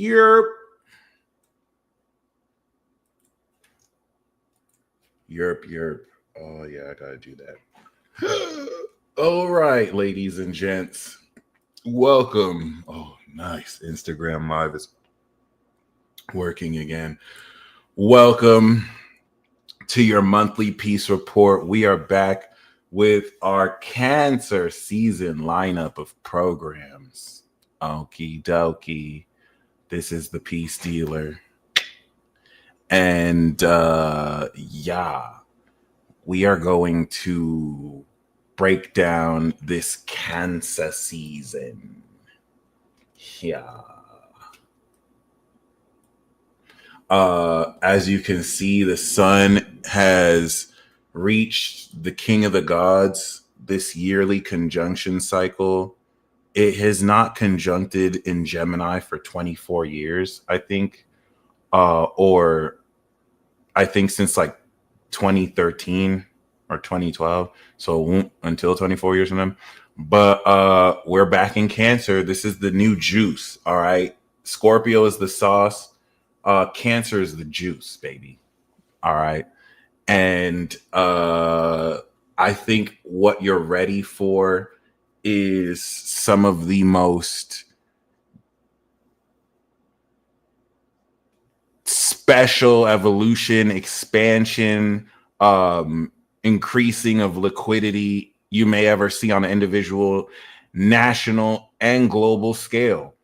Yerp. Oh, yeah, I gotta do that. All right, ladies and gents. Welcome. Oh, nice. Instagram Live is working again. Welcome to your monthly peace report. We are back with our Cancer season lineup of programs. Okie dokie. This is the Peace Dealer. And we are going to break down this Cancer season. Yeah. As you can see, the sun has reached the king of the gods this yearly conjunction cycle. It has not conjuncted in Gemini for 24 years, I think. Or I think since like 2013 or 2012. So until 24 years from them. But we're back in Cancer. This is the new juice. All right. Scorpio is the sauce. Cancer is the juice, baby. All right. And I think what you're ready for is some of the most special evolution, expansion, increasing of liquidity you may ever see on an individual, national, and global scale.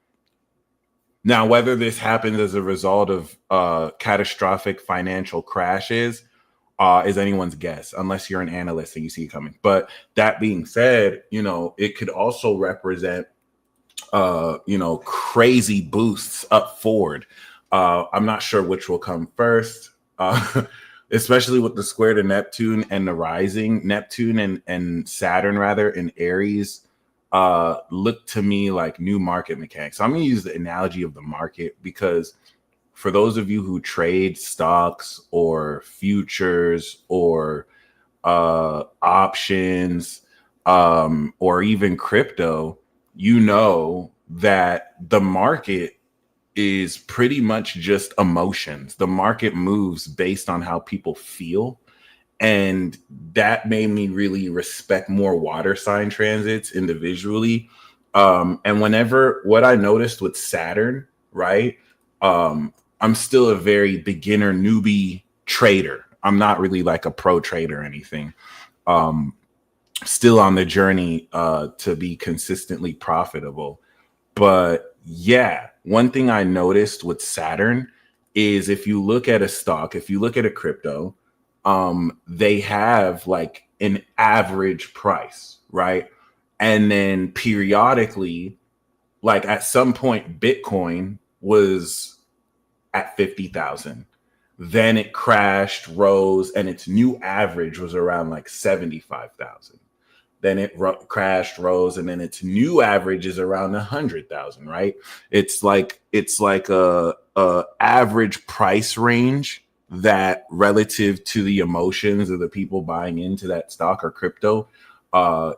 Now, whether this happens as a result of catastrophic financial crashes is anyone's guess, unless you're an analyst and you see it coming. But that being said, it could also represent, crazy boosts up forward. I'm not sure which will come first, especially with the square to Neptune and the rising. Neptune and Saturn, rather, in Aries, look to me like new market mechanics. So I'm going to use the analogy of the market because for those of you who trade stocks or futures or options or even crypto, you know that the market is pretty much just emotions. The market moves based on how people feel. And that made me really respect more water sign transits individually. And what I noticed with Saturn, right? I'm still a very beginner newbie trader. I'm not really like a pro trader or anything. Still on the journey to be consistently profitable. But yeah, one thing I noticed with Saturn is if you look at a stock, if you look at a crypto, they have like an average price, right? And then periodically, like at some point, Bitcoin was at 50,000. Then it crashed, rose, and its new average was around like 75,000. Then it crashed, rose, and then its new average is around 100,000. Right? It's like a average price range that, relative to the emotions of the people buying into that stock or crypto,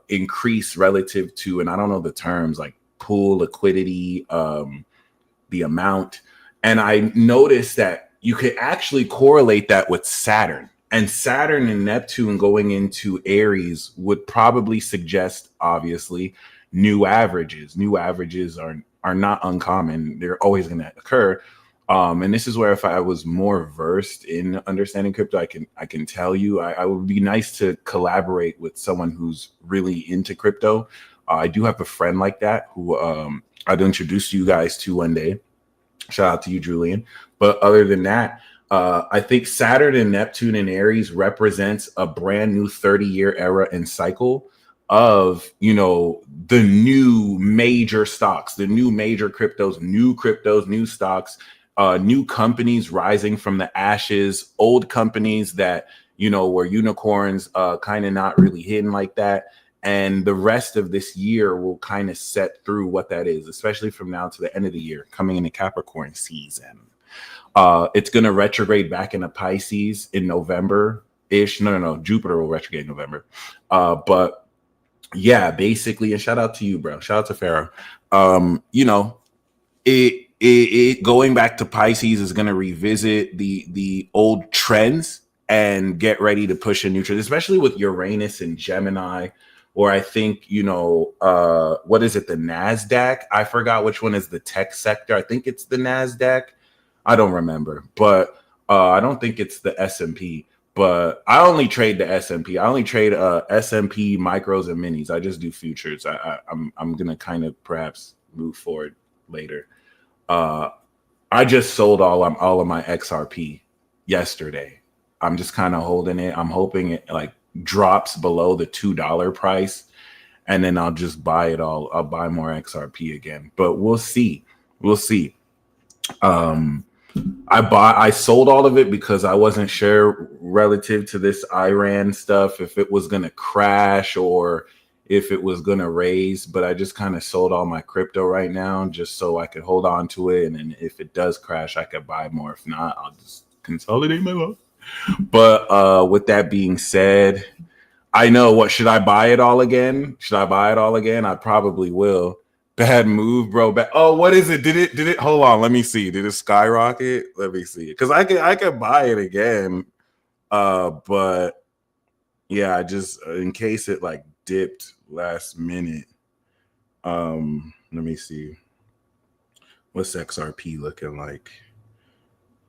increase relative to, and I don't know the terms, like pool liquidity, the amount. And I noticed that you could actually correlate that with Saturn. And Saturn and Neptune going into Aries would probably suggest, obviously, new averages. New averages are not uncommon. They're always going to occur. And this is where, if I was more versed in understanding crypto, I can tell you, I would be nice to collaborate with someone who's really into crypto. I do have a friend like that who I'd introduce you guys to one day. Shout out to you, Julian. But other than that, I think Saturn and Neptune in Aries represents a brand new 30-year era and cycle of, the new major stocks, the new major cryptos, new stocks, new companies rising from the ashes, old companies that, were unicorns, kind of not really hidden like that. And the rest of this year will kind of set through what that is, especially from now to the end of the year, coming into Capricorn season. It's going to retrograde back into Pisces in November-ish. No. Jupiter will retrograde in November. But yeah, basically, and shout out to you, bro. Shout out to Pharaoh. going back to Pisces is going to revisit the old trends and get ready to push a new trend, especially with Uranus and Gemini. Or I think, what is it? The NASDAQ. I forgot which one is the tech sector. I think it's the NASDAQ. I don't remember, but I don't think it's the S&P. But I only trade the S&P. I only trade S&P micros and minis. I just do futures. I'm gonna kind of perhaps move forward later. I just sold all of my XRP yesterday. I'm just kind of holding it. I'm hoping it like drops below the $2 price, and then I'll just buy it all. I'll buy more XRP again, but we'll see. We'll see. I sold all of it because I wasn't sure relative to this Iran stuff if it was going to crash or if it was going to raise, but I just kind of sold all my crypto right now just so I could hold on to it, and then if it does crash I could buy more. If not, I'll just consolidate my loss. But with that being said, I know, what should I buy it all again? Should I buy it all again? I probably will. Bad move, bro. Oh, what is it? Did it hold on, let me see. Did it skyrocket? Let me see. Because I could buy it again. But yeah, I just in case it like dipped last minute. Let me see. What's XRP looking like?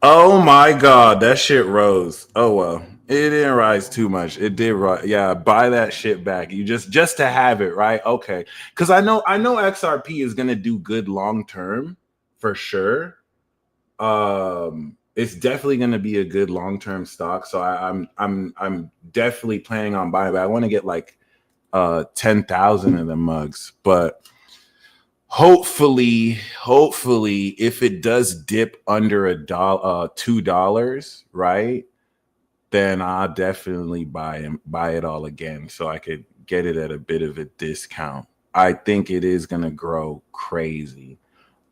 Oh my god, that shit rose. Oh well, it didn't rise too much. It did rise. Yeah, buy that shit back. You just to have it, right? Okay, because I know XRP is gonna do good long term for sure. It's definitely gonna be a good long term stock. So I'm definitely planning on buying. But I want to get like 10,000 of them mugs, but. Hopefully, if it does dip under $2, right, then I'll definitely buy it all again, so I could get it at a bit of a discount. I think it is gonna grow crazy,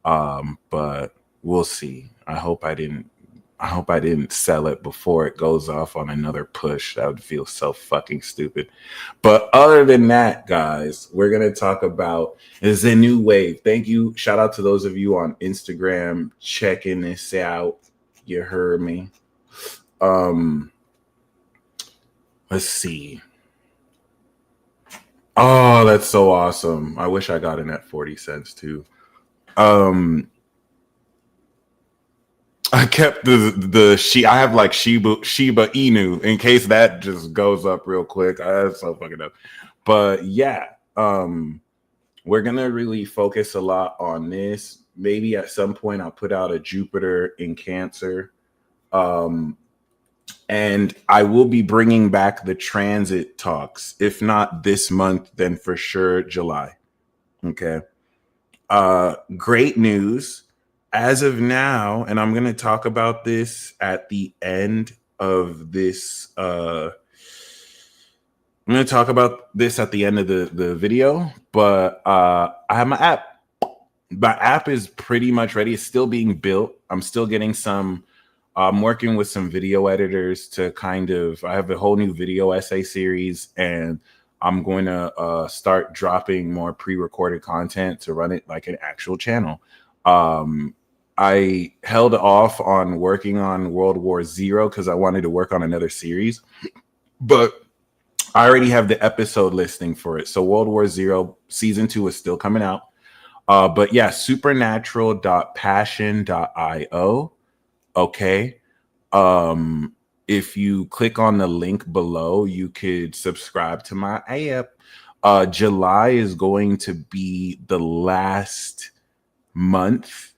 but we'll see. I hope I didn't sell it before it goes off on another push. That would feel so fucking stupid. But other than that, guys, we're going to talk about is a new wave. Thank you. Shout out to those of you on Instagram checking this out. You heard me. Let's see. Oh, that's so awesome. I wish I got in at 40 cents too. I kept I have like Shiba Inu in case that just goes up real quick. That's so fucking up. But yeah, we're gonna really focus a lot on this. Maybe at some point I'll put out a Jupiter in Cancer. And I will be bringing back the transit talks. If not this month, then for sure July. Okay. Great news. As of now, and I'm going to talk about this at the end of this. I'm going to talk about this at the end of the video, but I have my app. My app is pretty much ready. It's still being built. I'm still getting I'm working with some video editors to I have a whole new video essay series, and I'm going to start dropping more pre-recorded content to run it like an actual channel. I held off on working on World War Zero because I wanted to work on another series, but I already have the episode listing for it. So World War Zero season 2 is still coming out. But yeah, supernatural.passion.io. Okay. If you click on the link below, you could subscribe to my app. July is going to be the last month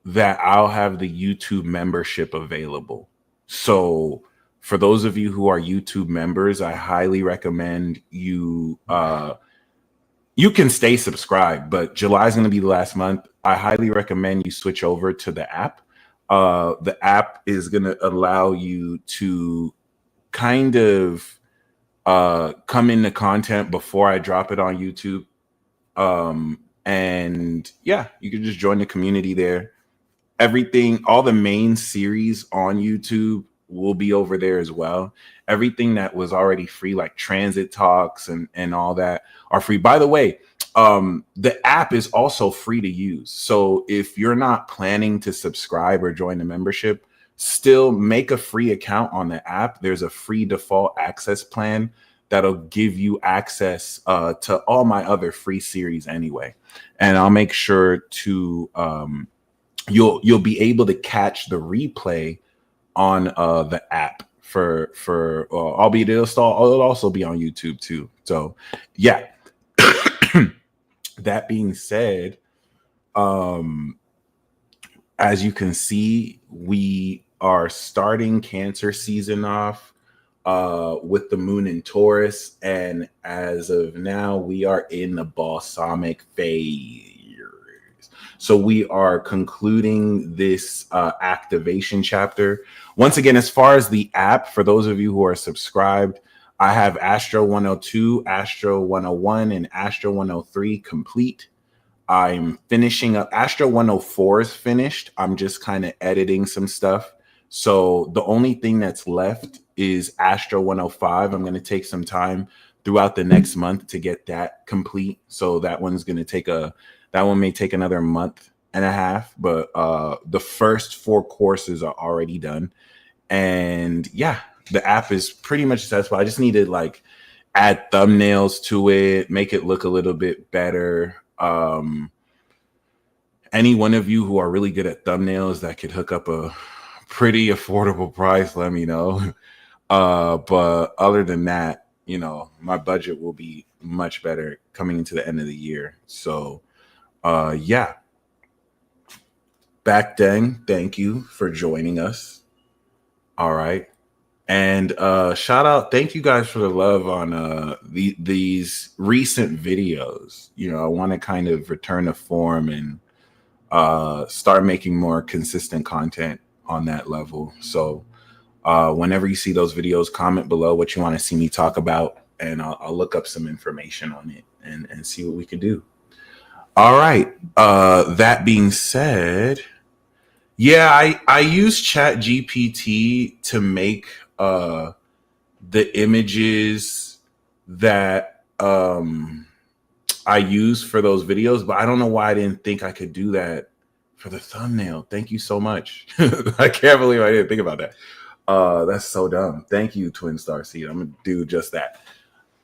that I'll have the YouTube membership available. So for those of you who are YouTube members, I highly recommend you you can stay subscribed, but July is going to be the last month. I highly recommend you switch over to the app. The app is going to allow you to kind of come into content before I drop it on YouTube. And yeah, you can just join the community there. Everything, all the main series on YouTube will be over there as well. Everything that was already free, like transit talks and all that, are free. By the way, The app is also free to use. So if you're not planning to subscribe or join the membership, still make a free account on the app. There's a free default access plan that'll give you access to all my other free series anyway. And I'll make sure to you'll be able to catch the replay on the app for albeit it'll also be on YouTube too. So yeah. That being said, as you can see, we are starting Cancer season off with the moon in Taurus, and as of now, we are in the Balsamic Phase. So we are concluding this activation chapter. Once again, as far as the app, for those of you who are subscribed, I have Astro 102, Astro 101, and Astro 103 complete. I'm finishing up. Astro 104 is finished. I'm just kind of editing some stuff. So the only thing that's left is Astro 105. I'm going to take some time throughout the next month to get that complete. So that one's going to take that one may take another month and a half, but the first 4 courses are already done. And yeah, the app is pretty much successful. I just need to like add thumbnails to it, make it look a little bit better. Any one of you who are really good at thumbnails that could hook up a pretty affordable price, let me know. But other than that, you know, my budget will be much better coming into the end of the year. So yeah. Back then, thank you for joining us. All right. And shout out, thank you guys for the love on these recent videos. You know, I want to kind of return to form and start making more consistent content on that level. So whenever you see those videos, comment below what you want to see me talk about, and I'll look up some information on it and see what we can do. All right. That being said, yeah, I use ChatGPT to make the images that I use for those videos, but I don't know why I didn't think I could do that for the thumbnail. Thank you so much. I can't believe I didn't think about that. That's so dumb. Thank you, Twin Star Seed. I'm gonna do just that.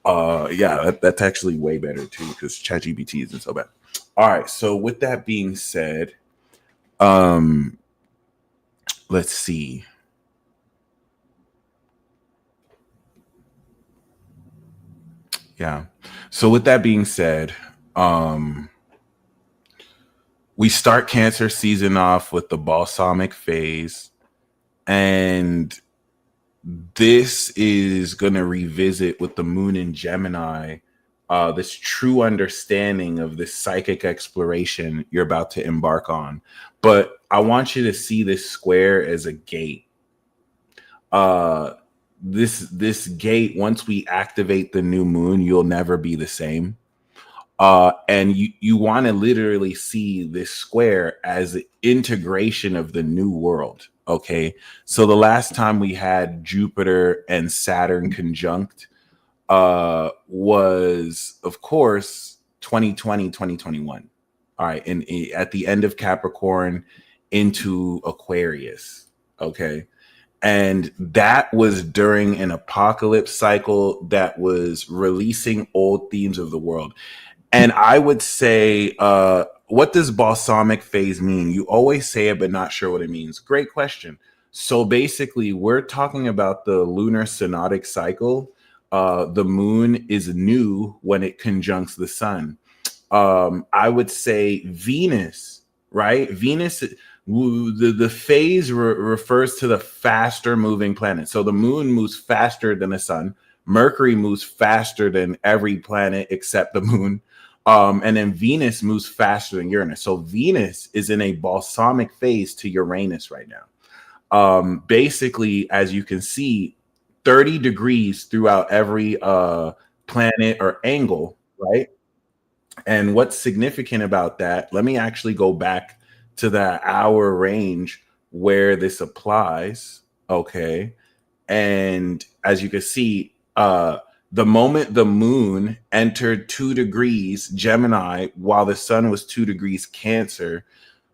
Yeah, that's actually way better too, because ChatGPT isn't so bad. All right, so with that being said, let's see. Yeah. So with that being said, we start Cancer season off with the Balsamic Phase, and this is going to revisit with the moon in Gemini this true understanding of this psychic exploration you're about to embark on. But I want you to see this square as a gate. This gate, once we activate the new moon, you'll never be the same. And you want to literally see this square as an integration of the new world. Okay, so the last time we had Jupiter and Saturn conjunct was, of course, 2020, 2021. All right, and at the end of Capricorn into Aquarius. Okay. And that was during an apocalypse cycle that was releasing old themes of the world. And I would say, what does Balsamic Phase mean? You always say it, but not sure what it means. Great question. So basically, we're talking about the lunar synodic cycle. The moon is new when it conjuncts the sun. I would say Venus, right? Venus, the phase refers to the faster moving planet. So the moon moves faster than the sun. Mercury moves faster than every planet except the moon. And then Venus moves faster than Uranus. So Venus is in a balsamic phase to Uranus right now. Basically, as you can see, 30 degrees throughout every planet or angle, right? And what's significant about that, let me actually go back to that hour range where this applies. Okay. And as you can see, The moment the moon entered 2 degrees Gemini while the sun was 2 degrees Cancer,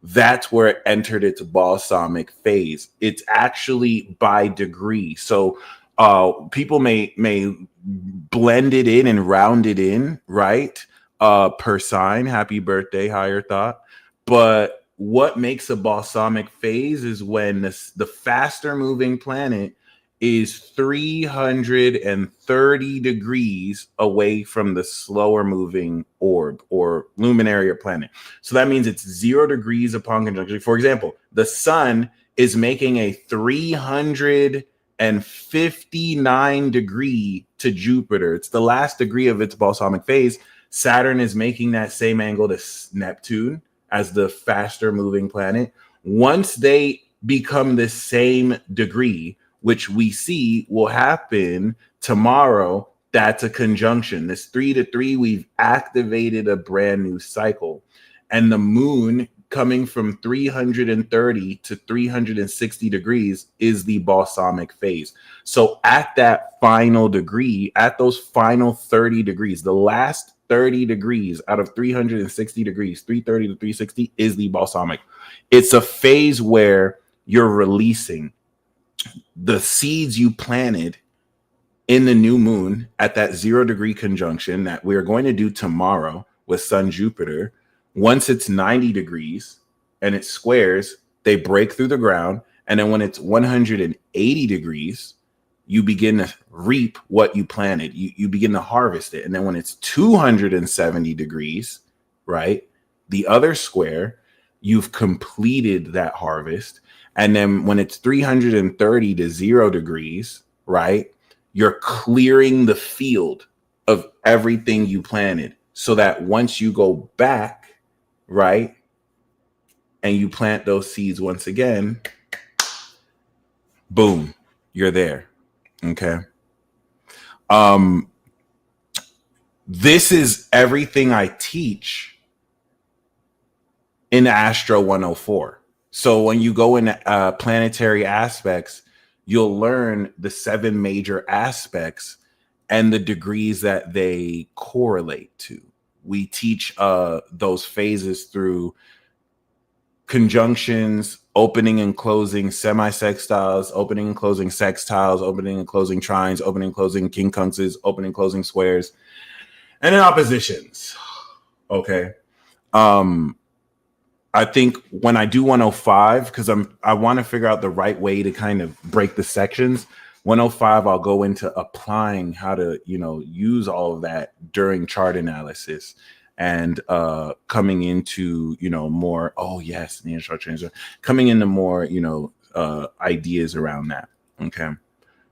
that's where it entered its balsamic phase. It's actually by degree. So people may blend it in and round it in, right? Per sign. Happy birthday, higher thought. But what makes a balsamic phase is when the faster moving planet is 330 degrees away from the slower moving orb or luminary or planet. So that means it's 0 degrees upon conjunction. For example, the sun is making a 359 degree to Jupiter. It's the last degree of its balsamic phase. Saturn is making that same angle to Neptune as the faster moving planet. Once they become the same degree, which we see will happen tomorrow, that's a conjunction. This 3 to 3, we've activated a brand new cycle. And the moon coming from 330 to 360 degrees is the balsamic phase. So at that final degree, at those final 30 degrees, the last 30 degrees out of 360 degrees, 330 to 360 is the balsamic. It's a phase where you're releasing the seeds you planted in the new moon at that 0 degree conjunction that we're going to do tomorrow with Sun Jupiter. Once it's 90 degrees and it squares, they break through the ground. And then when it's 180 degrees, you begin to reap what you planted. You begin to harvest it. And then when it's 270 degrees, right, the other square, you've completed that harvest. And then when it's 330 to 0 degrees, right, you're clearing the field of everything you planted so that once you go back, right, and you plant those seeds once again, boom, you're there. Okay. This is everything I teach in Astro 104. So when you go in planetary aspects, you'll learn the 7 major aspects and the degrees that they correlate to. We teach those phases through conjunctions, opening and closing semi-sextiles, opening and closing sextiles, opening and closing trines, opening and closing quincunxes, opening and closing squares, and then oppositions. Okay. I think when I do 105, because I want to figure out the right way to kind of break the sections. 105, I'll go into applying how to, use all of that during chart analysis and coming into, more, coming into more, ideas around that. Okay.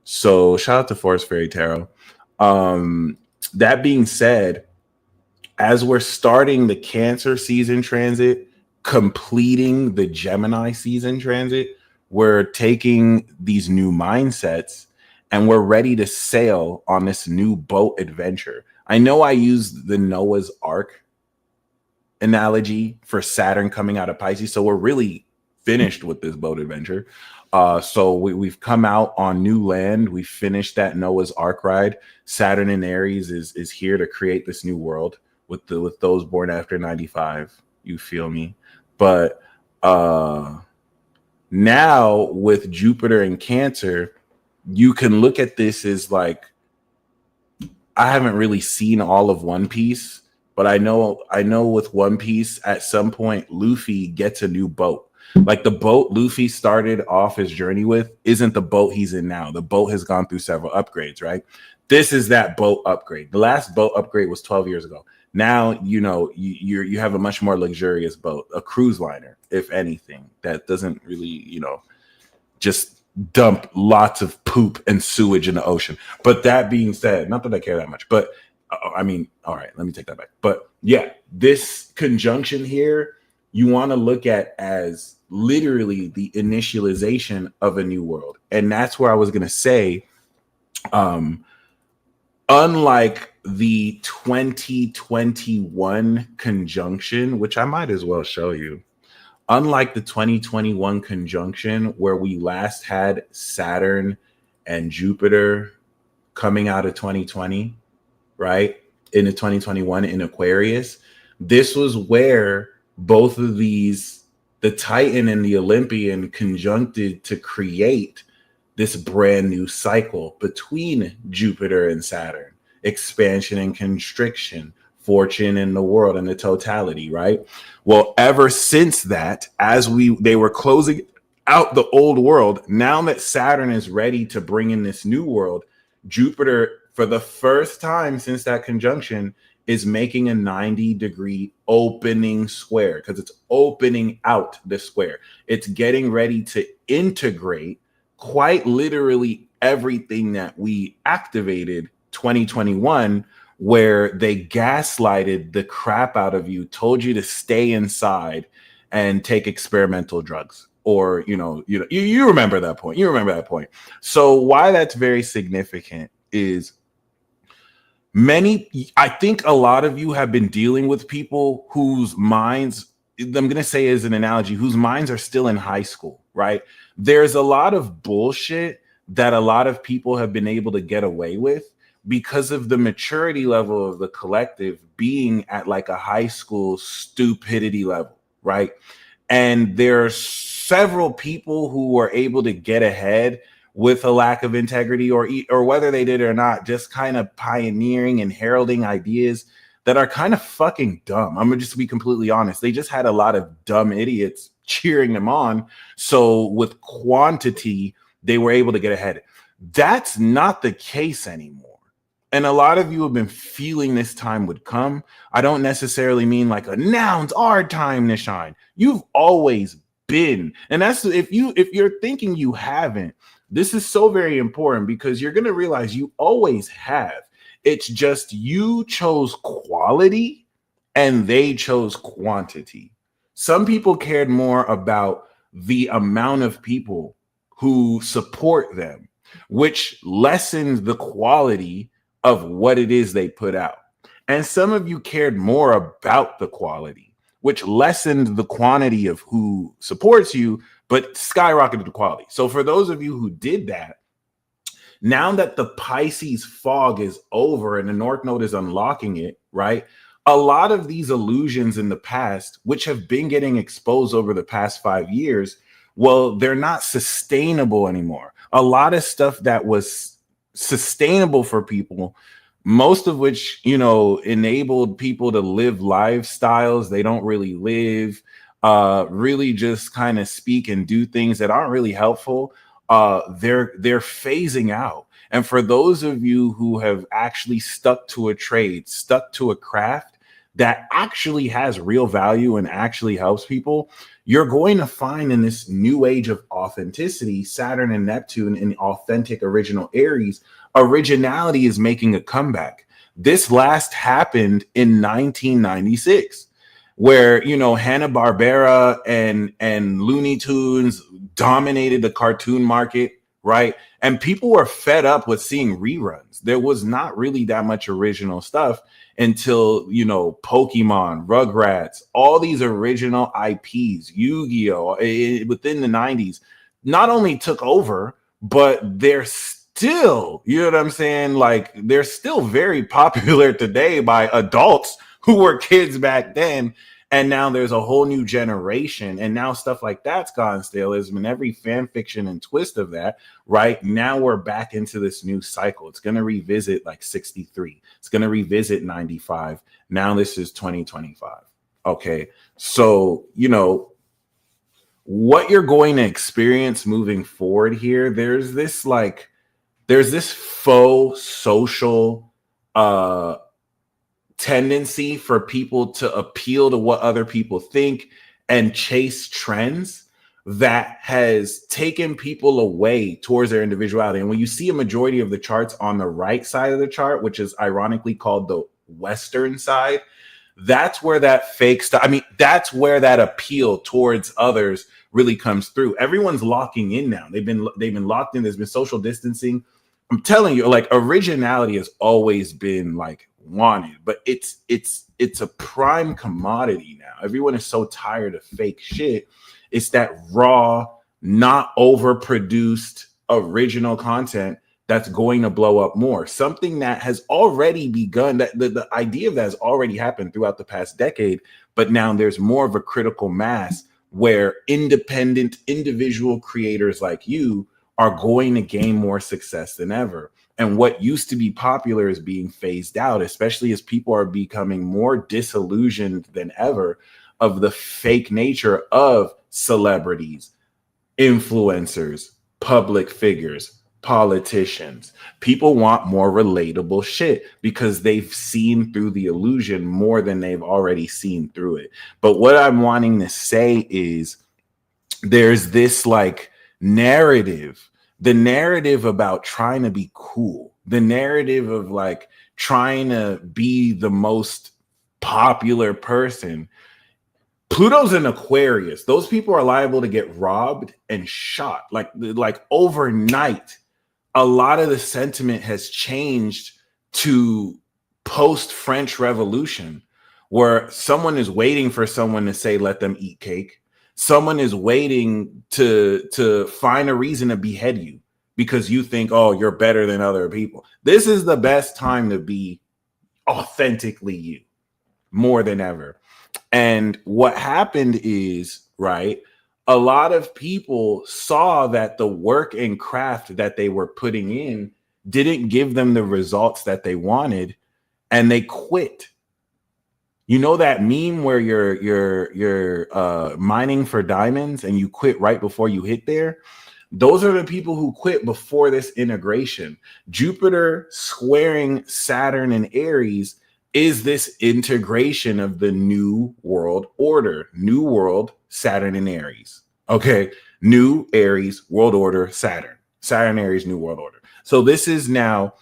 So shout out to Forest Fairy Tarot. That being said, as we're starting the Cancer season transit, completing the Gemini season transit, we're taking these new mindsets and we're ready to sail on this new boat adventure. I know I used the Noah's Ark analogy for Saturn coming out of Pisces, so we're really finished with this boat adventure. So we've come out on new land. We finished that Noah's Ark ride. Saturn in Aries is here to create this new world with those born after 95. You feel me? But now with Jupiter and Cancer, you can look at this as like, I haven't really seen all of One Piece, but I know with One Piece at some point Luffy gets a new boat. Like the boat Luffy started off his journey with isn't the boat he's in now. The boat has gone through several upgrades, right? This is that boat upgrade. The last boat upgrade was 12 years ago. Now, you have a much more luxurious boat, a cruise liner, if anything, that doesn't really, just dump lots of poop and sewage in the ocean. But that being said, not that I care that much, but all right, let me take that back. But yeah, this conjunction here, you want to look at as literally the initialization of a new world. And that's where I was going to say, unlike the 2021 conjunction, which I might as well show you, unlike the 2021 conjunction where we last had Saturn and Jupiter coming out of 2020, right? In the 2021 in Aquarius. This was where both of these, the Titan and the Olympian, conjuncted to create this brand new cycle between Jupiter and Saturn, expansion and constriction, fortune and the world and the totality, right? Well, ever since that, as they were closing out the old world, now that Saturn is ready to bring in this new world, Jupiter, for the first time since that conjunction, is making a 90-degree opening square because it's opening out the square. It's getting ready to integrate quite literally everything that we activated 2021, where they gaslighted the crap out of you, told you to stay inside and take experimental drugs. Or, you remember that point. You remember that point. So why that's very significant is I think a lot of you have been dealing with people whose minds, I'm going to say as an analogy, whose minds are still in high school, right? There's a lot of bullshit that a lot of people have been able to get away with because of the maturity level of the collective being at like a high school stupidity level, right? And there are several people who were able to get ahead with a lack of integrity, or whether they did or not, just kind of pioneering and heralding ideas that are kind of fucking dumb. I'm gonna just be completely honest. They just had a lot of dumb idiots cheering them on. So with quantity, they were able to get ahead. That's not the case anymore. And a lot of you have been feeling this time would come. I don't necessarily mean like now's our time to shine. You've always been. And that's if you're thinking you haven't, this is so very important because you're going to realize you always have. It's just you chose quality and they chose quantity. Some people cared more about the amount of people who support them, which lessens the quality of what it is they put out. And some of you cared more about the quality, which lessened the quantity of who supports you, but skyrocketed the quality. So for those of you who did that, now that the Pisces fog is over and the North Node is unlocking it, right? A lot of these illusions in the past, which have been getting exposed over the past 5 years, well, they're not sustainable anymore. A lot of stuff that was sustainable for people, most of which, enabled people to live lifestyles they don't really live, really just kind of speak and do things that aren't really helpful. They're phasing out. And for those of you who have actually stuck to a trade, stuck to a craft that actually has real value and actually helps people, you're going to find in this new age of authenticity, Saturn and Neptune in authentic original Aries, originality is making a comeback. This last happened in 1996, where, Hanna-Barbera and Looney Tunes dominated the cartoon market, right? And people were fed up with seeing reruns. There was not really that much original stuff until, Pokemon, Rugrats, all these original IPs, Yu-Gi-Oh, within the 90s, not only took over, but they're still, you know what I'm saying? Like, they're still very popular today by adults who were kids back then. And now there's a whole new generation. And now stuff like that's gone stale. There's been every fan fiction and twist of that, right? Now we're back into this new cycle. It's going to revisit like 63. It's going to revisit 95. Now this is 2025. Okay. So, what you're going to experience moving forward here, there's this faux social, tendency for people to appeal to what other people think and chase trends that has taken people away towards their individuality. And when you see a majority of the charts on the right side of the chart, which is ironically called the Western side, that's where that fake stuff, that's where that appeal towards others really comes through. Everyone's locking in now. They've been locked in. There's been social distancing. I'm telling you, like, originality has always been like wanted, but it's a prime commodity now. Everyone is so tired of fake shit. It's that raw, not overproduced original content that's going to blow up more. Something that has already begun, that the idea of that has already happened throughout the past decade, but now there's more of a critical mass where independent individual creators like you are going to gain more success than ever. And what used to be popular is being phased out, especially as people are becoming more disillusioned than ever of the fake nature of celebrities, influencers, public figures, politicians. People want more relatable shit because they've seen through the illusion more than they've already seen through it. But what I'm wanting to say is there's this like narrative, the narrative about trying to be cool, the narrative of like trying to be the most popular person. Pluto's in Aquarius. Those people are liable to get robbed and shot. Like overnight, a lot of the sentiment has changed to post-French Revolution, where someone is waiting for someone to say, let them eat cake. Someone is waiting to find a reason to behead you because you think, oh, you're better than other people. This is the best time to be authentically you more than ever. And what happened is, right, a lot of people saw that the work and craft that they were putting in didn't give them the results that they wanted, and they quit. You know that meme where you're mining for diamonds and you quit right before you hit there? Those are the people who quit before this integration. Jupiter squaring Saturn and Aries is this integration of the new world order, new world, Saturn and Aries. Okay. New Aries, world order, Saturn, Aries, new world order. So this is now,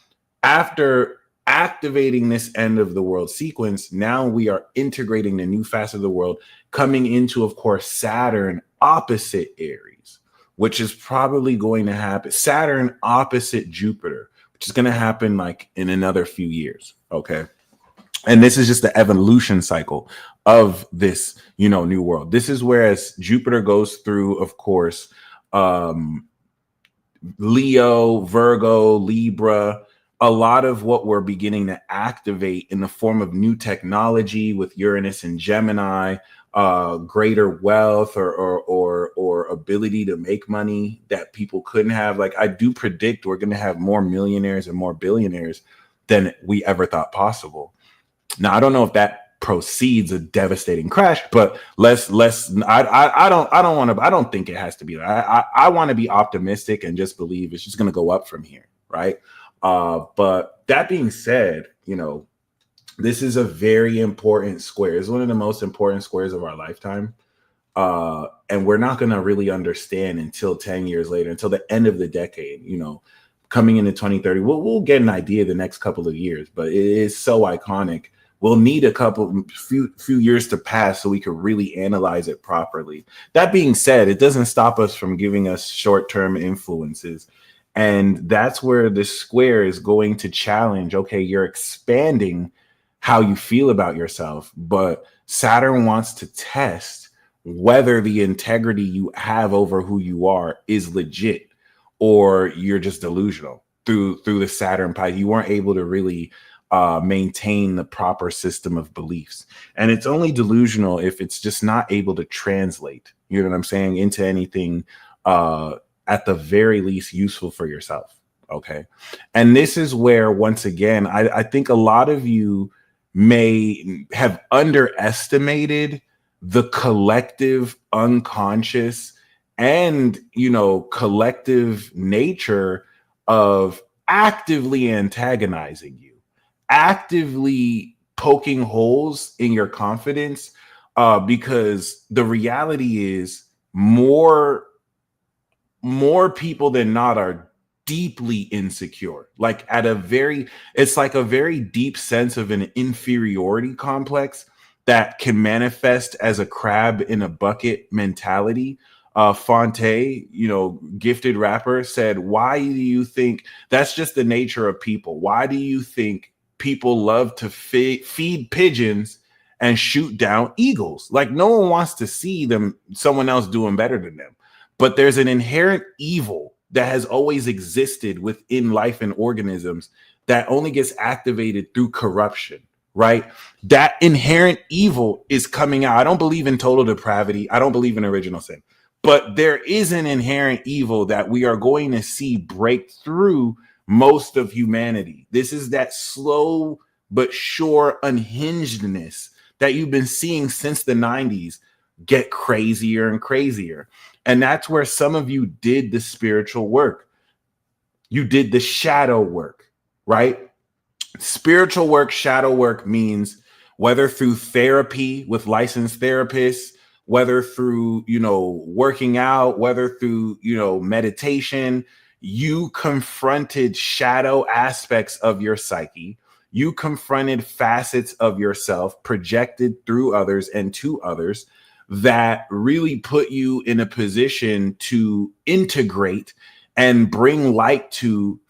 after activating this end of the world sequence, now we are integrating the new facet of the world, coming into, of course, Saturn opposite Aries, which is probably going to happen. Saturn opposite Jupiter, which is going to happen like in another few years. Okay. And this is just the evolution cycle of this, new world. This is where, as Jupiter goes through, of course, Leo, Virgo, Libra, a lot of what we're beginning to activate in the form of new technology with Uranus and Gemini, greater wealth or ability to make money that people couldn't have. Like, I do predict we're going to have more millionaires and more billionaires than we ever thought possible. Now, I don't know if that proceeds a devastating crash, but I don't think it has to be. I want to be optimistic and just believe it's just going to go up from here, right? But that being said, this is a very important square. It's one of the most important squares of our lifetime. And we're not going to really understand until 10 years later, until the end of the decade, coming into 2030. We'll get an idea the next couple of years, but it is so iconic. We'll need a few years to pass so we can really analyze it properly. That being said, it doesn't stop us from giving us short-term influences. And that's where this square is going to challenge, okay, you're expanding how you feel about yourself, but Saturn wants to test whether the integrity you have over who you are is legit or you're just delusional through the Saturn pie. You weren't able to really maintain the proper system of beliefs. And it's only delusional if it's just not able to translate, you know what I'm saying, into anything at the very least useful for yourself. Okay. And this is where, once again, I think a lot of you may have underestimated the collective unconscious and, collective nature of actively antagonizing you, actively poking holes in your confidence, because the reality is more people than not are deeply insecure, like it's like a very deep sense of an inferiority complex that can manifest as a crab in a bucket mentality. Fonte, gifted rapper, said, why do you think that's just the nature of people? Why do you think people love to feed pigeons and shoot down eagles? Like, no one wants to see someone else doing better than them. But there's an inherent evil that has always existed within life and organisms that only gets activated through corruption, right? That inherent evil is coming out. I don't believe in total depravity. I don't believe in original sin, but there is an inherent evil that we are going to see break through most of humanity. This is that slow but sure unhingedness that you've been seeing since the 90s get crazier and crazier. And that's where some of you did the spiritual work. You did the shadow work, right? Spiritual work, shadow work means whether through therapy with licensed therapists, whether through, working out, whether through, meditation, you confronted shadow aspects of your psyche. You confronted facets of yourself projected through others and to others that really put you in a position to integrate and bring light to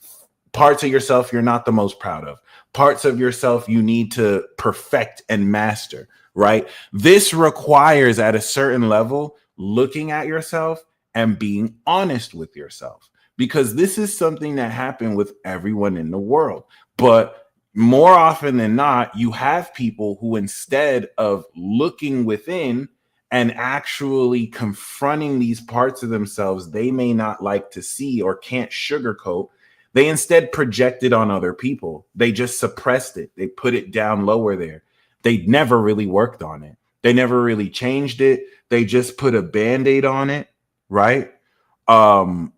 parts of yourself you're not the most proud of, parts of yourself you need to perfect and master, right? This requires at a certain level looking at yourself and being honest with yourself, because this is something that happened with everyone in the world. But more often than not, you have people who, instead of looking within and actually confronting these parts of themselves they may not like to see or can't sugarcoat, they instead project it on other people. They just suppressed it. They put it down lower there. They never really worked on it. They never really changed it. They just put a Band-Aid on it, right? I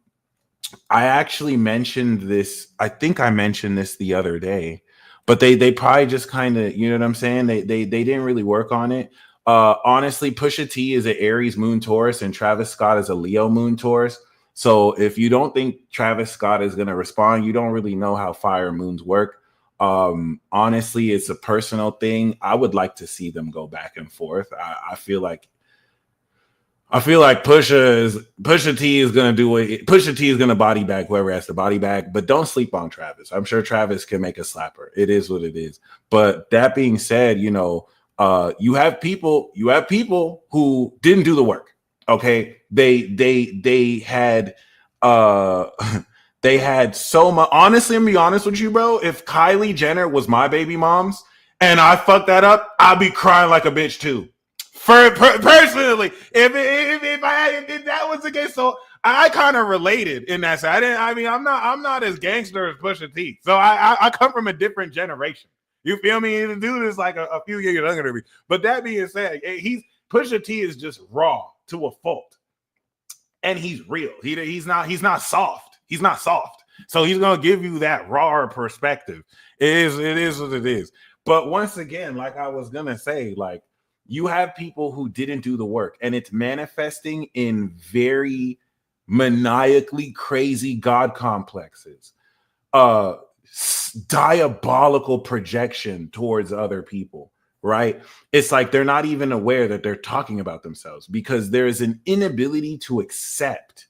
actually mentioned this. I think I mentioned this the other day, but they probably just kind of, you know what I'm saying? They didn't really work on it. Honestly, Pusha T is an Aries moon Taurus and Travis Scott is a Leo moon Taurus. So if you don't think Travis Scott is going to respond, you don't really know how fire moons work. Honestly, it's a personal thing. I would like to see them go back and forth. I feel like Pusha T is going to do it. Pusha T is going to body bag whoever has to body bag, but don't sleep on Travis. I'm sure Travis can make a slapper. It is what it is. But that being said, you have people who didn't do the work. Okay. They had they had so much. Honestly, I'm gonna be honest with you, bro. If Kylie Jenner was my baby mom's and I fucked that up, I'd be crying like a bitch too. Personally, if that was the case, so I kind of related in that side. I'm not as gangster as Pusha T. So I come from a different generation. You feel me? The dude is like a few years younger than me. But that being said, Pusha T is just raw to a fault, and he's real. He's not soft. He's not soft. So he's gonna give you that raw perspective. It is what it is. But once again, like I was gonna say, like, you have people who didn't do the work, and it's manifesting in very maniacally crazy God complexes. Diabolical projection towards other people, right? It's like they're not even aware that they're talking about themselves because there is an inability to accept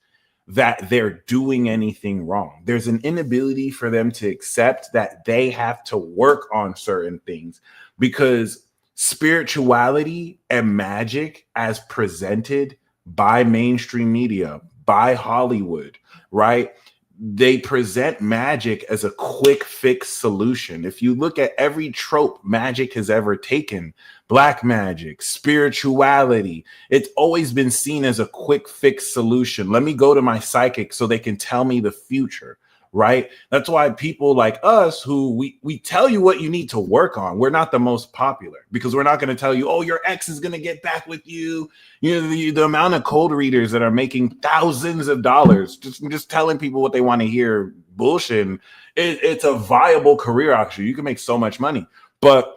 that they're doing anything wrong. There's an inability for them to accept that they have to work on certain things, because spirituality and magic as presented by mainstream media, by Hollywood, right? They present magic as a quick fix solution. If you look at every trope magic has ever taken, black magic, spirituality, it's always been seen as a quick fix solution. Let me go to my psychic so they can tell me the future, right? That's why people like us, who we tell you what you need to work on, we're not the most popular, because we're not going to tell you, oh, your ex is going to get back with you. You know, the amount of cold readers that are making thousands of dollars just telling people what they want to hear, bullshit. It's a viable career, actually. You can make so much money. But,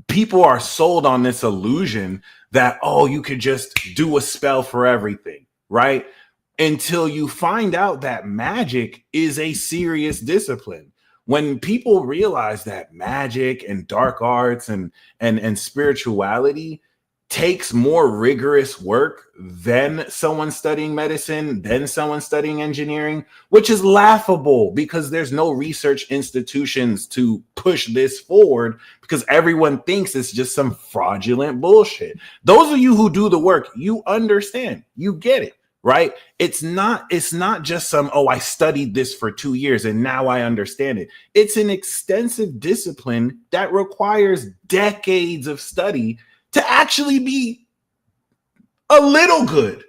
people are sold on this illusion that, oh, you could just do a spell for everything, right? Until you find out that magic is a serious discipline. When people realize that magic and dark arts and spirituality takes more rigorous work than someone studying medicine, than someone studying engineering, which is laughable because there's no research institutions to push this forward, because everyone thinks it's just some fraudulent bullshit. Those of you who do the work, you understand, you get it. right? It's not just some, oh, I studied this for 2 years and now I understand it. It's an extensive discipline that requires decades of study to actually be a little good.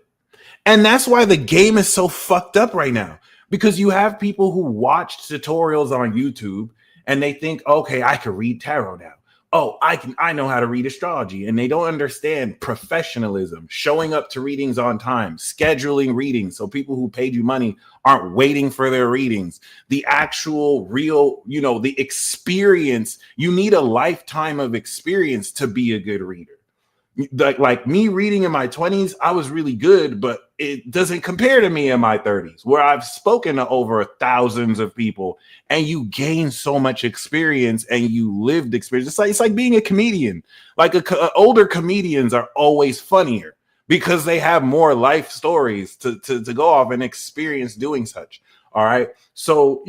And that's why the game is so fucked up right now, because you have people who watch tutorials on YouTube and they think, okay, I can read tarot now. Oh, I know how to read astrology. And they don't understand professionalism, showing up to readings on time, scheduling readings so people who paid you money aren't waiting for their readings. The actual real, the experience. You need a lifetime of experience to be a good reader. Like me reading in my 20s, I was really good, but it doesn't compare to me in my 30s, where I've spoken to over thousands of people, and you gain so much experience and you lived experience. It's like being a comedian. Like older comedians are always funnier because they have more life stories to go off and experience doing such. All right. So,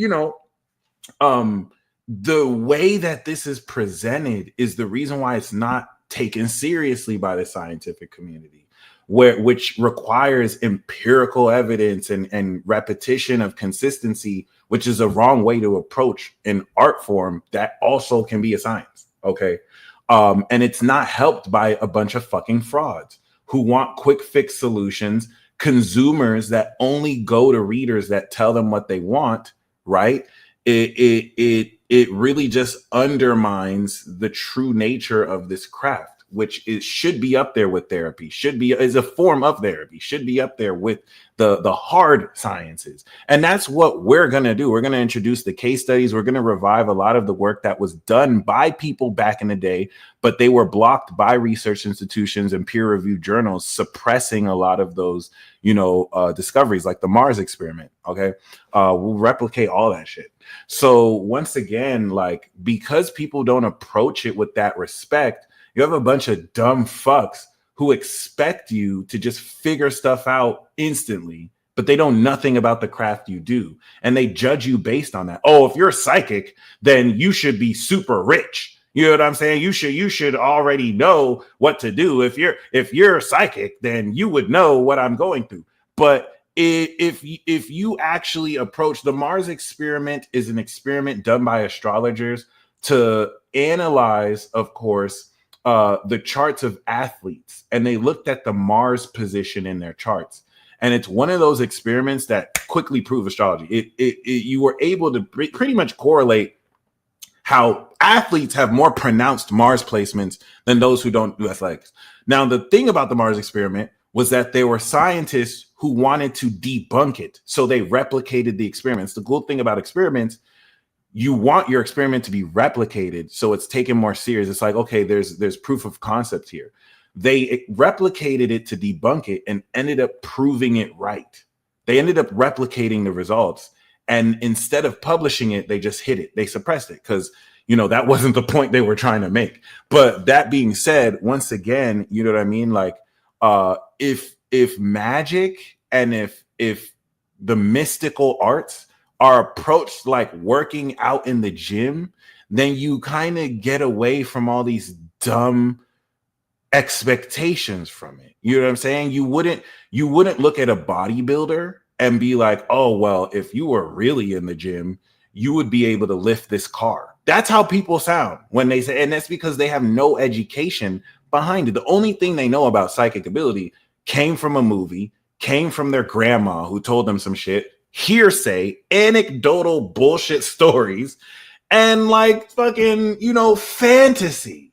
the way that this is presented is the reason why it's not taken seriously by the scientific community, which requires empirical evidence and repetition of consistency, which is a wrong way to approach an art form that also can be a science. Okay. And it's not helped by a bunch of fucking frauds who want quick fix solutions, consumers that only go to readers that tell them what they want, right? It really just undermines the true nature of this craft, which should be up there with therapy, is a form of therapy, should be up there with the hard sciences. And that's what we're going to do. We're going to introduce the case studies. We're going to revive a lot of the work that was done by people back in the day, but they were blocked by research institutions and peer-reviewed journals, suppressing a lot of those, discoveries, like the Mars experiment. Okay. We'll replicate all that shit. So once again, like, because people don't approach it with that respect, you have a bunch of dumb fucks who expect you to just figure stuff out instantly, but they know nothing about the craft you do. And they judge you based on that. Oh, if you're psychic, then you should be super rich. You know what I'm saying? You should already know what to do. If you're psychic, then you would know what I'm going through. But if you actually approach the Mars experiment, is an experiment done by astrologers to analyze, of course, the charts of athletes, and they looked at the Mars position in their charts. And it's one of those experiments that quickly prove astrology. You were able to pretty much correlate how athletes have more pronounced Mars placements than those who don't do athletics. Now, the thing about the Mars experiment was that there were scientists who wanted to debunk it. So they replicated the experiments. The cool thing about experiments, you want your experiment to be replicated, so it's taken more serious. It's like, okay, there's proof of concept here. They replicated it to debunk it and ended up proving it right. They ended up replicating the results. And instead of publishing it, they just hid it. They suppressed it because, that wasn't the point they were trying to make. But that being said, once again, you know what I mean? Like, if magic and if the mystical arts are approached like working out in the gym, then you kind of get away from all these dumb expectations from it. You know what I'm saying? You wouldn't look at a bodybuilder and be like, oh, well, if you were really in the gym, you would be able to lift this car. That's how people sound when they say, and that's because they have no education behind it. The only thing they know about psychic ability came from a movie, came from their grandma who told them some shit, hearsay, anecdotal bullshit stories, and like fucking, fantasy,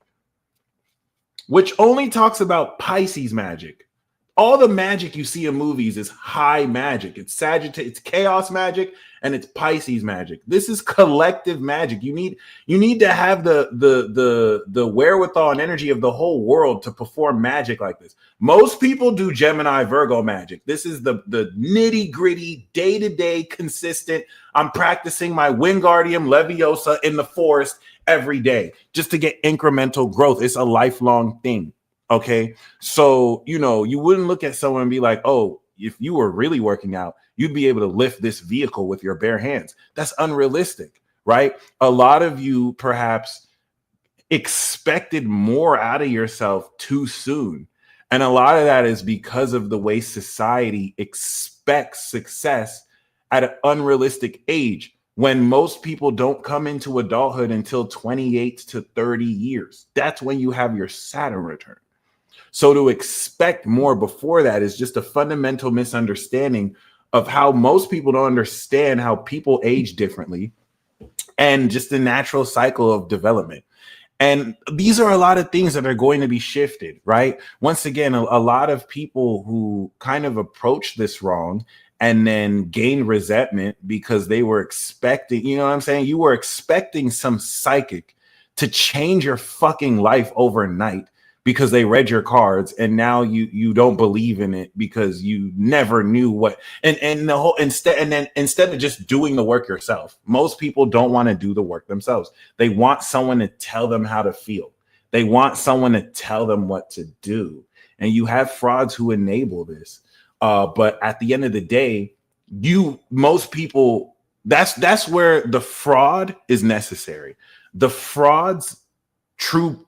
which only talks about Pisces magic. All the magic you see in movies is high magic. It's Sagittarius, it's chaos magic, and it's Pisces magic. This is collective magic. You need to have the wherewithal and energy of the whole world to perform magic like this. Most people do Gemini Virgo magic. This is the nitty-gritty, day-to-day, consistent. I'm practicing my Wingardium Leviosa in the forest every day just to get incremental growth. It's a lifelong thing. Okay. So, you wouldn't look at someone and be like, oh, if you were really working out, you'd be able to lift this vehicle with your bare hands. That's unrealistic, right? A lot of you perhaps expected more out of yourself too soon. And a lot of that is because of the way society expects success at an unrealistic age, when most people don't come into adulthood until 28 to 30 years. That's when you have your Saturn return. So to expect more before that is just a fundamental misunderstanding of how most people don't understand how people age differently and just the natural cycle of development. And these are a lot of things that are going to be shifted, right? Once again, a lot of people who kind of approach this wrong and then gain resentment because they were expecting, you know what I'm saying? You were expecting some psychic to change your fucking life overnight because they read your cards, and now you don't believe in it because you never knew what, and the whole, instead of just doing the work yourself, most people don't want to do the work themselves. They want someone to tell them how to feel. They want someone to tell them what to do. And you have frauds who enable this. But at the end of the day, most people, that's where the fraud is necessary. The fraud's true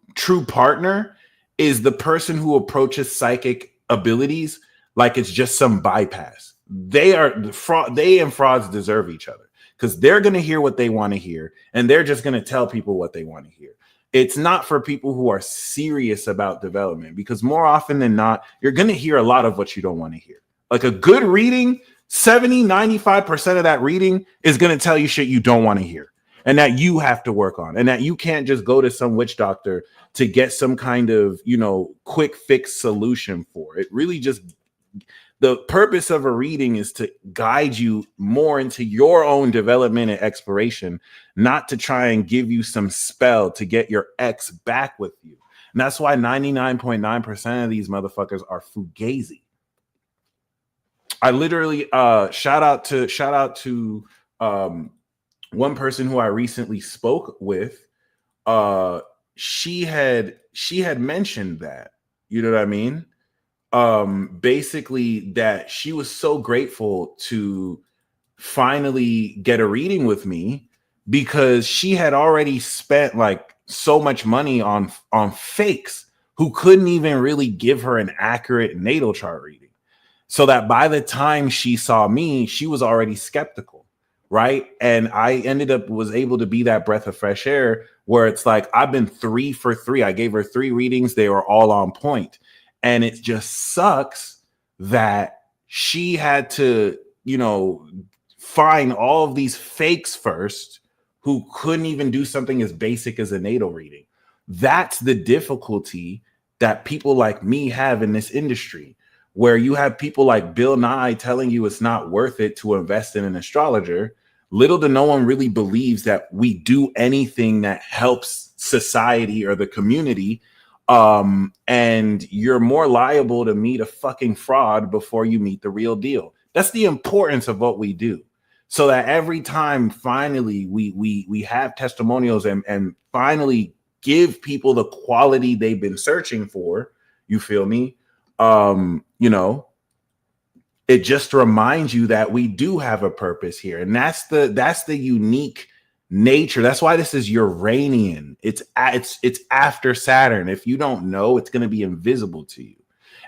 partner is the person who approaches psychic abilities like it's just some bypass. They and frauds deserve each other because they're going to hear what they want to hear, and they're just going to tell people what they want to hear. It's not for people who are serious about development, because more often than not, you're going to hear a lot of what you don't want to hear. Like a good reading, 95% of that reading is going to tell you shit you don't want to hear, and that you have to work on, and that you can't just go to some witch doctor to get some kind of, quick fix solution for it. Really, just the purpose of a reading is to guide you more into your own development and exploration, not to try and give you some spell to get your ex back with you. And that's why 99.9% of these motherfuckers are fugazi. I literally shout out to one person who I recently spoke with. She had mentioned that, you know what I mean? Basically that she was so grateful to finally get a reading with me because she had already spent like so much money on fakes who couldn't even really give her an accurate natal chart reading. So that by the time she saw me, she was already skeptical, right? And I was able to be that breath of fresh air where it's like, I've been 3 for 3. I gave her 3 readings. They were all on point. And it just sucks that she had to, find all of these fakes first who couldn't even do something as basic as a natal reading. That's the difficulty that people like me have in this industry, where you have people like Bill Nye telling you it's not worth it to invest in an astrologer. Little to no one really believes that we do anything that helps society or the community. And you're more liable to meet a fucking fraud before you meet the real deal. That's the importance of what we do. So that every time finally we have testimonials and finally give people the quality they've been searching for, you feel me? It just reminds you that we do have a purpose here. And that's the unique nature. That's why this is Uranian. It's after Saturn. If you don't know, it's going to be invisible to you.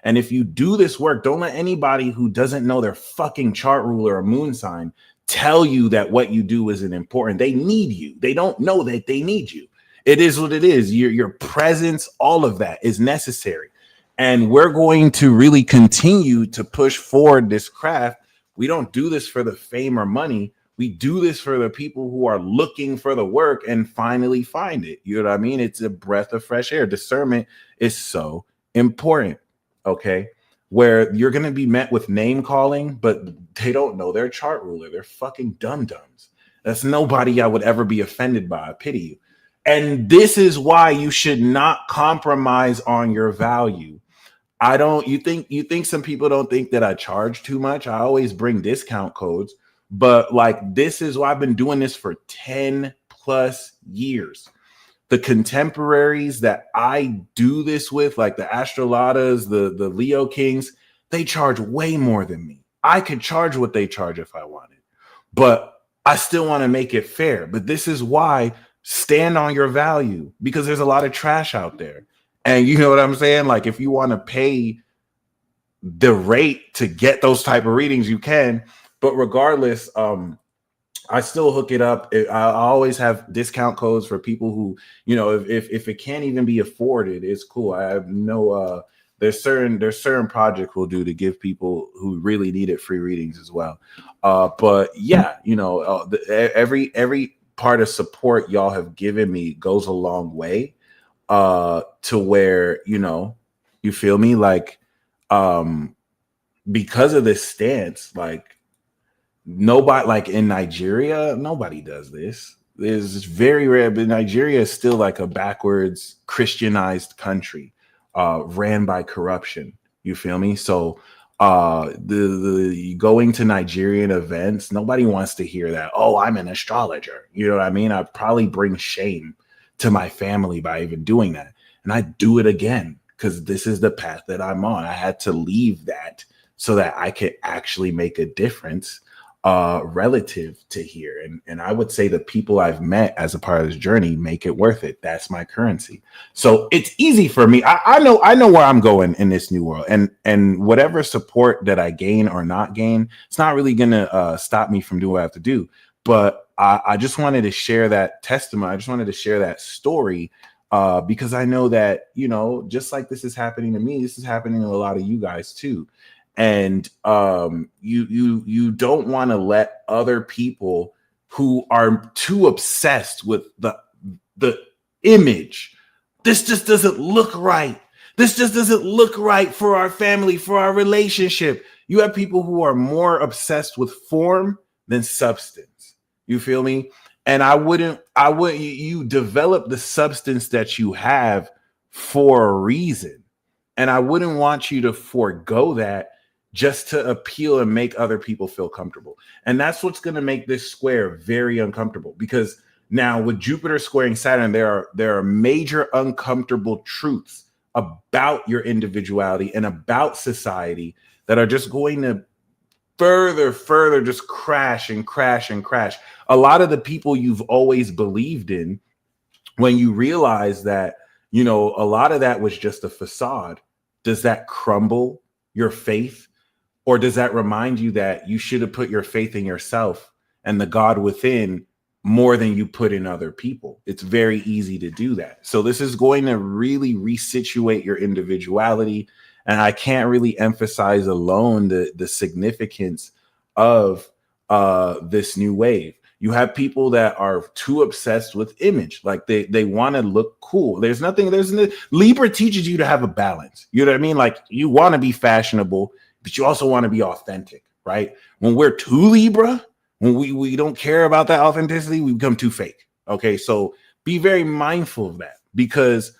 And if you do this work, don't let anybody who doesn't know their fucking chart ruler or moon sign tell you that what you do isn't important. They need you. They don't know that they need you. It is what it is. Your presence, all of that is necessary. And we're going to really continue to push forward this craft. We don't do this for the fame or money. We do this for the people who are looking for the work and finally find it. You know what I mean? It's a breath of fresh air. Discernment is so important. Okay. Where you're going to be met with name calling, but they don't know their chart ruler. They're fucking dum-dums. That's nobody I would ever be offended by. I pity you. And this is why you should not compromise on your value. You think some people don't think that I charge too much? I always bring discount codes, but like, this is why I've been doing this for 10 plus years. The contemporaries that I do this with, like the Astroladas, the Leo Kings, they charge way more than me. I could charge what they charge if I wanted, but I still want to make it fair. But this is why stand on your value, because there's a lot of trash out there. And you know what I'm saying? Like, if you want to pay the rate to get those type of readings, you can. But regardless, I still hook it up. I always have discount codes for people who, if it can't even be afforded, it's cool. I have no there's certain projects we'll do to give people who really need it free readings as well. But yeah, every part of support y'all have given me goes a long way to where, you feel me? Like, because of this stance, like, nobody, like in Nigeria, nobody does this. It's very rare, but Nigeria is still like a backwards Christianized country, ran by corruption. You feel me? So the going to Nigerian events, nobody wants to hear that. Oh, I'm an astrologer. You know what I mean? I probably bring shame to my family by even doing that. And I do it again because this is the path that I'm on. I had to leave that so that I could actually make a difference relative to here. And I would say the people I've met as a part of this journey make it worth it. That's my currency. So it's easy for me. I know where I'm going in this new world, and whatever support that I gain or not gain, it's not really gonna stop me from doing what I have to do. But I just wanted to share that testimony. I just wanted to share that story because I know that, just like this is happening to me, this is happening to a lot of you guys too. And you don't want to let other people who are too obsessed with the image. This just doesn't look right. This just doesn't look right for our family, for our relationship. You have people who are more obsessed with form than substance. You feel me? And you develop the substance that you have for a reason. And I wouldn't want you to forego that just to appeal and make other people feel comfortable. And that's what's going to make this square very uncomfortable, because now with Jupiter squaring Saturn, there are major uncomfortable truths about your individuality and about society that are just going to further just crash and crash and crash. A lot of the people you've always believed in, when you realize that, a lot of that was just a facade, does that crumble your faith? Or does that remind you that you should have put your faith in yourself and the God within more than you put in other people? It's very easy to do that. So this is going to really resituate your individuality. And I can't really emphasize alone the significance of this new wave. You have people that are too obsessed with image. Like they want to look cool. Libra teaches you to have a balance. You know what I mean? Like, you want to be fashionable, but you also want to be authentic, right? When we're too Libra, when we don't care about that authenticity, we become too fake. Okay, so be very mindful of that, because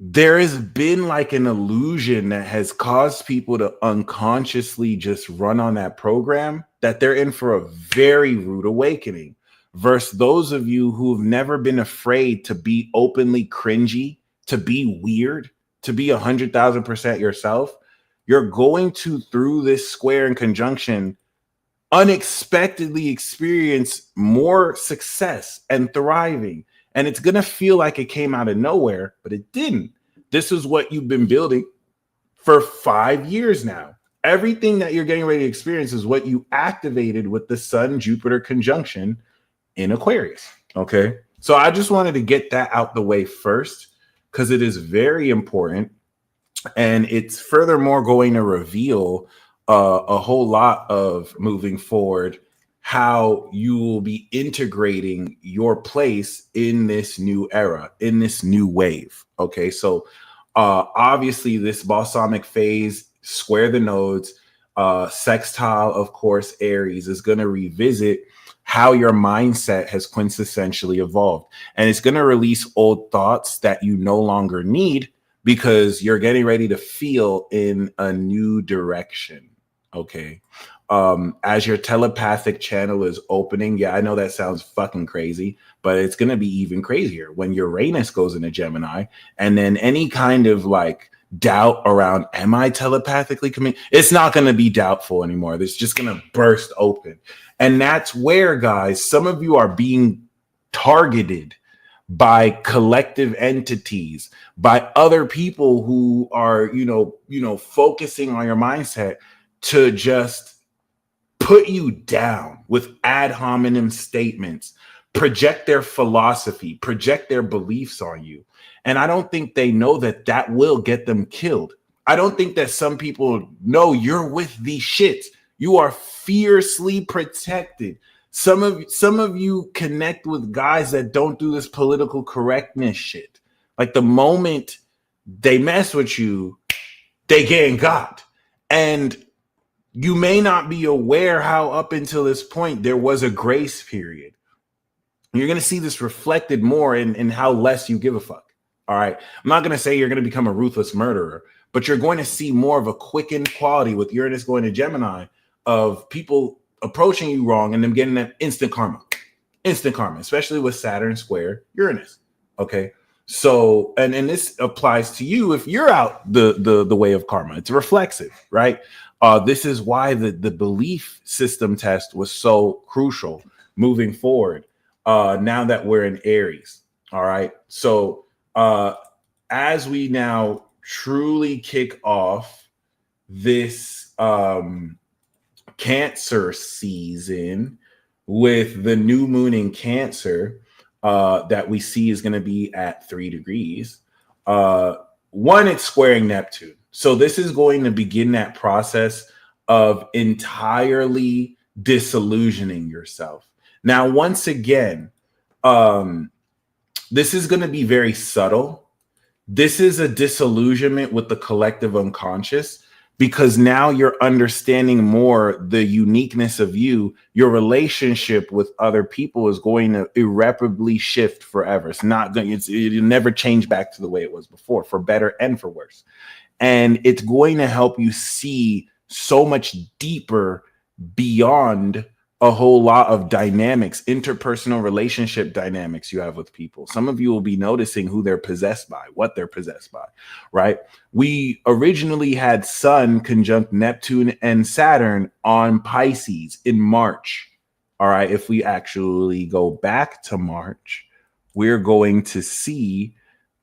there has been like an illusion that has caused people to unconsciously just run on that program, that they're in for a very rude awakening, versus those of you who've never been afraid to be openly cringy, to be weird, to be 100,000% yourself. You're going to, through this square and conjunction, unexpectedly experience more success and thriving. And it's going to feel like it came out of nowhere, but it didn't. This is what you've been building for 5 years now. Everything that you're getting ready to experience is what you activated with the Sun-Jupiter conjunction in Aquarius. Okay. So I just wanted to get that out the way first, because it is very important. And it's furthermore going to reveal a whole lot of moving forward, how you will be integrating your place in this new era, in this new wave. Okay, so obviously this balsamic phase, square the nodes, sextile, of course, Aries, is going to revisit how your mindset has quintessentially evolved. And it's going to release old thoughts that you no longer need, because you're getting ready to feel in a new direction. Okay. As your telepathic channel is opening. Yeah, I know that sounds fucking crazy, but it's going to be even crazier when Uranus goes into Gemini, and then any kind of like doubt around, am I telepathically coming? It's not going to be doubtful anymore. It's just going to burst open. And that's where, guys, some of you are being targeted by collective entities, by other people who are, focusing on your mindset to just put you down with ad hominem statements, project their philosophy, project their beliefs on you. And I don't think they know that that will get them killed. I don't think that some people know you're with these shits. You are fiercely protected. Some of you connect with guys that don't do this political correctness shit. Like the moment they mess with you, they getting got. And you may not be aware how up until this point there was a grace period. You're going to see this reflected more in how less you give a fuck. All right. I'm not going to say you're going to become a ruthless murderer, but you're going to see more of a quickened quality with Uranus going to Gemini of people approaching you wrong and them getting that instant karma, especially with Saturn square Uranus. Okay. So, and this applies to you if you're out the way of karma. It's reflexive, right? This is why the belief system test was so crucial moving forward. Now that we're in Aries, all right. So, as we now truly kick off this Cancer season with the new moon in Cancer that we see is going to be at 3 degrees. One, it's squaring Neptune. So this is going to begin that process of entirely disillusioning yourself. Now, once again, this is going to be very subtle. This is a disillusionment with the collective unconscious, because now you're understanding more the uniqueness of you. Your relationship with other people is going to irreparably shift forever. It's not going, it'll never change back to the way it was before, for better and for worse. And it's going to help you see so much deeper beyond a whole lot of dynamics, interpersonal relationship dynamics you have with people. Some of you will be noticing who they're possessed by, what they're possessed by, right? We originally had Sun conjunct Neptune and Saturn on Pisces in March. All right. If we actually go back to March, we're going to see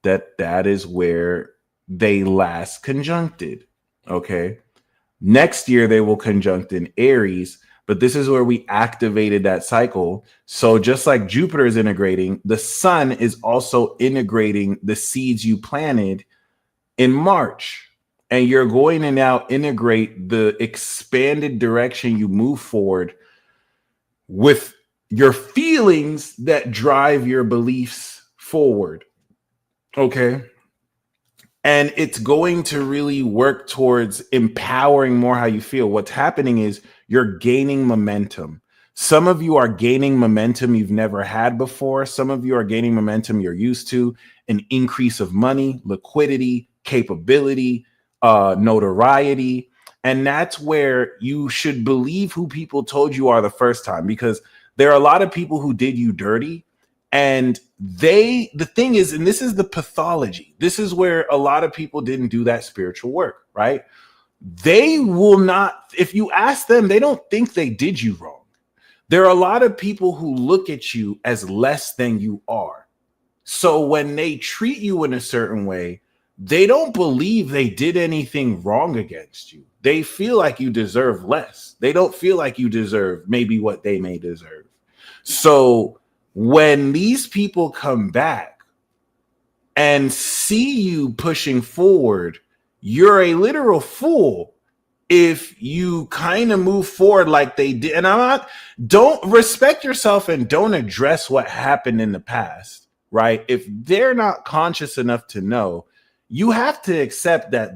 that that is where they last conjuncted. Okay. Next year, they will conjunct in Aries. But this is where we activated that cycle. So just like Jupiter is integrating, the sun is also integrating the seeds you planted in March. And you're going to now integrate the expanded direction you move forward with your feelings that drive your beliefs forward. Okay. And it's going to really work towards empowering more how you feel. What's happening is you're gaining momentum. Some of you are gaining momentum you've never had before. Some of you are gaining momentum you're used to, an increase of money, liquidity, capability, notoriety. And that's where you should believe who people told you are the first time, because there are a lot of people who did you dirty. And the thing is, and this is the pathology, this is where a lot of people didn't do that spiritual work, right? They will not, if you ask them, they don't think they did you wrong. There are a lot of people who look at you as less than you are. So when they treat you in a certain way, they don't believe they did anything wrong against you. They feel like you deserve less. They don't feel like you deserve maybe what they may deserve. So when these people come back and see you pushing forward, you're a literal fool if you kind of move forward like they did. And don't respect yourself and don't address what happened in the past, right? If they're not conscious enough to know, you have to accept that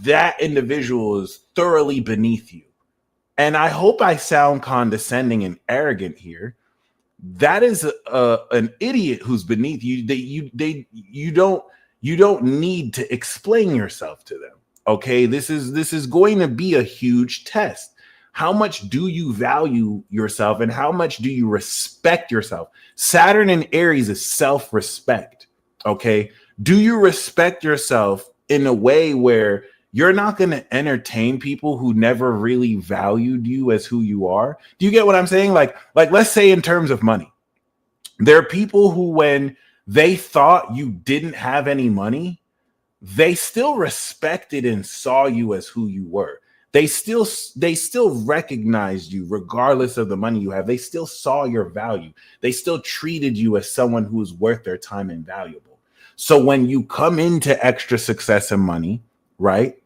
that individual is thoroughly beneath you. And I hope I sound condescending and arrogant here. That is an idiot who's beneath you. You don't need to explain yourself to them. Okay, this is going to be a huge test. How much do you value yourself and how much do you respect yourself? Saturn in Aries is self-respect. Okay, do you respect yourself in a way where you're not going to entertain people who never really valued you as who you are? Do you get what I'm saying? Like let's say in terms of money, there are people who, when they thought you didn't have any money, they still respected and saw you as who you were. They still recognized you regardless of the money you have. They still saw your value. They still treated you as someone who is worth their time and valuable. So when you come into extra success and money, right?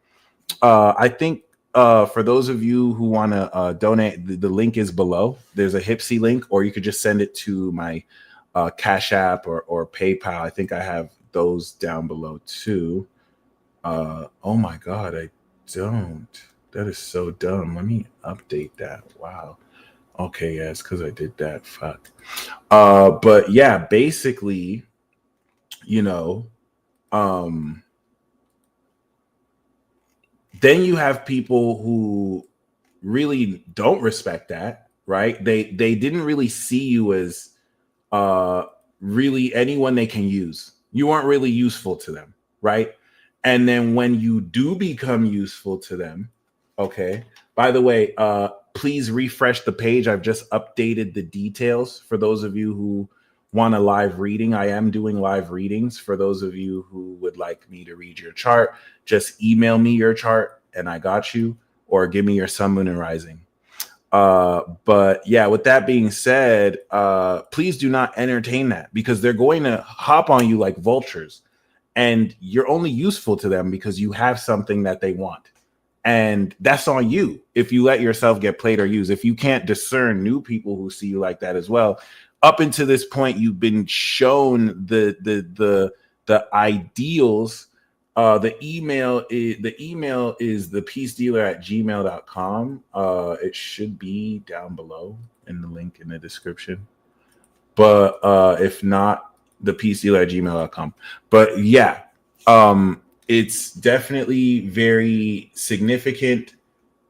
I think for those of you who want to donate, the link is below. There's a Hypsee link, or you could just send it to my Cash App or PayPal. I think I have those down below too. Oh my God, I don't. That is so dumb. Let me update that. Wow. Okay, yeah, it's because I did that. Fuck. But yeah, basically, you know, then you have people who really don't respect that, right? They didn't really see you as really anyone they can use. You weren't really useful to them, right? And then when you do become useful to them, okay. By the way, please refresh the page. I've just updated the details for those of you who want a live reading. I am doing live readings. For those of you who would like me to read your chart, just email me your chart and I got you, or give me your sun, moon, and rising. But yeah, with that being said, please do not entertain that, because they're going to hop on you like vultures, and you're only useful to them because you have something that they want. And that's on you if you let yourself get played or used. If you can't discern new people who see you like that as well. Up until this point, you've been shown the ideals. The email is thepeacedealer@gmail.com. It should be down below in the link in the description. But if not, thepeacedealer@gmail.com. But yeah, it's definitely very significant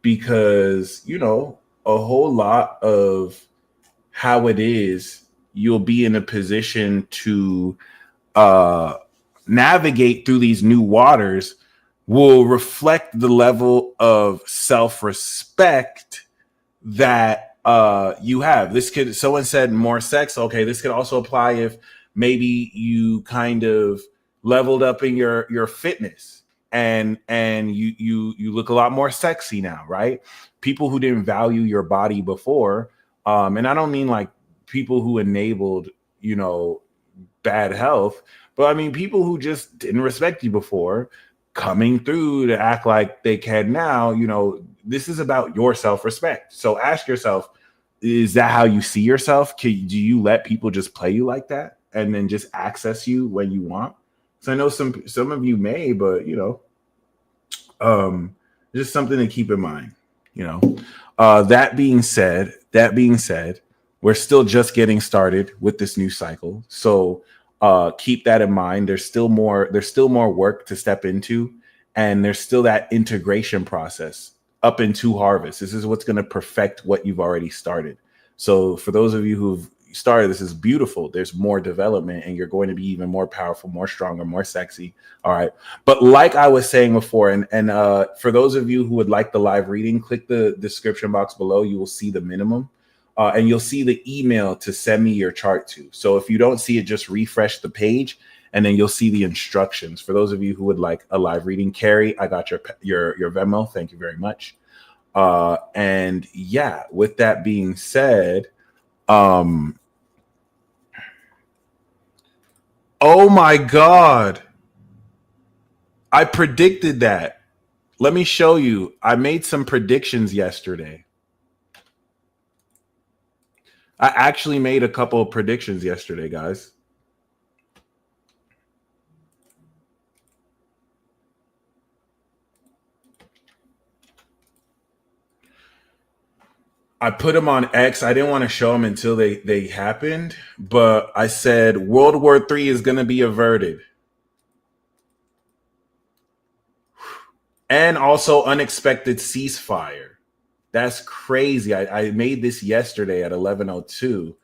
because, you know, a whole lot of how it is, you'll be in a position to navigate through these new waters will reflect the level of self-respect that you have. This could, someone said more sex. Okay, this could also apply if maybe you kind of leveled up in your fitness and you look a lot more sexy now, right? People who didn't value your body before, and I don't mean like people who enabled, you know, bad health, but I mean people who just didn't respect you before coming through to act like they can now. You know, this is about your self-respect. So ask yourself, is that how you see yourself? Do you let people just play you like that and then just access you when you want? So I know some of you may, but you know, just something to keep in mind, you know. That being said, we're still just getting started with this new cycle. So keep that in mind. There's still more work to step into, and there's still that integration process up into harvest. This is what's going to perfect what you've already started. So for those of you who've started, this is beautiful. There's more development, and you're going to be even more powerful, more stronger, more sexy. All right. But like I was saying before, and for those of you who would like the live reading, click the description box below. You will see the minimum. And you'll see the email to send me your chart to. So if you don't see it, just refresh the page, and then you'll see the instructions. For those of you who would like a live reading, Carrie, I got your Venmo. Thank you very much. And yeah, with that being said, oh my God, I predicted that. Let me show you. I made some predictions yesterday. I actually made a couple of predictions yesterday, guys. I put them on X. I didn't want to show them until they happened, but I said World War III is going to be averted. And also unexpected ceasefire. That's crazy. I made this yesterday at 11:02.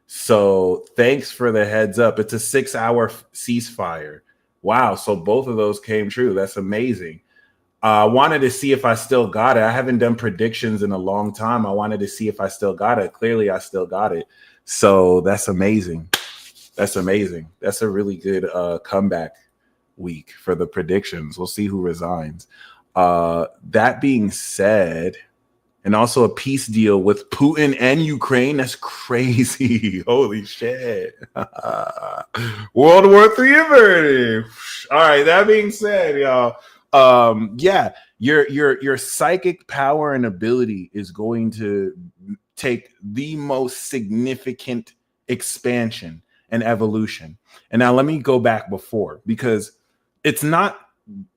So thanks for the heads up. It's a 6-hour ceasefire. Wow. So both of those came true. That's amazing. I wanted to see if I still got it. I haven't done predictions in a long time. I wanted to see if I still got it. Clearly, I still got it. So that's amazing. That's amazing. That's a really good comeback week for the predictions. We'll see who resigns. That being said, and also a peace deal with Putin and Ukraine. That's crazy. Holy shit. World War III averted. All right. That being said, y'all, yeah, your psychic power and ability is going to take the most significant expansion and evolution. And now let me go back before, because it's not,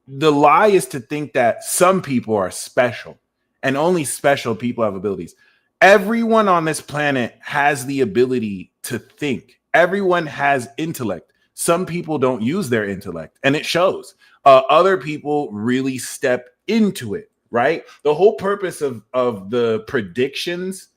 the lie is to think that some people are special and only special people have abilities. Everyone on this planet has the ability to think. Everyone has intellect. Some people don't use their intellect, and it shows. Other people really step into it, right? The whole purpose of the predictions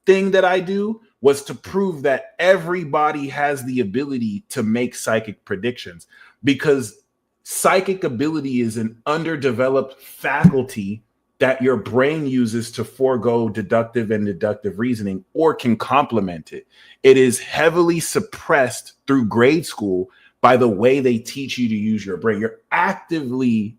thing that I do was to prove that everybody has the ability to make psychic predictions, because psychic ability is an underdeveloped faculty that your brain uses to forego deductive and deductive reasoning, or can complement it. It is heavily suppressed through grade school by the way they teach you to use your brain. You're actively,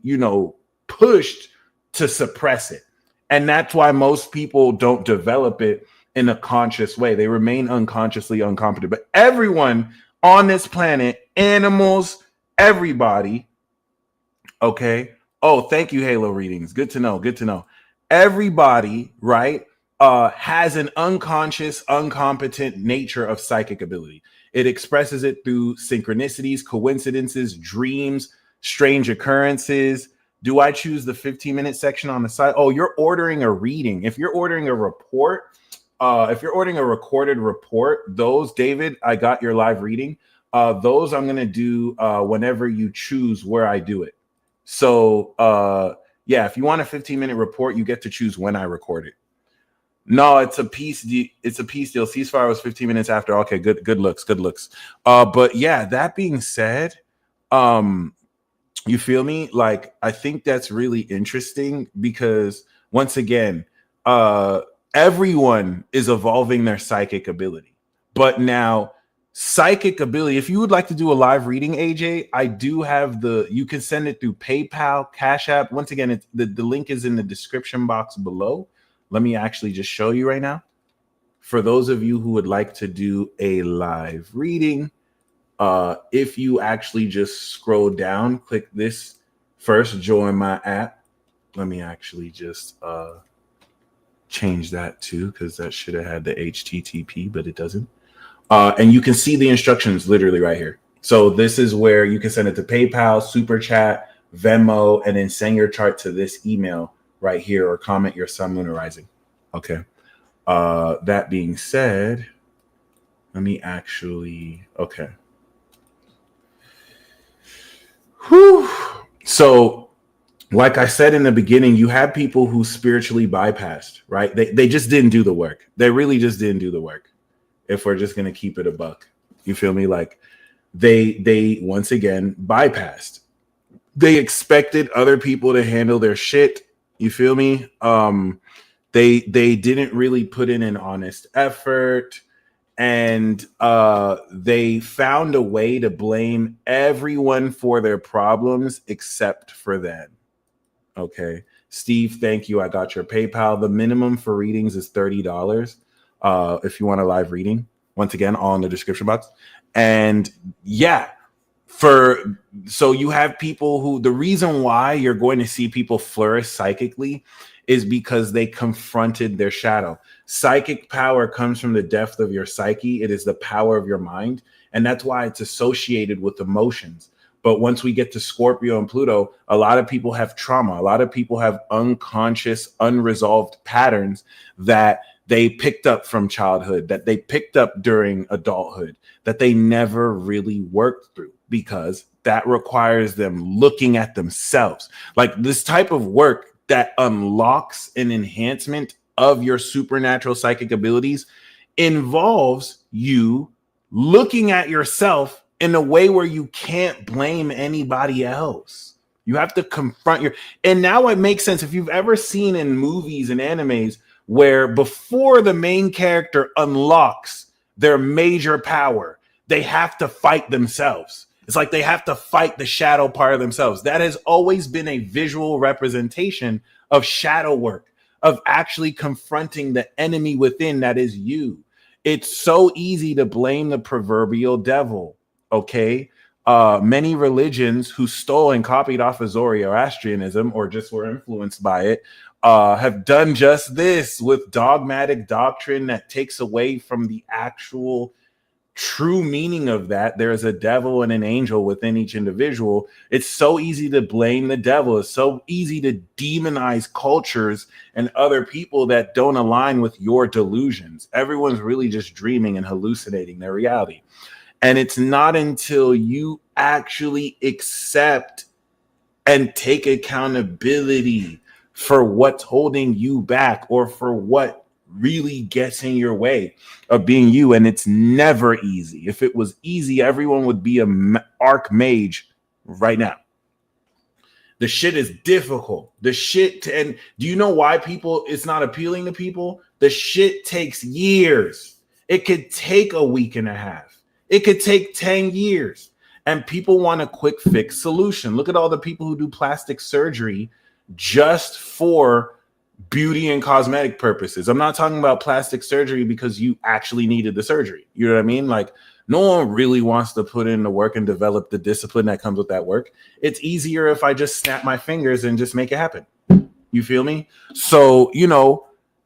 pushed to suppress it. And that's why most people don't develop it in a conscious way. They remain unconsciously incompetent. But everyone on this planet, animals, everybody, okay. Oh, thank you, Halo readings. Good to know. Good to know. Everybody, right, has an unconscious, incompetent nature of psychic ability. It expresses it through synchronicities, coincidences, dreams, strange occurrences. Do I choose the 15-minute section on the side? Oh, you're ordering a reading. If you're ordering a report, if you're ordering a recorded report, those, David, I got your live reading. Those I'm going to do whenever you choose where I do it. So, yeah, if you want a 15-minute report, you get to choose when I record it. No, it's a peace deal. It's a peace deal. Ceasefire was 15 minutes after. Okay, good looks. But yeah, that being said, you feel me? Like, I think that's really interesting because, once again, everyone is evolving their psychic ability. But now, psychic ability, if you would like to do a live reading, AJ, I do have you can send it through PayPal, CashApp. Once again, the link is in the description box below. Let me actually just show you right now. For those of you who would like to do a live reading, if you actually just scroll down, click this first, join my app. Let me actually just change that too, because that should have had the HTTP, but it doesn't. And you can see the instructions literally right here. So this is where you can send it to PayPal, Super Chat, Venmo, and then send your chart to this email right here, or comment your sun, moon, or rising. Okay. That being said, let me actually, okay. Whew. So, like I said in the beginning, you have people who spiritually bypassed, right? They just didn't do the work. They really just didn't do the work. If we're just going to keep it a buck, you feel me? Like they once again bypassed. They expected other people to handle their shit. You feel me? They didn't really put in an honest effort, and they found a way to blame everyone for their problems except for them. Okay, Steve, thank you. I got your PayPal. The minimum for readings is $30. If you want a live reading, once again, all in the description box. And yeah, so you have people who, the reason why you're going to see people flourish psychically is because they confronted their shadow. Psychic power comes from the depth of your psyche. It is the power of your mind. And that's why it's associated with emotions. But once we get to Scorpio and Pluto, a lot of people have trauma. A lot of people have unconscious, unresolved patterns that they picked up from childhood, that they picked up during adulthood, that they never really worked through, because that requires them looking at themselves. Like this type of work that unlocks an enhancement of your supernatural psychic abilities involves you looking at yourself in a way where you can't blame anybody else. You have to confront and now it makes sense. If you've ever seen in movies and animes where before the main character unlocks their major power, they have to fight themselves. It's like they have to fight the shadow part of themselves. That has always been a visual representation of shadow work, of actually confronting the enemy within that is you. It's so easy to blame the proverbial devil, okay? Many religions who stole and copied off of Zoroastrianism or just were influenced by it have done just this with dogmatic doctrine that takes away from the actual true meaning of that. There's a devil and an angel within each individual. It's so easy to blame the devil. It's so easy to demonize cultures and other people that don't align with your delusions. Everyone's really just dreaming and hallucinating their reality. And it's not until you actually accept and take accountability for what's holding you back or for what really gets in your way of being you. And it's never easy. If it was easy, everyone would be an archmage right now. The shit is difficult. And do you know why it's not appealing to people? The shit takes years. It could take a week and a half. It could take 10 years. And people want a quick fix solution. Look at all the people who do plastic surgery just for beauty and cosmetic purposes. I'm not talking about plastic surgery because you actually needed the surgery. You know what I mean? Like, no one really wants to put in the work and develop the discipline that comes with that work. It's easier if I just snap my fingers and just make it happen. You feel me? So,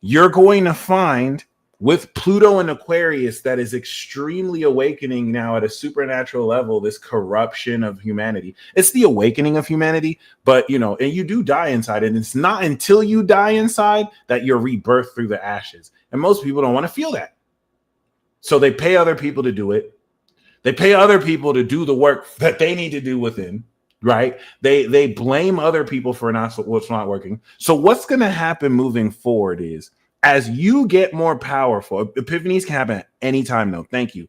you're going to find with Pluto and Aquarius that is extremely awakening now at a supernatural level, this corruption of humanity. It's the awakening of humanity, but and you do die inside, and it's not until you die inside that you're rebirthed through the ashes. And most people don't want to feel that. So they pay other people to do it. They pay other people to do the work that they need to do within, right? They blame other people for what's not working. So what's going to happen moving forward is, as you get more powerful, epiphanies can happen at any time, though. Thank you.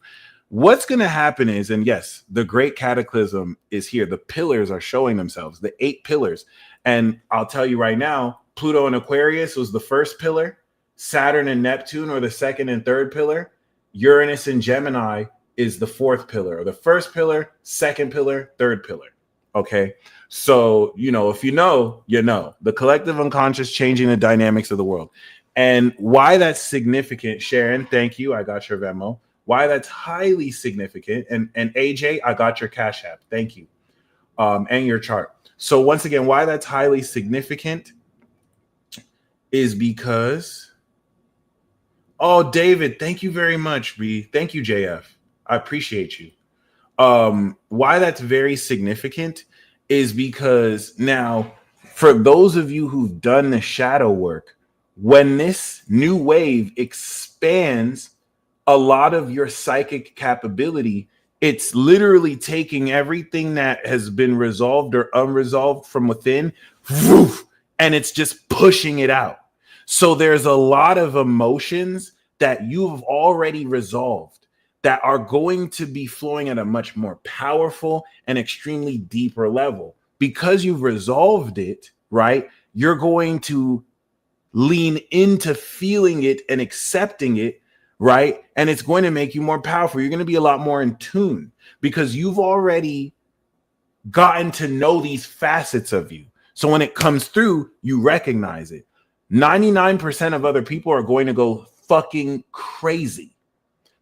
What's going to happen is, and yes, the great cataclysm is here. The pillars are showing themselves, the 8 pillars. And I'll tell you right now, Pluto and Aquarius was the first pillar. Saturn and Neptune are the second and third pillar. Uranus and Gemini is the 4th pillar, or the first pillar, second pillar, third pillar. Okay. So, if you know, the collective unconscious changing the dynamics of the world. And why that's significant, Sharon, thank you. I got your Venmo. Why that's highly significant. And AJ, I got your Cash App. Thank you. And your chart. So once again, why that's highly significant is because, David, thank you very much, B. Thank you, JF. I appreciate you. Why that's very significant is because now, for those of you who've done the shadow work, when this new wave expands a lot of your psychic capability, it's literally taking everything that has been resolved or unresolved from within, and it's just pushing it out. So there's a lot of emotions that you've already resolved that are going to be flowing at a much more powerful and extremely deeper level. Because you've resolved it, right? You're going to lean into feeling it and accepting it, right? And it's going to make you more powerful. You're going to be a lot more in tune because you've already gotten to know these facets of you. So when it comes through, you recognize it. 99% of other people are going to go fucking crazy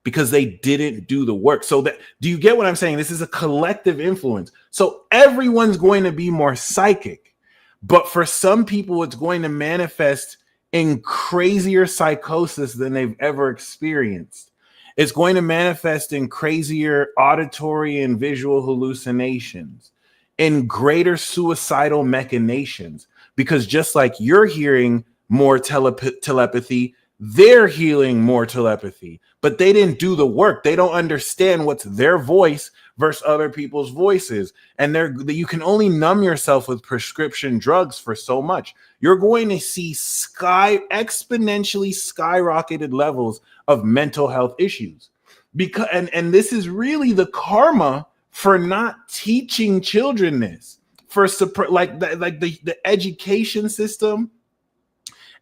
because they didn't do the work. So do you get what I'm saying? This is a collective influence. So everyone's going to be more psychic. But for some people, it's going to manifest in crazier psychosis than they've ever experienced. It's going to manifest in crazier auditory and visual hallucinations, in greater suicidal machinations, because just like you're hearing more telepathy, they're healing more telepathy, but they didn't do the work. They don't understand what's their voice versus other people's voices. And you can only numb yourself with prescription drugs for so much. You're going to see exponentially skyrocketed levels of mental health issues. And this is really the karma for not teaching children this, for the education system.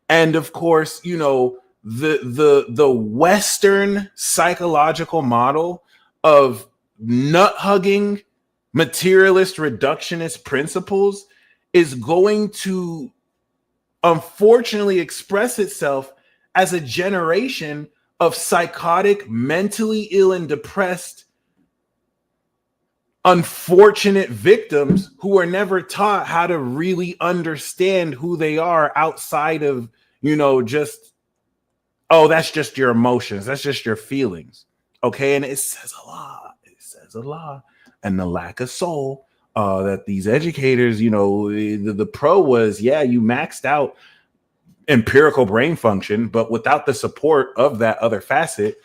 And of course, the Western psychological model of nut hugging, materialist, reductionist principles is going to unfortunately express itself as a generation of psychotic, mentally ill, and depressed, unfortunate victims who are never taught how to really understand who they are outside of, just, oh, that's just your emotions. That's just your feelings. Okay. And it says a lot. It says a lot. And the lack of soul that these educators, the pro was, yeah, you maxed out empirical brain function, but without the support of that other facet,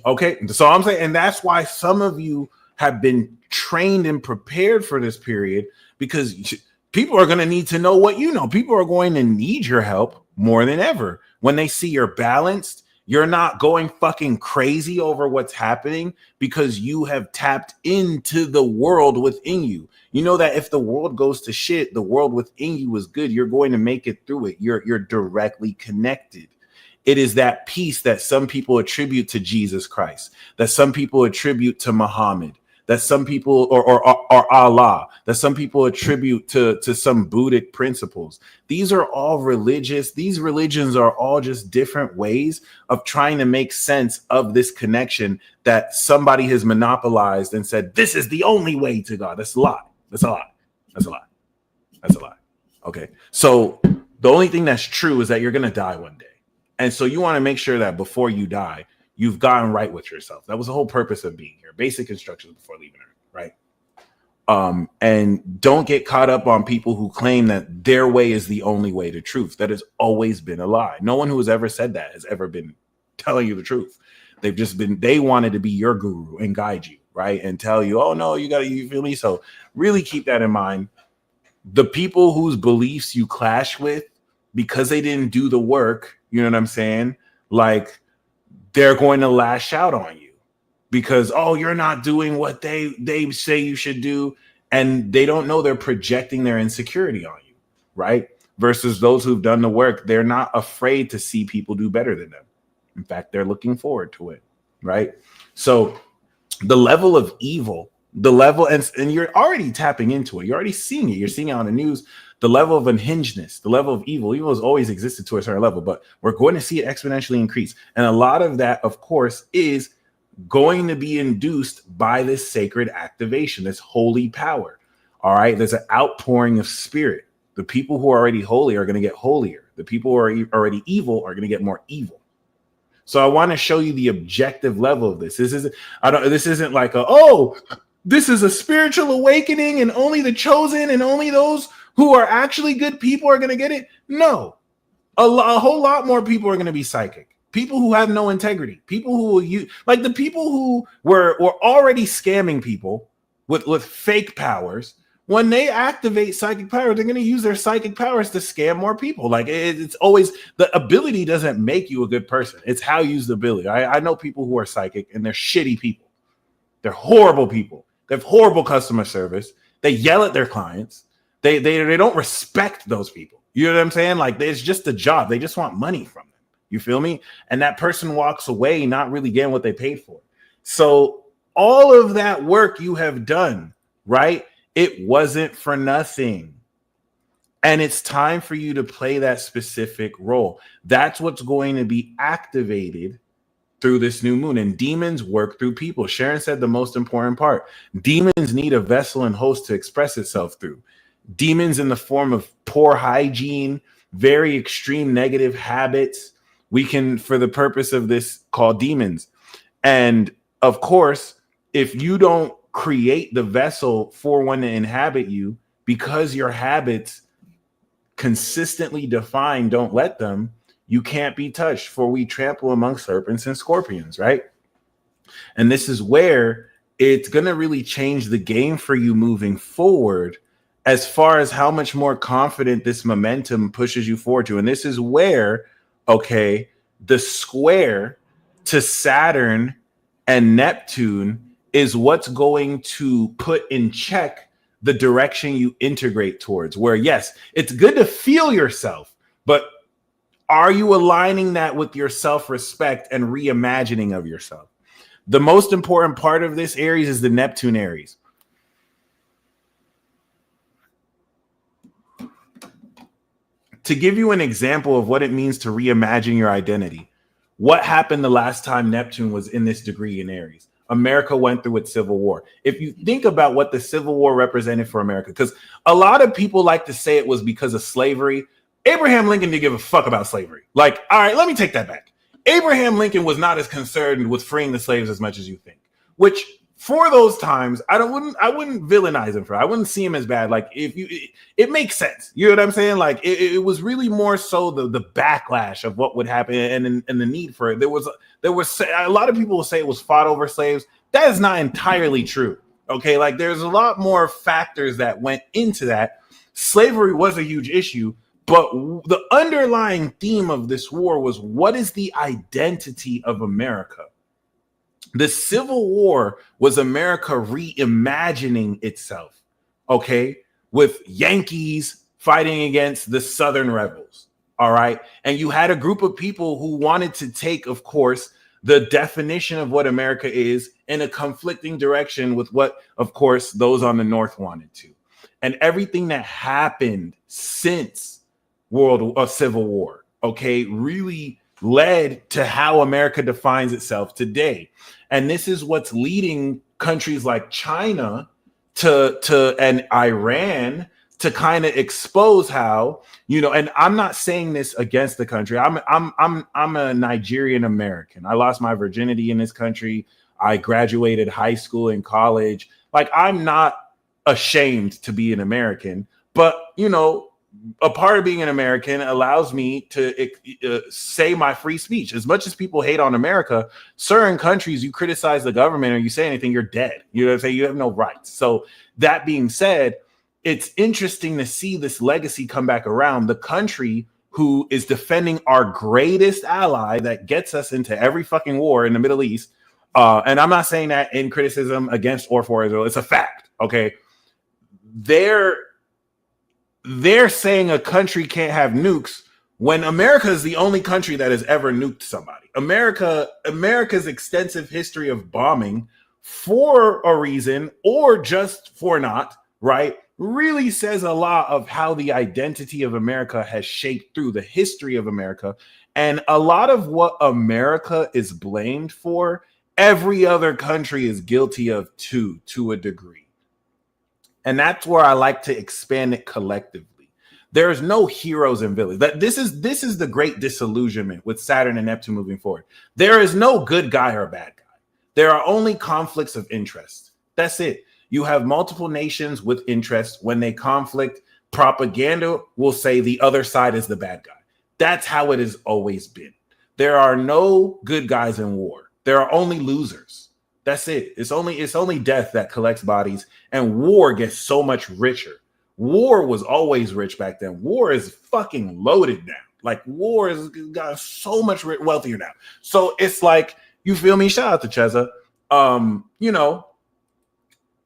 okay. So I'm saying, and that's why some of you have been trained and prepared for this period, because people are going to need to know what you know. People are going to need your help more than ever. When they see you're balanced, you're not going fucking crazy over what's happening because you have tapped into the world within you. You know that if the world goes to shit, the world within you is good. You're going to make it through it. You're directly connected. It is that peace that some people attribute to Jesus Christ, that some people attribute to Muhammad, that some people or Allah, that some people attribute to some Buddhic principles. These are all religious. These religions are all just different ways of trying to make sense of this connection that somebody has monopolized and said, this is the only way to God. That's a lie. That's a lie. That's a lie. That's a lie. Okay. So the only thing that's true is that you're going to die one day. And so you want to make sure that before you die, you've gotten right with yourself. That was the whole purpose of being here. Basic instructions before leaving Earth, right? And don't get caught up on people who claim that their way is the only way to truth. That has always been a lie. No one who has ever said that has ever been telling you the truth. They wanted to be your guru and guide you, right? And tell you, oh no, you feel me? So really keep that in mind. The people whose beliefs you clash with because they didn't do the work, you know what I'm saying? Like, they're going to lash out on you because, oh, you're not doing what they say you should do. And they don't know they're projecting their insecurity on you, right? Versus those who've done the work, they're not afraid to see people do better than them. In fact, they're looking forward to it, right? So the level of evil, and you're already tapping into it. You're already seeing it. You're seeing it on the news. The level of unhingedness, the level of evil has always existed to a certain level, but we're going to see it exponentially increase. And a lot of that, of course, is going to be induced by this sacred activation, this holy power. All right. There's an outpouring of spirit. The people who are already holy are going to get holier. The people who are already evil are going to get more evil. So I want to show you the objective level of this. This isn't like this is a spiritual awakening and only the chosen and only those who are actually good people are going to get it. No, a whole lot more people are going to be psychic. People who have no integrity. People who will use, like the people who were already scamming people with fake powers. When they activate psychic powers, they're going to use their psychic powers to scam more people. Like it's always, the ability doesn't make you a good person. It's how you use the ability. I know people who are psychic and they're shitty people. They're horrible people. They have horrible customer service. They yell at their clients. They don't respect those people. You know what I'm saying? Like, it's just a job. They just want money from them. You feel me? And that person walks away not really getting what they paid for. So all of that work you have done, right? It wasn't for nothing. And it's time for you to play that specific role. That's what's going to be activated through this new moon. And demons work through people. Sharon said the most important part. Demons need a vessel and host to express itself through. Demons in the form of poor hygiene, very extreme negative habits, we can, for the purpose of this, call demons. And of course, if you don't create the vessel for one to inhabit you, because your habits consistently defined, don't let them, you can't be touched, for we trample among serpents and scorpions, right? And this is where it's going to really change the game for you moving forward, as far as how much more confident this momentum pushes you forward to. And this is where, okay, the square to Saturn and Neptune is what's going to put in check the direction you integrate towards. Where, yes, it's good to feel yourself, but are you aligning that with your self-respect and reimagining of yourself? The most important part of this Aries is the Neptune Aries. To give you an example of what it means to reimagine your identity, what happened the last time Neptune was in this degree in Aries? America went through its civil war. If you think about what the Civil War represented for America, because a lot of people like to say it was because of slavery. Abraham Lincoln didn't give a fuck about slavery. Like, all right, let me take that back. Abraham Lincoln was not as concerned with freeing the slaves as much as you think, which for those times, I wouldn't villainize him for. I wouldn't see him as bad. Like it makes sense. You know what I'm saying? Like it was really more so the backlash of what would happen and the need for it. There was a lot of people will say it was fought over slaves. That is not entirely true. Okay, like there's a lot more factors that went into that. Slavery was a huge issue, but the underlying theme of this war was, what is the identity of America? The Civil War was America reimagining itself, okay, with Yankees fighting against the Southern rebels, all right? And you had a group of people who wanted to take, of course, the definition of what America is in a conflicting direction with what, of course, those on the North wanted to. And everything that happened since Civil War, okay, really led to how America defines itself today. And this is what's leading countries like China and Iran to kind of expose how, you know, and I'm not saying this against the country. I'm a Nigerian American. I lost my virginity in this country. I graduated high school and college. Like, I'm not ashamed to be an American, but, you know, a part of being an American allows me to say my free speech. As much as people hate on America, certain countries, you criticize the government or you say anything, you're dead. You know what I'm saying? You have no rights. So that being said, it's interesting to see this legacy come back around. The country who is defending our greatest ally that gets us into every fucking war in the Middle East. And I'm not saying that in criticism against or for Israel. It's a fact. Okay. They're saying a country can't have nukes when America is the only country that has ever nuked somebody. America's extensive history of bombing for a reason or just for not, right, really says a lot of how the identity of America has shaped through the history of America. And a lot of what America is blamed for, every other country is guilty of too, to a degree. And that's where I like to expand it collectively. There is no heroes and villains. This is the great disillusionment with Saturn and Neptune moving forward. There is no good guy or bad guy. There are only conflicts of interest. That's it. You have multiple nations with interest. When they conflict, propaganda will say the other side is the bad guy. That's how it has always been. There are no good guys in war. There are only losers. That's it. It's only death that collects bodies, and war gets so much richer. War was always rich back then. War is fucking loaded now. Like, war has got so much wealthier now. So it's like, you feel me? Shout out to Cheza. You know,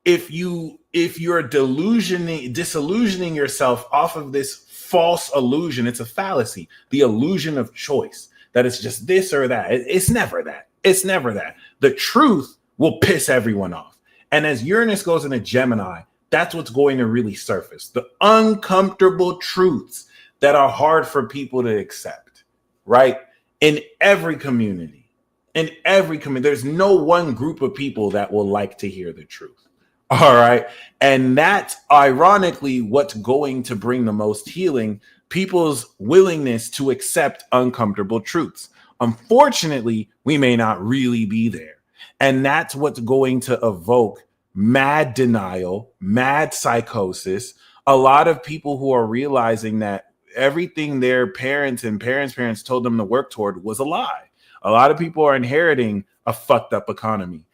if you're disillusioning yourself off of this false illusion, it's a fallacy. The illusion of choice, that it's just this or that. It's never that. It's never that. The truth will piss everyone off. And as Uranus goes into Gemini, that's what's going to really surface. The uncomfortable truths that are hard for people to accept, right? In every community, there's no one group of people that will like to hear the truth. All right. And that's ironically what's going to bring the most healing, people's willingness to accept uncomfortable truths. Unfortunately, we may not really be there. And that's what's going to evoke mad denial, mad psychosis. A lot of people who are realizing that everything their parents and parents' told them to work toward was a lie. A lot of people are inheriting a fucked up economy,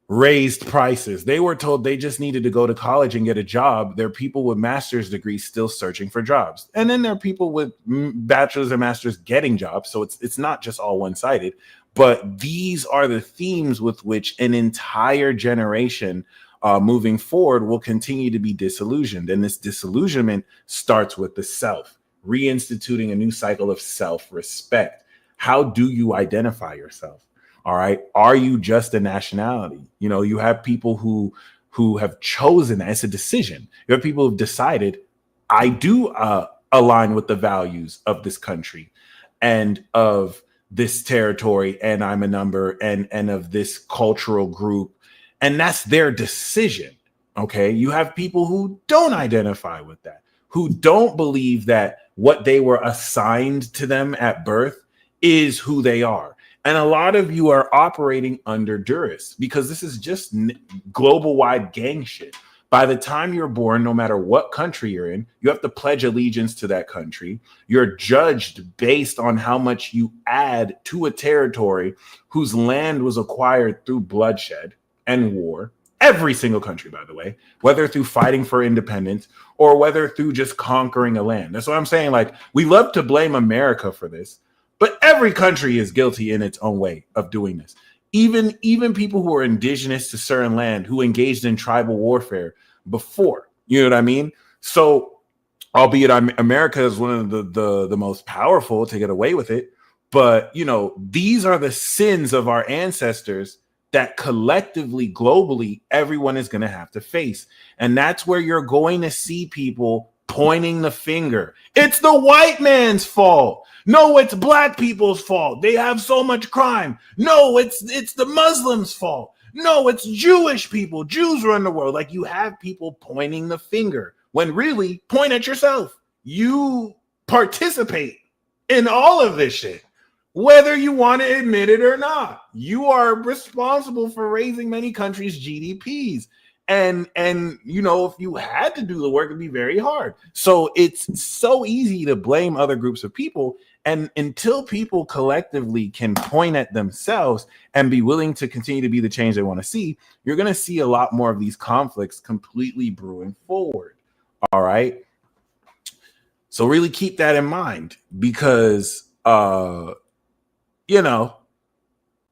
raised prices. They were told they just needed to go to college and get a job. There are people with master's degrees still searching for jobs. And then there are people with bachelor's and master's getting jobs. So it's not just all one-sided. But these are the themes with which an entire generation moving forward will continue to be disillusioned. And this disillusionment starts with the self, reinstituting a new cycle of self-respect. How do you identify yourself? All right. Are you just a nationality? You know, you have people who have chosen that. It's a decision. You have people who've decided, I do align with the values of this country and of this territory, and I'm a number and of this cultural group. And that's their decision. Okay. You have people who don't identify with that, who don't believe that what they were assigned to them at birth is who they are. And a lot of you are operating under duress because this is just global wide gang shit. By the time you're born, no matter what country you're in, you have to pledge allegiance to that country. You're judged based on how much you add to a territory whose land was acquired through bloodshed and war. Every single country, by the way, whether through fighting for independence or whether through just conquering a land. That's what I'm saying. Like, we love to blame America for this, but every country is guilty in its own way of doing this. Even people who are indigenous to certain land who engaged in tribal warfare before, you know what I mean? So, albeit America is one of the most powerful to get away with it, but you know, these are the sins of our ancestors that collectively, globally, everyone is going to have to face. And that's where you're going to see people pointing the finger. It's the white man's fault. No, it's black people's fault. They have so much crime. No, it's the Muslims' fault. No, it's Jewish people. Jews run the world. Like, you have people pointing the finger when really, point at yourself. You participate in all of this shit. Whether you want to admit it or not, you are responsible for raising many countries' GDPs. And you know, if you had to do the work, it'd be very hard. So it's so easy to blame other groups of people. And until people collectively can point at themselves and be willing to continue to be the change they want to see, you're going to see a lot more of these conflicts completely brewing forward. All right. So really keep that in mind, because you know,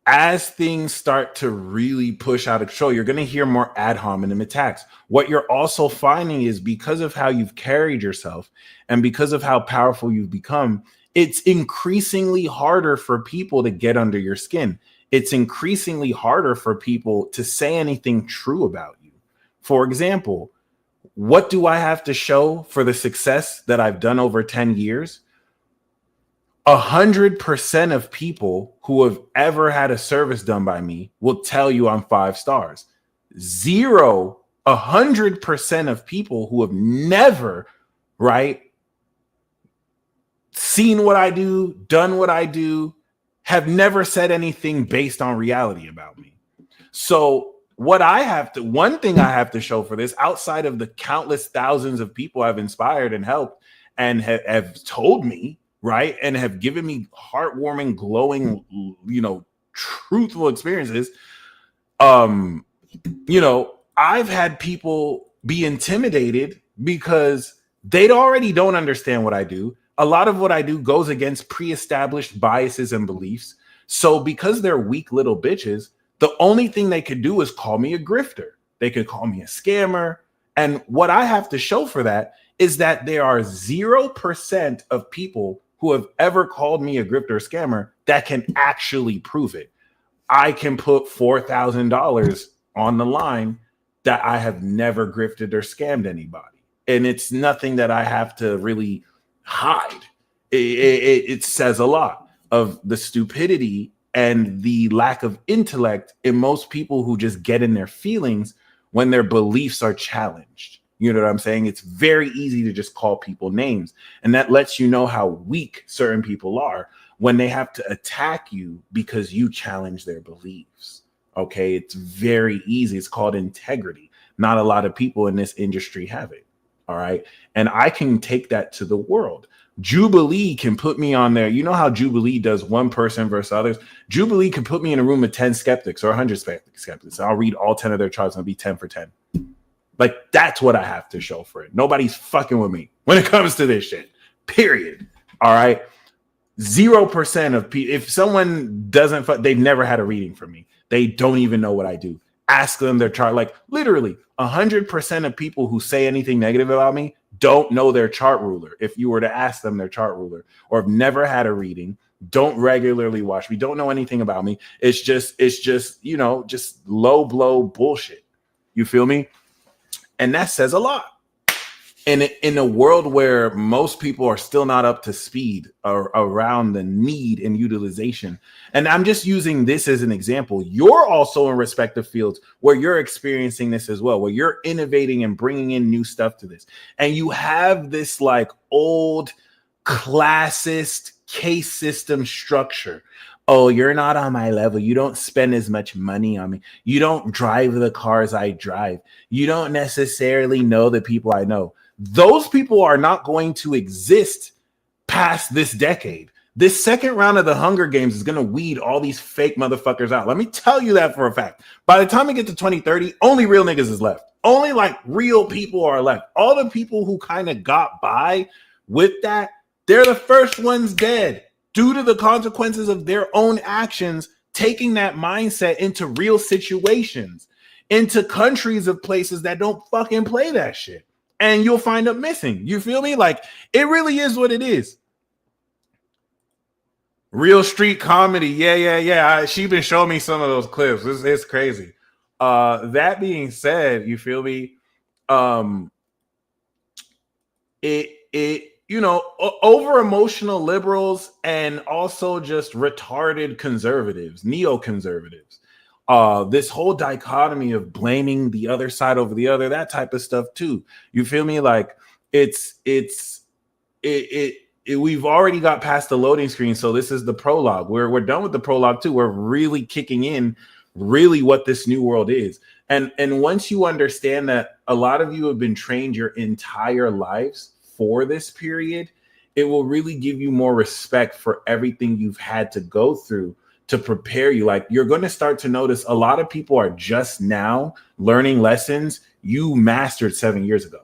as things start to really push out of control, you're going to hear more ad hominem attacks. What you're also finding is, because of how you've carried yourself and because of how powerful you've become, it's increasingly harder for people to get under your skin. It's increasingly harder for people to say anything true about you. For example, what do I have to show for the success that I've done over 10 years? 100% of people who have ever had a service done by me will tell you I'm 5 stars. 100% of people who have never, right, seen what I do, done what I do, have never said anything based on reality about me. So one thing I have to show for this, outside of the countless thousands of people I've inspired and helped and have told me, right, and have given me heartwarming, glowing, you know, truthful experiences. You know, I've had people be intimidated because they already don't understand what I do. A lot of what I do goes against pre-established biases and beliefs. So because they're weak little bitches, the only thing they could do is call me a grifter. They could call me a scammer. And what I have to show for that is that there are 0% of people who have ever called me a grifter or scammer that can actually prove it. I can put $4,000 on the line that I have never grifted or scammed anybody. And it's nothing that I have to really hide. It says a lot of the stupidity and the lack of intellect in most people who just get in their feelings when their beliefs are challenged. You know what I'm saying? It's very easy to just call people names. And that lets you know how weak certain people are when they have to attack you because you challenge their beliefs. Okay, it's very easy. It's called integrity. Not a lot of people in this industry have it. All right. And I can take that to the world. Jubilee can put me on there. You know how Jubilee does one person versus others? Jubilee can put me in a room of 10 skeptics or 100 skeptics. I'll read all 10 of their charts and it'll be 10 for 10. Like, that's what I have to show for it. Nobody's fucking with me when it comes to this shit. Period. All right. 0% of people, if someone doesn't, they've never had a reading from me. They don't even know what I do. Ask them their chart. Like, literally 100% of people who say anything negative about me don't know their chart ruler. If you were to ask them their chart ruler, or have never had a reading, don't regularly watch me, don't know anything about me. It's just, just low blow bullshit. You feel me? And that says a lot. And in a world where most people are still not up to speed around the need and utilization. And I'm just using this as an example. You're also in respective fields where you're experiencing this as well, where you're innovating and bringing in new stuff to this. And you have this like old classist case system structure. Oh, you're not on my level. You don't spend as much money on me. You don't drive the cars I drive. You don't necessarily know the people I know. Those people are not going to exist past this decade. This second round of the Hunger Games is going to weed all these fake motherfuckers out. Let me tell you that for a fact. By the time we get to 2030, only real niggas is left. Only like real people are left. All the people who kind of got by with that, they're the first ones dead due to the consequences of their own actions, taking that mindset into real situations, into countries of places that don't fucking play that shit. And you'll find them missing. You feel me? Like, it really is what it is. Real street comedy. Yeah. She been showing me some of those clips. It's crazy. That being said, you feel me? Over emotional liberals and also just retarded conservatives, neoconservatives. This whole dichotomy of blaming the other side over the other, that type of stuff too. You feel me? Like we've already got past the loading screen. So this is the prologue. We're done with the prologue too. We're really kicking in really what this new world is. And once you understand that a lot of you have been trained your entire lives for this period, it will really give you more respect for everything you've had to go through to prepare you. Like, you're going to start to notice a lot of people are just now learning lessons you mastered 7 years ago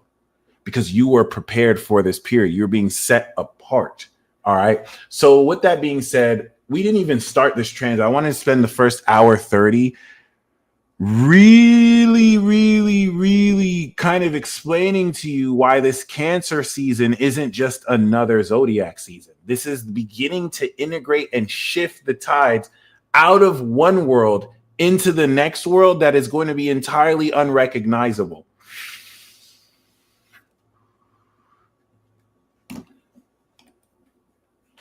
because you were prepared for this period. You're being set apart. All right. So with that being said, we didn't even start this trend. I wanted to spend the first hour 30 really kind of explaining to you why this Cancer season isn't just another zodiac season. This is beginning to integrate and shift the tides out of one world into the next world that is going to be entirely unrecognizable.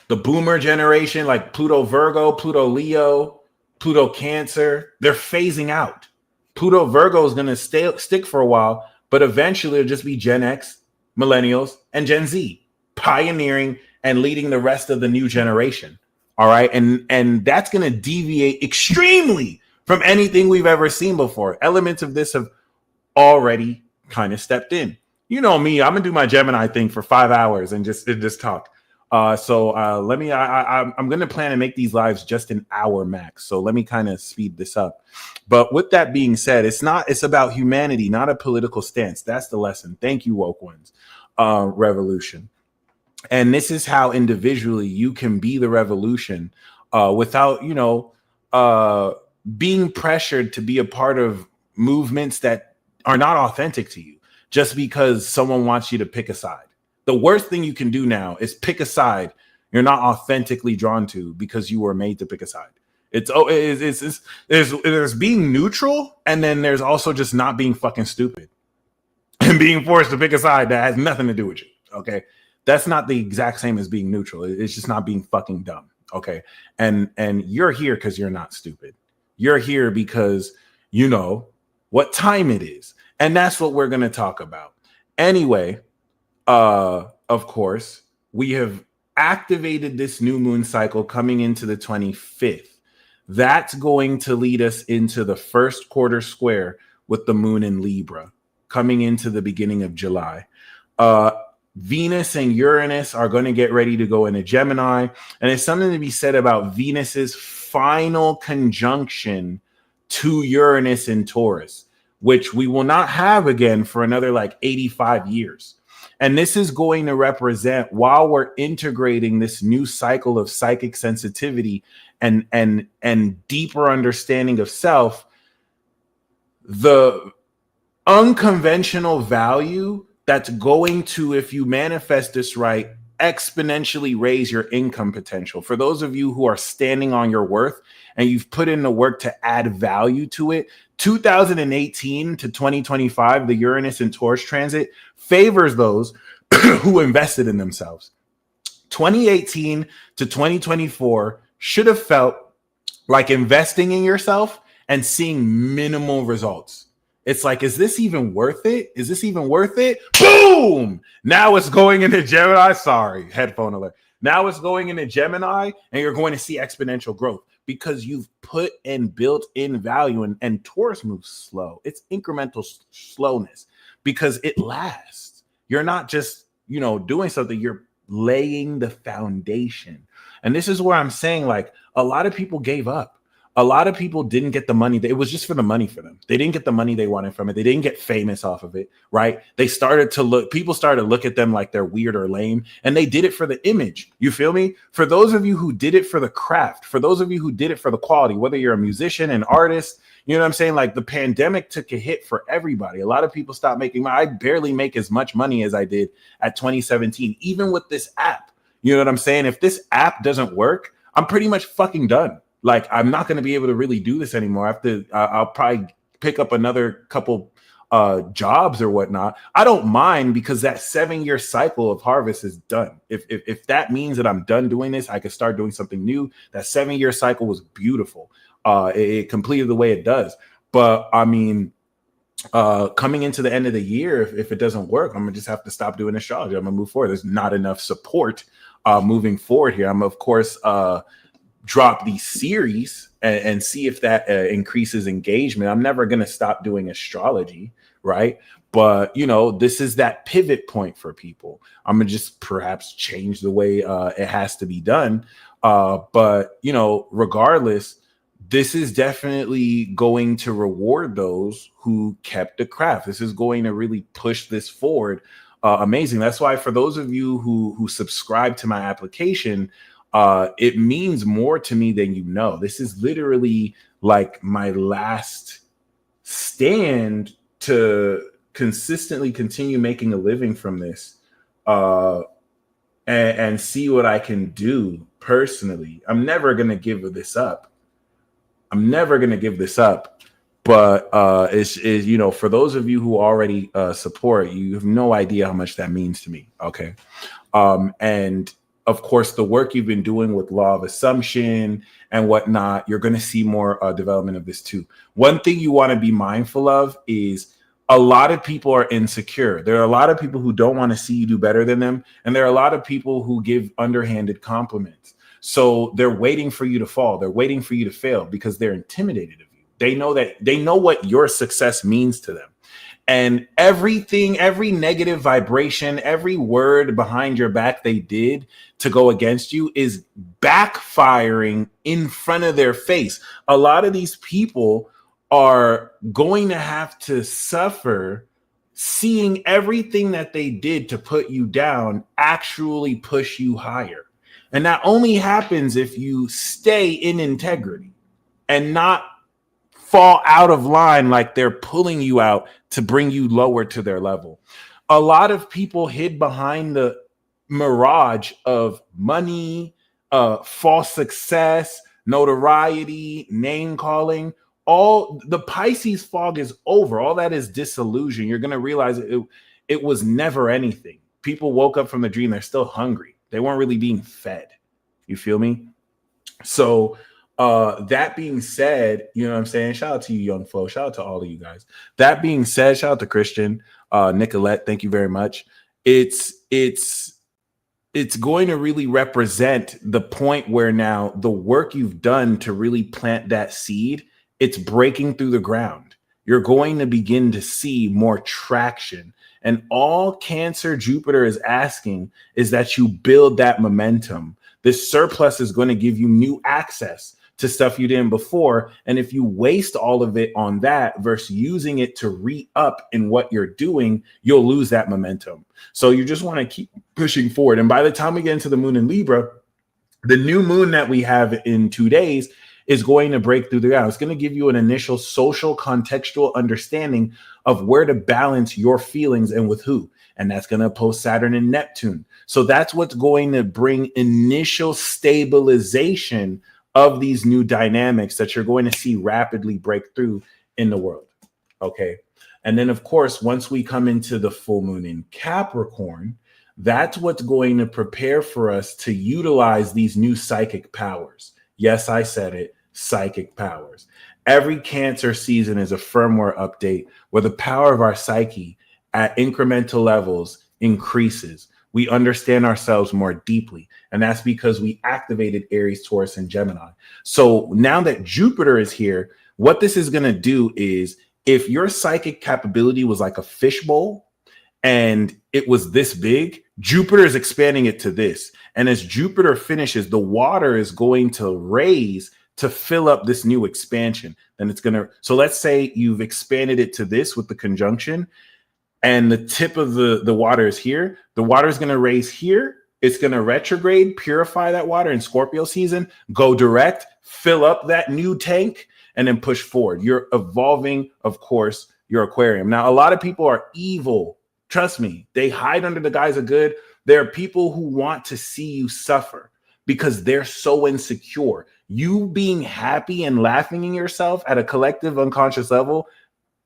The boomer generation, like Pluto Virgo, Pluto Leo, Pluto Cancer, they're phasing out. Pluto Virgo is going to stick for a while, but eventually it'll just be Gen X, Millennials, and Gen Z, pioneering and leading the rest of the new generation. All right. And that's going to deviate extremely from anything we've ever seen before. Elements of this have already kind of stepped in. You know me, I'm going to do my Gemini thing for 5 hours and just talk. I'm going to plan to make these lives just an hour max. So let me kind of speed this up. But with that being said, it's about humanity, not a political stance. That's the lesson. Thank you, woke ones. Revolution. And this is how individually you can be the revolution without, being pressured to be a part of movements that are not authentic to you just because someone wants you to pick a side. The worst thing you can do now is pick a side you're not authentically drawn to because you were made to pick a side. There's being neutral, and then there's also just not being fucking stupid and being forced to pick a side that has nothing to do with you. Okay, that's not the exact same as being neutral. It's just not being fucking dumb. Okay, and you're here because you're not stupid. You're here because you know what time it is, and that's what we're gonna talk about. Anyway, of course, we have activated this new moon cycle coming into the 25th. That's going to lead us into the first quarter square with the moon in Libra coming into the beginning of July. Venus and Uranus are going to get ready to go into Gemini. And there's something to be said about Venus's final conjunction to Uranus in Taurus, which we will not have again for another like 85 years. And this is going to represent, while we're integrating this new cycle of psychic sensitivity and deeper understanding of self, the unconventional value that's going to, if you manifest this right, exponentially raise your income potential. For those of you who are standing on your worth and you've put in the work to add value to it, 2018 to 2025, the Uranus and Taurus transit favors those who invested in themselves. 2018 to 2024 should have felt like investing in yourself and seeing minimal results. It's like, is this even worth it? Is this even worth it? Boom! Now it's going into Gemini. Sorry, headphone alert. Now it's going into Gemini, and you're going to see exponential growth because you've put and built in value. And Taurus moves slow. It's incremental slowness because it lasts. You're not just, doing something. You're laying the foundation. And this is where I'm saying, like, a lot of people gave up. A lot of people didn't get the money. It was just for the money for them. They didn't get the money they wanted from it. They didn't get famous off of it, right? People started to look at them like they're weird or lame, and they did it for the image. You feel me? For those of you who did it for the craft, for those of you who did it for the quality, whether you're a musician, an artist, you know what I'm saying? Like, the pandemic took a hit for everybody. A lot of people stopped making money. I barely make as much money as I did at 2017, even with this app. You know what I'm saying? If this app doesn't work, I'm pretty much fucking done. Like, I'm not going to be able to really do this anymore. I'll probably pick up another couple jobs or whatnot. I don't mind because that 7-year cycle of harvest is done. If that means that I'm done doing this, I could start doing something new. That 7-year cycle was beautiful. It completed the way it does. But I mean, coming into the end of the year, if it doesn't work, I'm gonna just have to stop doing astrology. I'm gonna move forward. There's not enough support moving forward here. I'm of course drop these series and see if that increases engagement. I'm never going to stop doing astrology, right? But, this is that pivot point for people. I'm going to just perhaps change the way it has to be done. But, regardless, this is definitely going to reward those who kept the craft. This is going to really push this forward. Amazing. That's why for those of you who subscribe to my application, it means more to me than you know. This is literally like my last stand to consistently continue making a living from this, and see what I can do personally. I'm never going to give this up. But it's for those of you who already support, you have no idea how much that means to me. Okay. And of course, the work you've been doing with law of assumption and whatnot, you're going to see more development of this too. One thing you want to be mindful of is a lot of people are insecure. There are a lot of people who don't want to see you do better than them. And there are a lot of people who give underhanded compliments. So they're waiting for you to fall. They're waiting for you to fail because they're intimidated of you. They know what your success means to them. And everything, every negative vibration, every word behind your back they did to go against you is backfiring in front of their face. A lot of these people are going to have to suffer seeing everything that they did to put you down actually push you higher. And that only happens if you stay in integrity and not fall out of line like they're pulling you out to bring you lower to their level. A lot of people hid behind the mirage of money, false success, notoriety, name calling. All the Pisces fog is over. All that is disillusion. You're going to realize it was never anything. People woke up from the dream. They're still hungry. They weren't really being fed. You feel me? So that being said, you know what I'm saying? Shout out to you, young folks. Shout out to all of you guys. That being said, shout out to Christian, Nicolette. Thank you very much. It's going to really represent the point where now the work you've done to really plant that seed, it's breaking through the ground. You're going to begin to see more traction. And all Cancer Jupiter is asking is that you build that momentum. This surplus is going to give you new access to stuff you didn't before. And if you waste all of it on that versus using it to re-up in what you're doing, you'll lose that momentum. So you just want to keep pushing forward. And by the time we get into the moon in Libra, the new moon that we have in 2 days is going to break through the ground. It's going to give you an initial social contextual understanding of where to balance your feelings and with who. and that's going to oppose Saturn and Neptune. So that's what's going to bring initial stabilization of these new dynamics that you're going to see rapidly break through in the world. Okay. And then, of course, once we come into the full moon in Capricorn, that's what's going to prepare for us to utilize these new psychic powers. Yes, I said it, psychic powers. Every Cancer season is a firmware update where the power of our psyche at incremental levels increases. We understand ourselves more deeply. And that's because we activated Aries, Taurus, and Gemini. So now that Jupiter is here, what this is going to do is, if your psychic capability was like a fishbowl and it was this big, Jupiter is expanding it to this. And as Jupiter finishes, the water is going to raise to fill up this new expansion. And it's going to, so let's say you've expanded it to this with the conjunction, and the tip of the water is here. The water is going to raise here. It's going to retrograde, purify that water in Scorpio season, go direct, fill up that new tank, and then push forward. You're evolving, of course, your aquarium. Now, a lot of people are evil. Trust me, they hide under the guise of good. There are people who want to see you suffer because they're so insecure. You being happy and laughing in yourself at a collective unconscious level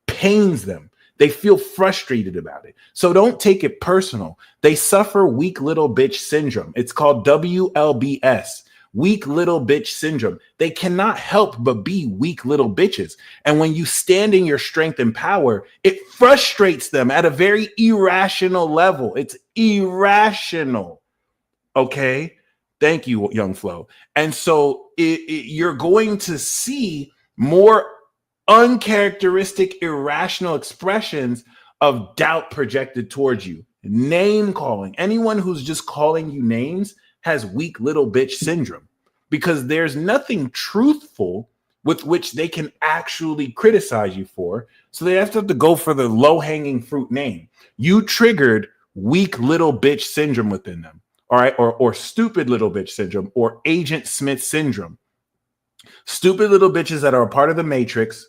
pains them. They feel frustrated about it. So don't take it personal. They suffer weak little bitch syndrome. It's called WLBS, weak little bitch syndrome. They cannot help but be weak little bitches. And when you stand in your strength and power, it frustrates them at a very irrational level. It's irrational. Okay. Thank you, Young Flo. And so you're going to see more uncharacteristic, irrational expressions of doubt projected towards you. Name calling. Anyone who's just calling you names has weak little bitch syndrome, because there's nothing truthful with which they can actually criticize you for. So they have to go for the low-hanging fruit name. You triggered weak little bitch syndrome within them. All right. Or stupid little bitch syndrome, or Agent Smith syndrome. Stupid little bitches that are a part of the matrix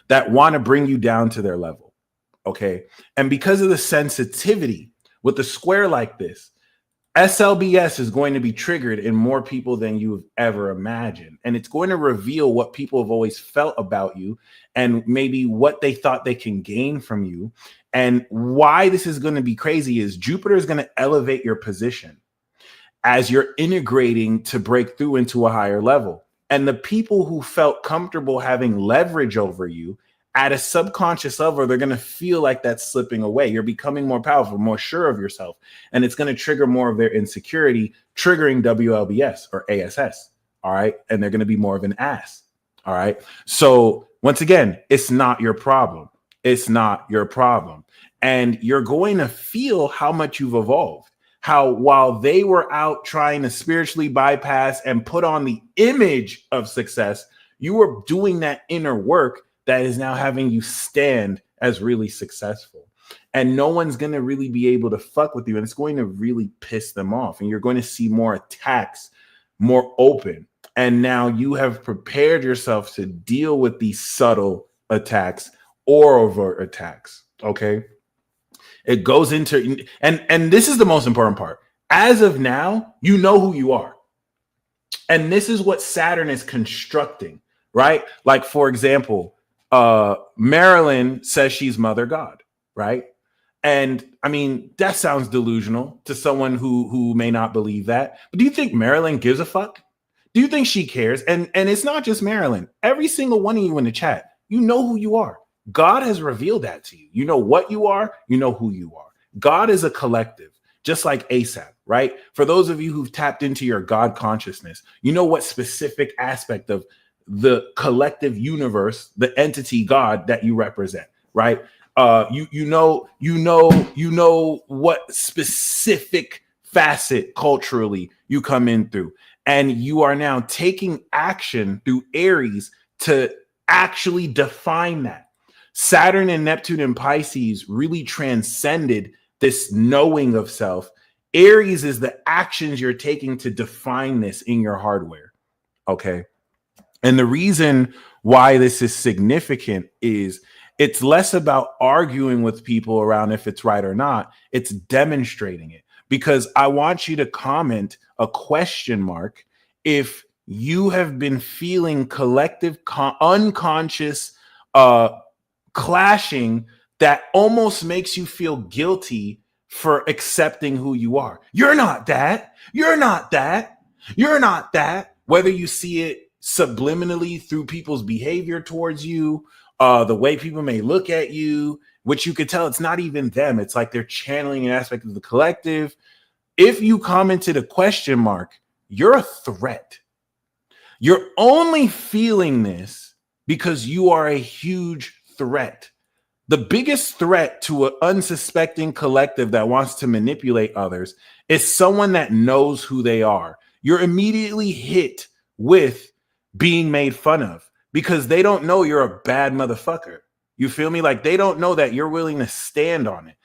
that want to bring you down to their level. Okay. And because of the sensitivity with a square like this, SLBS is going to be triggered in more people than you've ever imagined. And it's going to reveal what people have always felt about you, and maybe what they thought they can gain from you. And why this is going to be crazy is Jupiter is going to elevate your position as you're integrating to break through into a higher level. And the people who felt comfortable having leverage over you at a subconscious level, they're going to feel like that's slipping away. You're becoming more powerful, more sure of yourself. And it's going to trigger more of their insecurity, triggering WLBS or ASS. All right. And they're going to be more of an ass. All right. So once again, it's not your problem. It's not your problem. And you're going to feel how much you've evolved. How while they were out trying to spiritually bypass and put on the image of success, you were doing that inner work that is now having you stand as really successful. And no one's going to really be able to fuck with you. And it's going to really piss them off. And you're going to see more attacks, more open. And now you have prepared yourself to deal with these subtle attacks or overt attacks. Okay. It goes into, and this is the most important part. As of now, you know who you are. And this is what Saturn is constructing, right? Like, for example, Marilyn says she's Mother God, right? And I mean, that sounds delusional to someone who may not believe that. But do you think Marilyn gives a fuck? Do you think she cares? And it's not just Marilyn. Every single one of you in the chat, you know who you are. God has revealed that to you. You know what you are. You know who you are. God is a collective, just like ASAP, right? For those of you who've tapped into your God consciousness, you know what specific aspect of the collective universe, the entity God that you represent, right? You know what specific facet culturally you come in through, and you are now taking action through Aries to actually define that. Saturn and Neptune and Pisces really transcended this knowing of self. Aries is the actions you're taking to define this in your hardware. Okay. And the reason why this is significant is it's less about arguing with people around if it's right or not. It's demonstrating it. Because I want you to comment a question mark if you have been feeling collective unconscious clashing that almost makes you feel guilty for accepting who you are. You're not that. You're not that. You're not that. Whether you see it subliminally through people's behavior towards you, the way people may look at you, which you could tell it's not even them. It's like they're channeling an aspect of the collective. If you commented a question mark, you're a threat. You're only feeling this because you are a huge threat. The biggest threat to an unsuspecting collective that wants to manipulate others is someone that knows who they are. You're immediately hit with being made fun of because they don't know you're a bad motherfucker. You feel me? Like they don't know that you're willing to stand on it.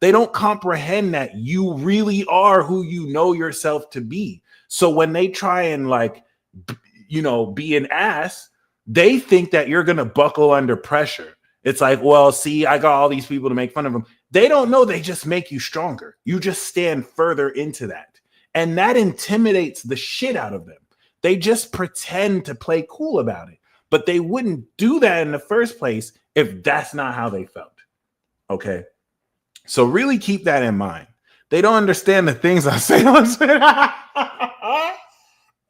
They don't comprehend that you really are who you know yourself to be. So when they try and be an ass, they think that you're going to buckle under pressure. It's like, well, see, I got all these people to make fun of them. They don't know they just make you stronger. You just stand further into that. And that intimidates the shit out of them. They just pretend to play cool about it. But they wouldn't do that in the first place if that's not how they felt. Okay? So really keep that in mind. They don't understand the things I say on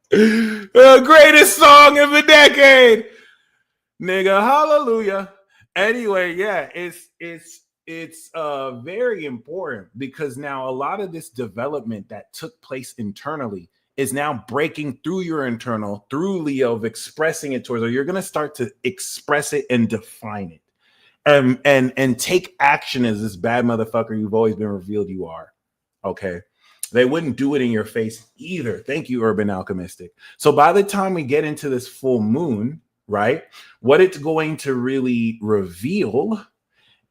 the greatest song of the decade. Nigga, hallelujah. Anyway, yeah, it's very important because now a lot of this development that took place internally is now breaking through your internal, through Leo, of expressing it towards, or you're going to start to express it and define it. And take action as this bad motherfucker you've always been revealed you are. Okay. They wouldn't do it in your face either. Thank you, Urban Alchemistic. So by the time we get into this full moon, right, what it's going to really reveal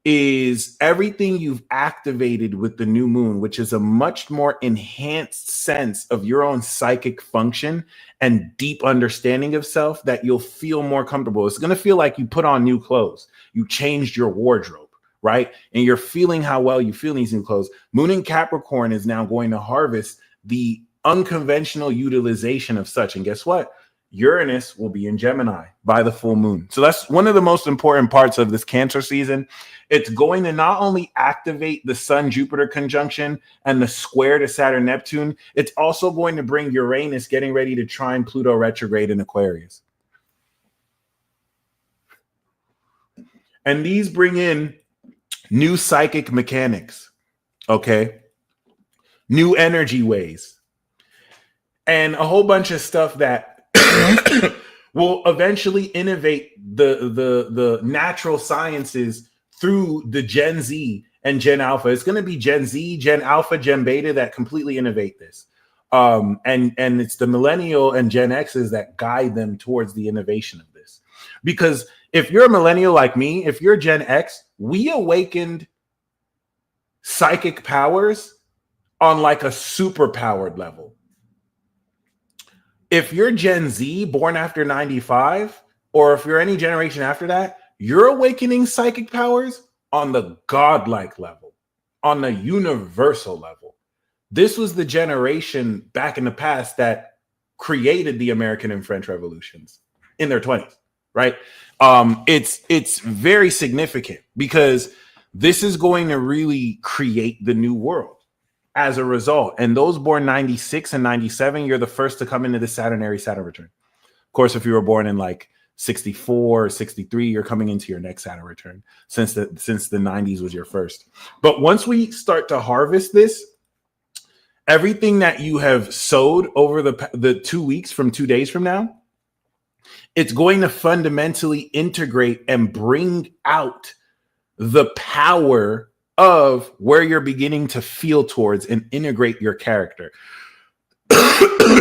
is everything you've activated with the new moon, which is a much more enhanced sense of your own psychic function and deep understanding of self that you'll feel more comfortable. It's going to feel like you put on new clothes. You changed your wardrobe, right? And you're feeling how well you feel in these new clothes. Moon in Capricorn is now going to harvest the unconventional utilization of such. And guess what? Uranus will be in Gemini by the full moon. So that's one of the most important parts of this Cancer season. It's going to not only activate the Sun-Jupiter conjunction and the square to Saturn-Neptune, it's also going to bring Uranus getting ready to trine Pluto retrograde in Aquarius. And these bring in new psychic mechanics, okay? New energy ways. And a whole bunch of stuff that will eventually innovate the natural sciences through the Gen Z and Gen Alpha. It's going to be Gen Z, Gen Alpha, Gen Beta that completely innovate this. And it's the millennial and Gen X's that guide them towards the innovation of this. Because if you're a millennial like me, if you're Gen X, we awakened psychic powers on like a super powered level. If you're Gen Z, born after 95, or if you're any generation after that, you're awakening psychic powers on the godlike level, on the universal level. This was the generation back in the past that created the American and French revolutions in their 20s, right? It's very significant because this is going to really create the new world. As a result, and those born 96 and 97, you're the first to come into the Saturn Aries Saturn return. Of course, if you were born in like 64 or 63, you're coming into your next Saturn return since the 90s was your first. But once we start to harvest this, everything that you have sowed over the 2 weeks from 2 days from now, it's going to fundamentally integrate and bring out the power of where you're beginning to feel towards and integrate your character.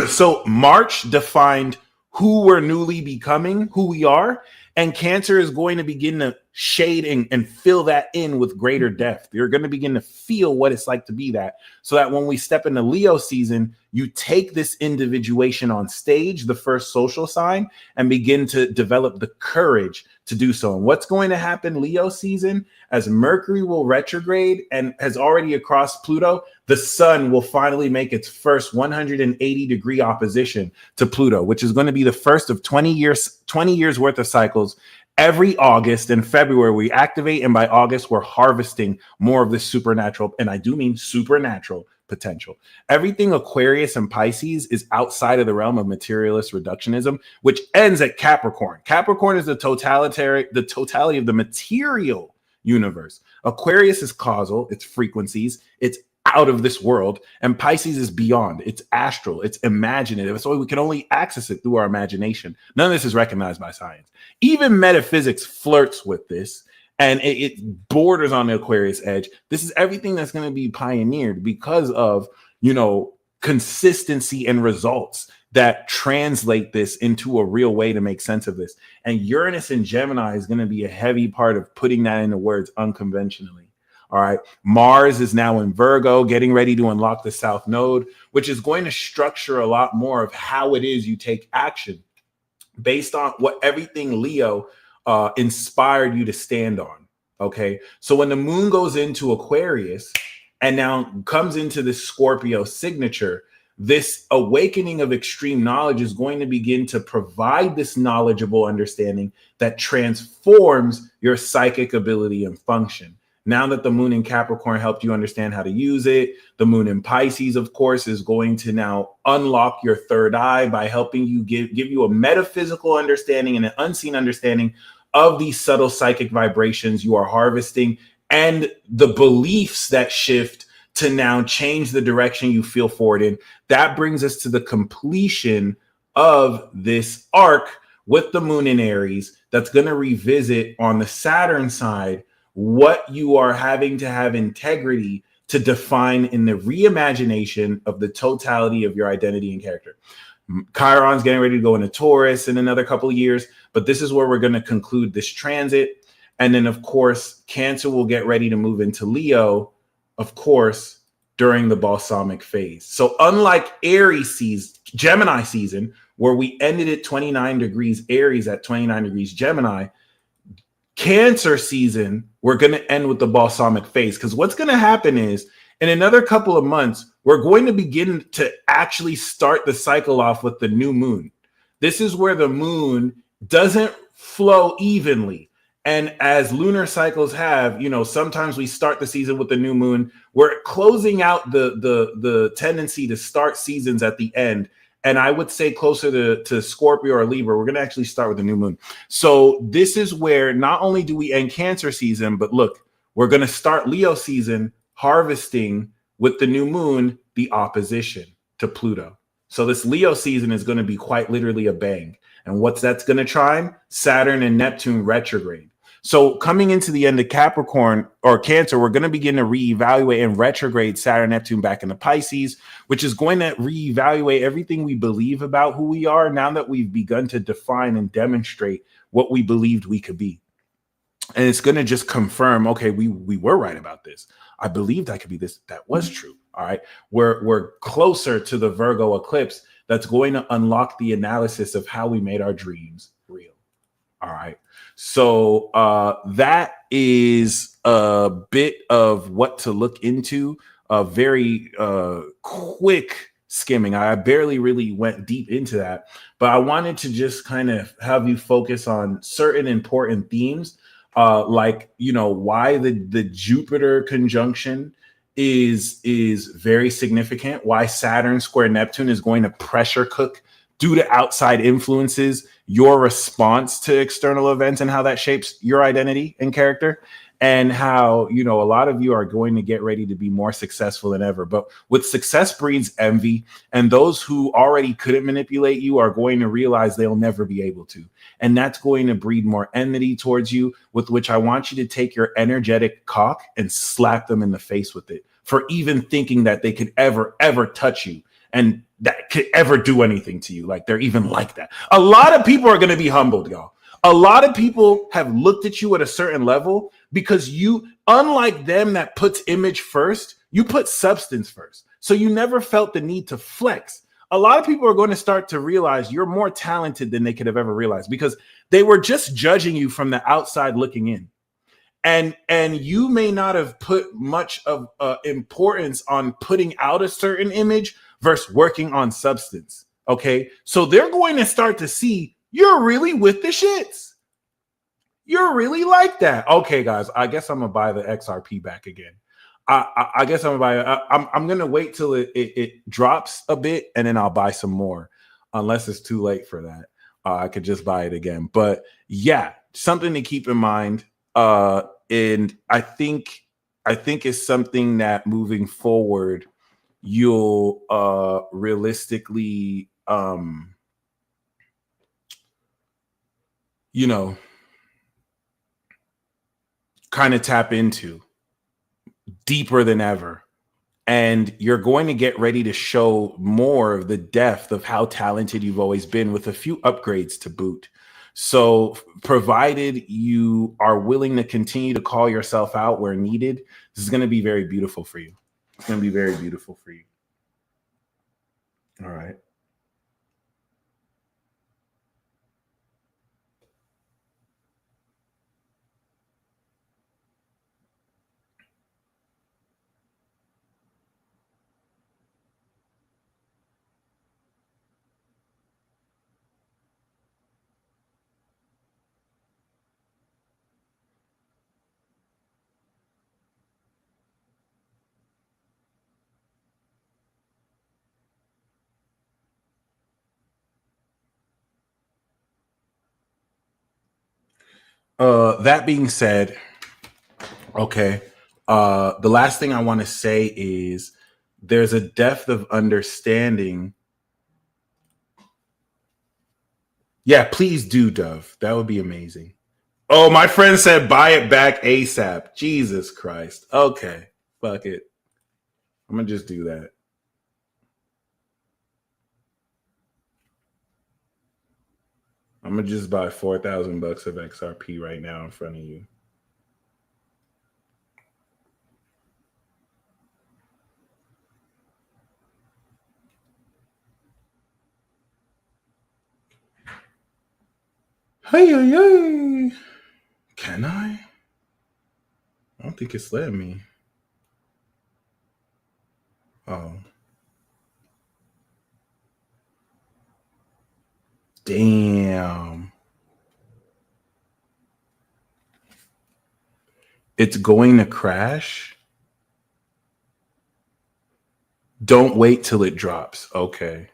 So March defined who we're newly becoming, who we are, and Cancer is going to begin to shade and fill that in with greater depth. You're going to begin to feel what it's like to be that, so that when we step into Leo season, you take this individuation on stage, the first social sign, and begin to develop the courage to do so. And what's going to happen Leo season, as Mercury will retrograde and has already across Pluto, the sun will finally make its first 180-degree opposition to Pluto, which is going to be the first of 20 years worth of cycles. Every August and February, we activate, and by August, we're harvesting more of this supernatural, and I do mean supernatural potential. Everything Aquarius and Pisces is outside of the realm of materialist reductionism, which ends at Capricorn. Capricorn is the totality of the material universe. Aquarius is causal, it's frequencies, it's out of this world, and Pisces is beyond, it's astral, it's imaginative, so we can only access it through our imagination. None of this is recognized by science. Even metaphysics flirts with this, and it borders on the Aquarius edge. This is everything that's going to be pioneered because of, consistency and results that translate this into a real way to make sense of this. And Uranus in Gemini is going to be a heavy part of putting that into words unconventionally. All right. Mars is now in Virgo, getting ready to unlock the South Node, which is going to structure a lot more of how it is you take action based on what everything Leo inspired you to stand on. Okay. So when the moon goes into Aquarius and now comes into this Scorpio signature, this awakening of extreme knowledge is going to begin to provide this knowledgeable understanding that transforms your psychic ability and function. Now that the moon in Capricorn helped you understand how to use it, the moon in Pisces, of course, is going to now unlock your third eye by helping you give you a metaphysical understanding and an unseen understanding of these subtle psychic vibrations you are harvesting and the beliefs that shift to now change the direction you feel forward in. That brings us to the completion of this arc with the moon in Aries that's going to revisit on the Saturn side what you are having to have integrity to define in the reimagination of the totality of your identity and character. Chiron's getting ready to go into Taurus in another couple of years, but this is where we're going to conclude this transit. And then, of course, Cancer will get ready to move into Leo, of course, during the balsamic phase. So unlike Aries season, Gemini season, where we ended at 29 degrees Aries at 29 degrees Gemini, Cancer season, we're going to end with the balsamic phase, because what's going to happen is in another couple of months, we're going to begin to actually start the cycle off with the new moon. This is where the moon doesn't flow evenly. And as lunar cycles have, sometimes we start the season with the new moon. We're closing out the tendency to start seasons at the end. And I would say closer to Scorpio or Libra, we're going to actually start with the new moon. So this is where not only do we end Cancer season, but look, we're going to start Leo season harvesting with the new moon, the opposition to Pluto. So this Leo season is going to be quite literally a bang. And what's that's going to chime? Saturn and Neptune retrograde. So coming into the end of Capricorn or Cancer, we're going to begin to reevaluate and retrograde Saturn, Neptune back into Pisces, which is going to reevaluate everything we believe about who we are now that we've begun to define and demonstrate what we believed we could be. And it's going to just confirm, okay, we were right about this. I believed I could be this. That was true. All right. We're closer to the Virgo eclipse that's going to unlock the analysis of how we made our dreams real. All right. So that is a bit of what to look into. A very quick skimming. I barely really went deep into that, but I wanted to just kind of have you focus on certain important themes, like, why the Jupiter conjunction is very significant, why Saturn square Neptune is going to pressure cook due to outside influences, your response to external events and how that shapes your identity and character, and how, a lot of you are going to get ready to be more successful than ever. But with success breeds envy, and those who already couldn't manipulate you are going to realize they'll never be able to. And that's going to breed more enmity towards you, with which I want you to take your energetic cock and slap them in the face with it for even thinking that they could ever touch you and that could ever do anything to you. Like they're even like that. A lot of people are going to be humbled, y'all. A lot of people have looked at you at a certain level because you, unlike them that puts image first, you put substance first. So you never felt the need to flex. A lot of people are going to start to realize you're more talented than they could have ever realized because they were just judging you from the outside looking in. And you may not have put much of importance on putting out a certain image versus working on substance. Okay, so they're going to start to see you're really with the shits. You're really like that. Okay, guys, I guess I'm gonna buy the XRP back again. I guess I'm gonna buy. I'm gonna wait till it drops a bit and then I'll buy some more, unless it's too late for that. I could just buy it again. But yeah, something to keep in mind. And I think it's something that moving forward you'll realistically you know kind of tap into deeper than ever. And you're going to get ready to show more of the depth of how talented you've always been with a few upgrades to boot. So, provided you are willing to continue to call yourself out where needed, this is going to be very beautiful for you. It's going to be very beautiful for you. All right. That being said, okay. The last thing I want to say is there's a depth of understanding. Yeah, please do, Dove. That would be amazing. Oh, my friend said buy it back ASAP. Jesus Christ. Okay. Fuck it. I'm gonna just do that. I'm gonna just buy 4,000 bucks of XRP right now in front of you. Hey, hey, hey. Can I? I don't think it's letting me. Oh, damn. It's going to crash. Don't wait till it drops. Okay.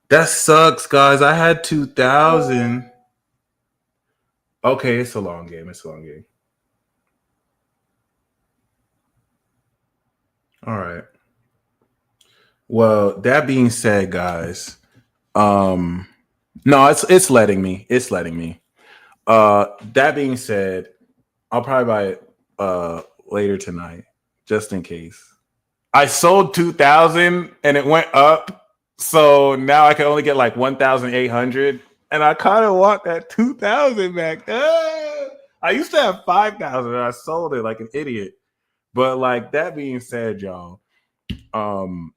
That sucks, guys. I had 2,000. Okay, it's a long game. It's a long game. All right. Well, that being said, guys, um, no, it's letting me. It's letting me. That being said, I'll probably buy it later tonight, just in case. I sold 2,000 and it went up, so now I can only get like 1,800, and I kind of want that 2,000 back. I used to have 5,000 and I sold it like an idiot. But like that being said, y'all, um,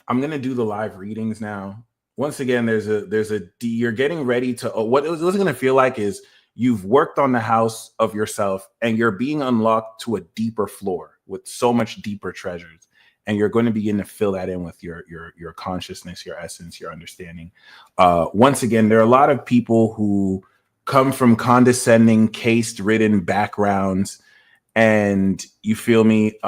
I'm gonna do the live readings now. Once again, you're getting ready to what's gonna feel like is you've worked on the house of yourself and you're being unlocked to a deeper floor with so much deeper treasures. And you're going to begin to fill that in with your consciousness, your essence, your understanding. Once again, there are a lot of people who come from condescending, caste-ridden backgrounds, and you feel me.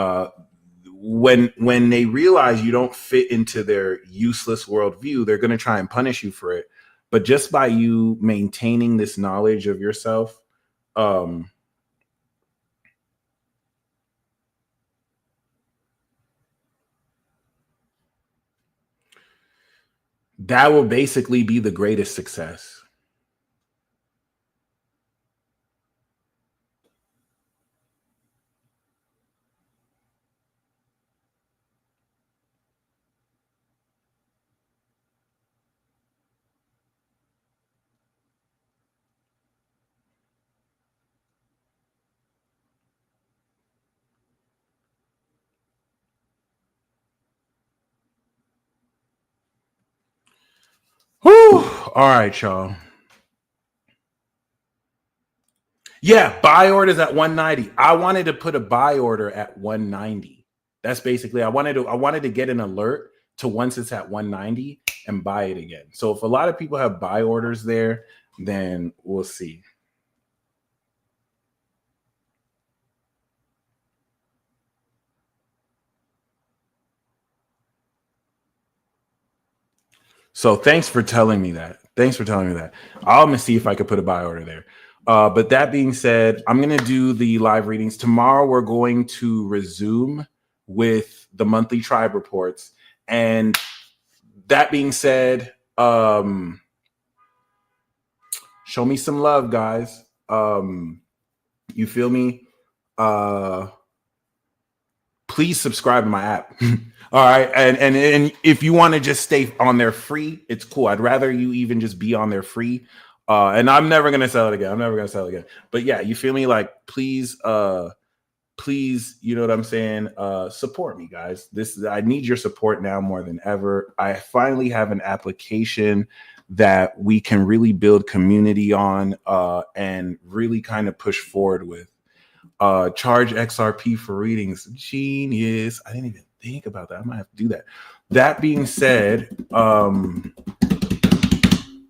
When they realize you don't fit into their useless worldview, they're going to try and punish you for it. But just by you maintaining this knowledge of yourself, um, that will basically be the greatest success. All right, y'all. Yeah, buy orders at 190. I wanted to put a buy order at 190. That's basically I wanted to get an alert to once it's at 190 and buy it again. So if a lot of people have buy orders there, then we'll see. So thanks for telling me that. I'm gonna see if I could put a buy order there. But that being said, I'm gonna do the live readings tomorrow. We're going to resume with the monthly tribe reports. And that being said, show me some love, guys. You feel me? Please subscribe to my app. All right. And if you want to just stay on there free, it's cool. I'd rather you even just be on there free. And I'm never gonna sell it again. But yeah, you feel me? Like, please, you know what I'm saying? Support me, guys. I need your support now more than ever. I finally have an application that we can really build community on and really kind of push forward with. Charge XRP for readings. Genius. I didn't even think about that. I might have to do that. That being said,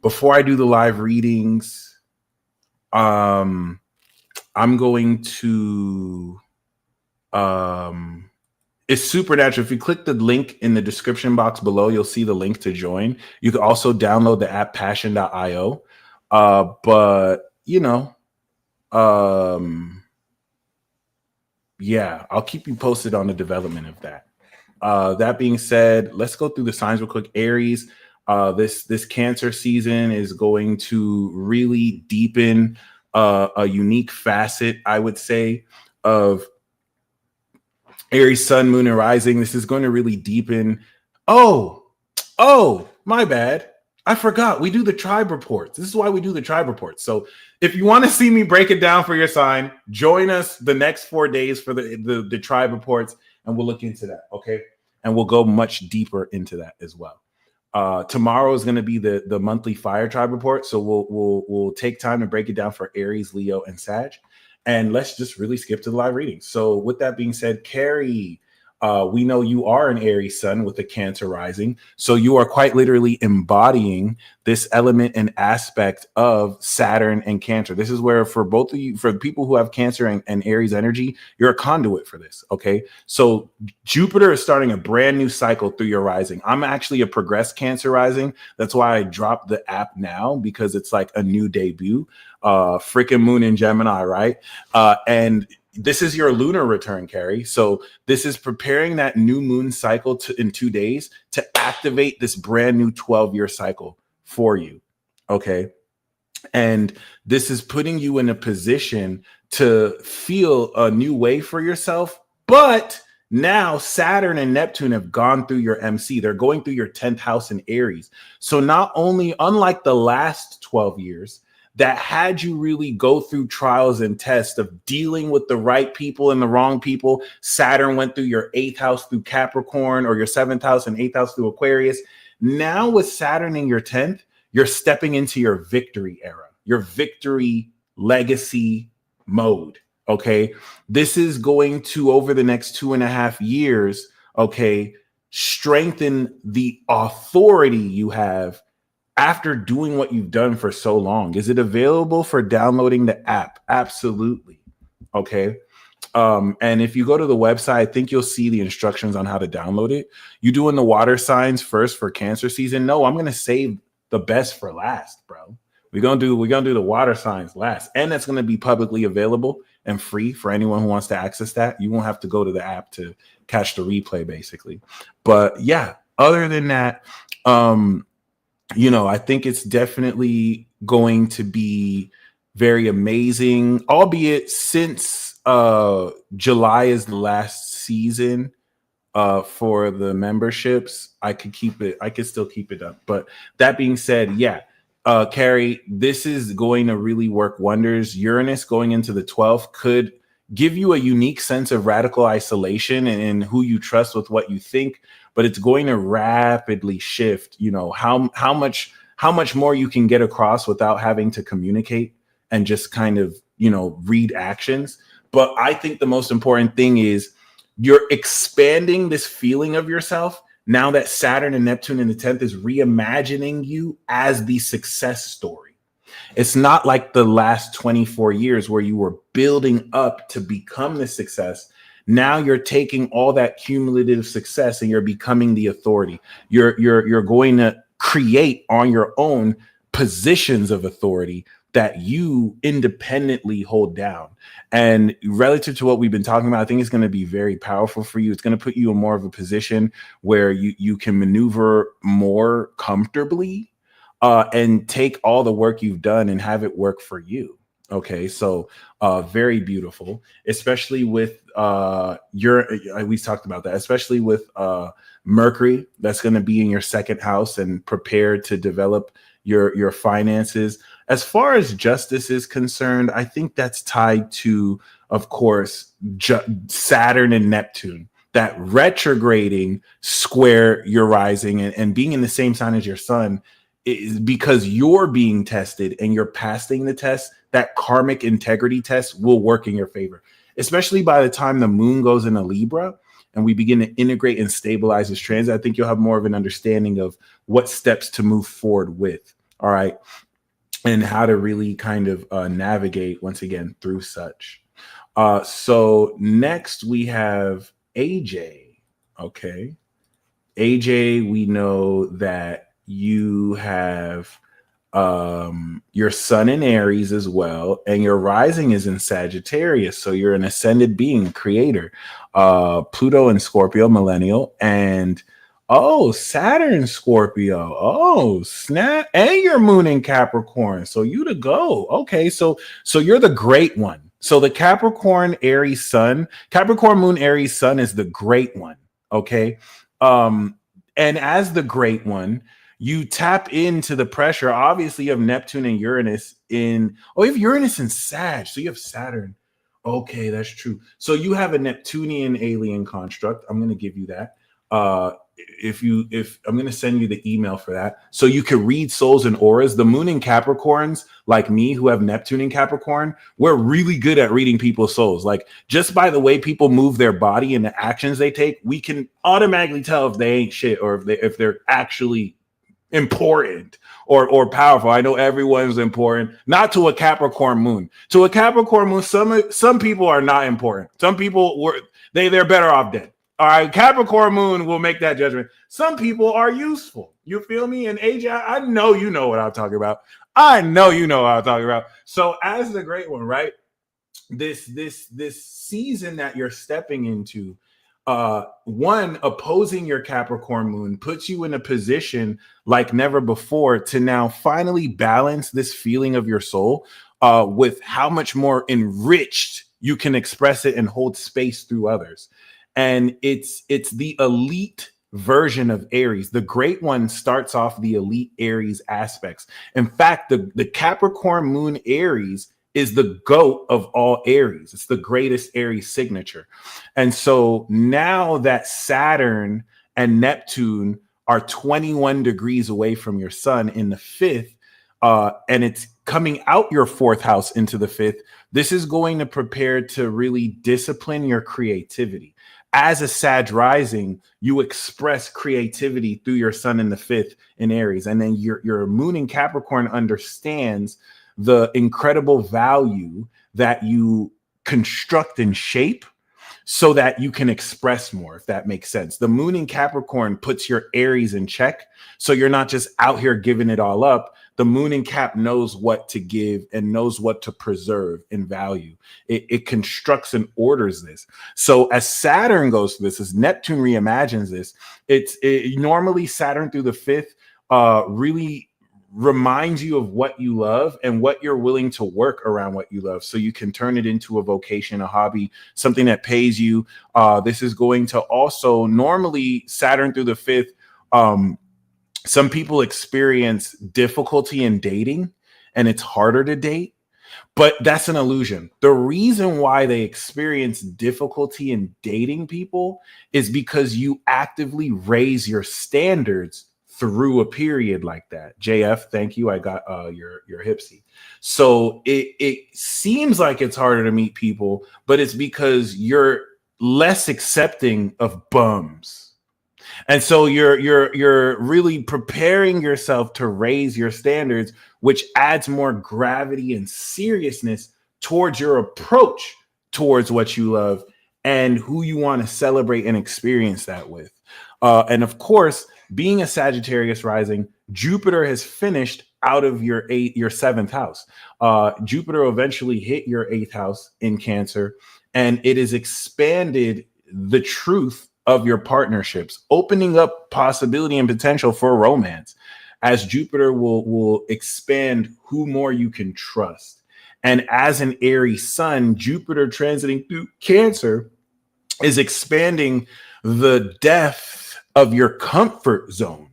before I do the live readings, I'm going to it's supernatural. If you click the link in the description box below, you'll see the link to join. You can also download the app passion.io. But you know, yeah, I'll keep you posted on the development of that. That being said, let's go through the signs real quick. Aries, this Cancer season is going to really deepen a unique facet, I would say, of Aries, Sun, Moon, and Rising. This is going to really deepen. Oh, my bad. I forgot. We do the tribe reports. This is why we do the tribe reports. So if you want to see me break it down for your sign, join us the next 4 days for the tribe reports, and we'll look into that. Okay. And we'll go much deeper into that as well. Tomorrow is going to be the monthly fire tribe report. So we'll take time to break it down for Aries, Leo, and Sag. And let's just really skip to the live reading. So with that being said, Carrie, we know you are an Aries sun with the Cancer rising. So you are quite literally embodying this element and aspect of Saturn and Cancer. This is where for both of you, for the people who have Cancer and Aries energy, you're a conduit for this. Okay. So Jupiter is starting a brand new cycle through your rising. I'm actually a progressed Cancer rising. That's why I dropped the app now, because it's like a new debut. Freaking Moon in Gemini, right? And this is your lunar return, Carrie. So this is preparing that new moon cycle in 2 days to activate this brand new 12-year cycle for you. Okay. And this is putting you in a position to feel a new way for yourself. But now Saturn and Neptune have gone through your MC. They're going through your 10th house in Aries. So not only, unlike the last 12 years, that had you really go through trials and tests of dealing with the right people and the wrong people. Saturn went through your 8th house through Capricorn, or your 7th house and 8th house through Aquarius. Now with Saturn in your 10th, you're stepping into your victory era, your victory legacy mode. Okay. This is going to, over the next 2.5 years, okay, strengthen the authority you have after doing what you've done for so long. Is it available for downloading the app? Absolutely. Okay. And if you go to the website, I think you'll see the instructions on how to download it. You doing the water signs first for Cancer season? No, I'm going to save the best for last, bro. We're going to do the water signs last. And that's going to be publicly available and free for anyone who wants to access that. You won't have to go to the app to catch the replay, basically. But yeah, other than that, you know, I think it's definitely going to be very amazing, albeit since July is the last season for the memberships, I could still keep it up. But that being said, yeah, Carrie, this is going to really work wonders. Uranus going into the 12th could give you a unique sense of radical isolation and who you trust with what you think, but it's going to rapidly shift, you know, how much how much more you can get across without having to communicate and just kind of, read actions. But I think the most important thing is you're expanding this feeling of yourself now that Saturn and Neptune in the 10th is reimagining you as the success story. It's not like the last 24 years where you were building up to become the success. Now you're taking all that cumulative success and you're becoming the authority. You're going to create on your own positions of authority that you independently hold down. And relative to what we've been talking about, I think it's going to be very powerful for you. It's going to put you in more of a position where you can maneuver more comfortably and take all the work you've done and have it work for you. Okay, so very beautiful, especially with we talked about that, especially with Mercury, that's going to be in your second house and prepared to develop your finances. As far as justice is concerned, I think that's tied to, of course, Saturn and Neptune, that retrograding square your rising and being in the same sign as your sun is because you're being tested and you're passing the test. That karmic integrity test will work in your favor, especially by the time the moon goes into Libra and we begin to integrate and stabilize this transit. I think you'll have more of an understanding of what steps to move forward with. All right. And how to really kind of navigate once again through such. So next we have AJ. Okay. AJ, we know that you have your sun in Aries as well, and your rising is in Sagittarius. So you're an ascended being, creator. Pluto in Scorpio, millennial, and Saturn Scorpio. Oh, snap. And your moon in Capricorn. So you to go. Okay, so you're the great one. So the Capricorn Aries sun, Capricorn moon Aries sun is the great one. Okay. And as the great one, you tap into the pressure. Obviously, you have Neptune and Uranus you have Uranus in Sag. So you have Saturn. Okay, that's true. So you have a Neptunian alien construct. I'm going to give you that. If I'm going to send you the email for that, so you can read souls and auras. The moon in Capricorns, like me, who have Neptune in Capricorn, we're really good at reading people's souls. Like just by the way people move their body and the actions they take, we can automatically tell if they ain't shit or if they're actually important or powerful. I know everyone's important, not to a Capricorn moon. To a Capricorn moon, some people are not important. Some people they're better off dead. All right, Capricorn moon will make that judgment. Some people are useful. You feel me? And AJ, I know you know what I'm talking about. I know you know what I'm talking about. So as the great one, right? This season that you're stepping into, one, opposing your Capricorn moon puts you in a position like never before to now finally balance this feeling of your soul with how much more enriched you can express it and hold space through others. And it's the elite version of Aries. The great one starts off the elite Aries aspects. In fact, the Capricorn moon Aries is the GOAT of all Aries. It's the greatest Aries signature. And so now that Saturn and Neptune are 21 degrees away from your sun in the fifth, and it's coming out your fourth house into the fifth, this is going to prepare to really discipline your creativity. As a Sag rising, you express creativity through your sun in the fifth in Aries. And then your moon in Capricorn understands the incredible value that you construct and shape so that you can express more, if that makes sense. The moon in Capricorn puts your Aries in check. So you're not just out here giving it all up. The moon in Cap knows what to give and knows what to preserve in value. It constructs and orders this. So as Saturn goes through this, as Neptune reimagines this, normally Saturn through the fifth really reminds you of what you love and what you're willing to work around what you love, so you can turn it into a vocation, a hobby, something that pays you. This is going to also, normally Saturn through the fifth, some people experience difficulty in dating and it's harder to date, but that's an illusion. The reason why they experience difficulty in dating people is because you actively raise your standards through a period like that. JF, thank you. I got your Hypsee. So it seems like it's harder to meet people, but it's because you're less accepting of bums. And so you're really preparing yourself to raise your standards, which adds more gravity and seriousness towards your approach towards what you love and who you want to celebrate and experience that with. And of course, being a Sagittarius rising, Jupiter has finished out of your seventh house. Jupiter will eventually hit your eighth house in Cancer, and it has expanded the truth of your partnerships, opening up possibility and potential for romance, as Jupiter will expand who more you can trust. And as an Aries sun, Jupiter transiting through Cancer is expanding the depth of your comfort zone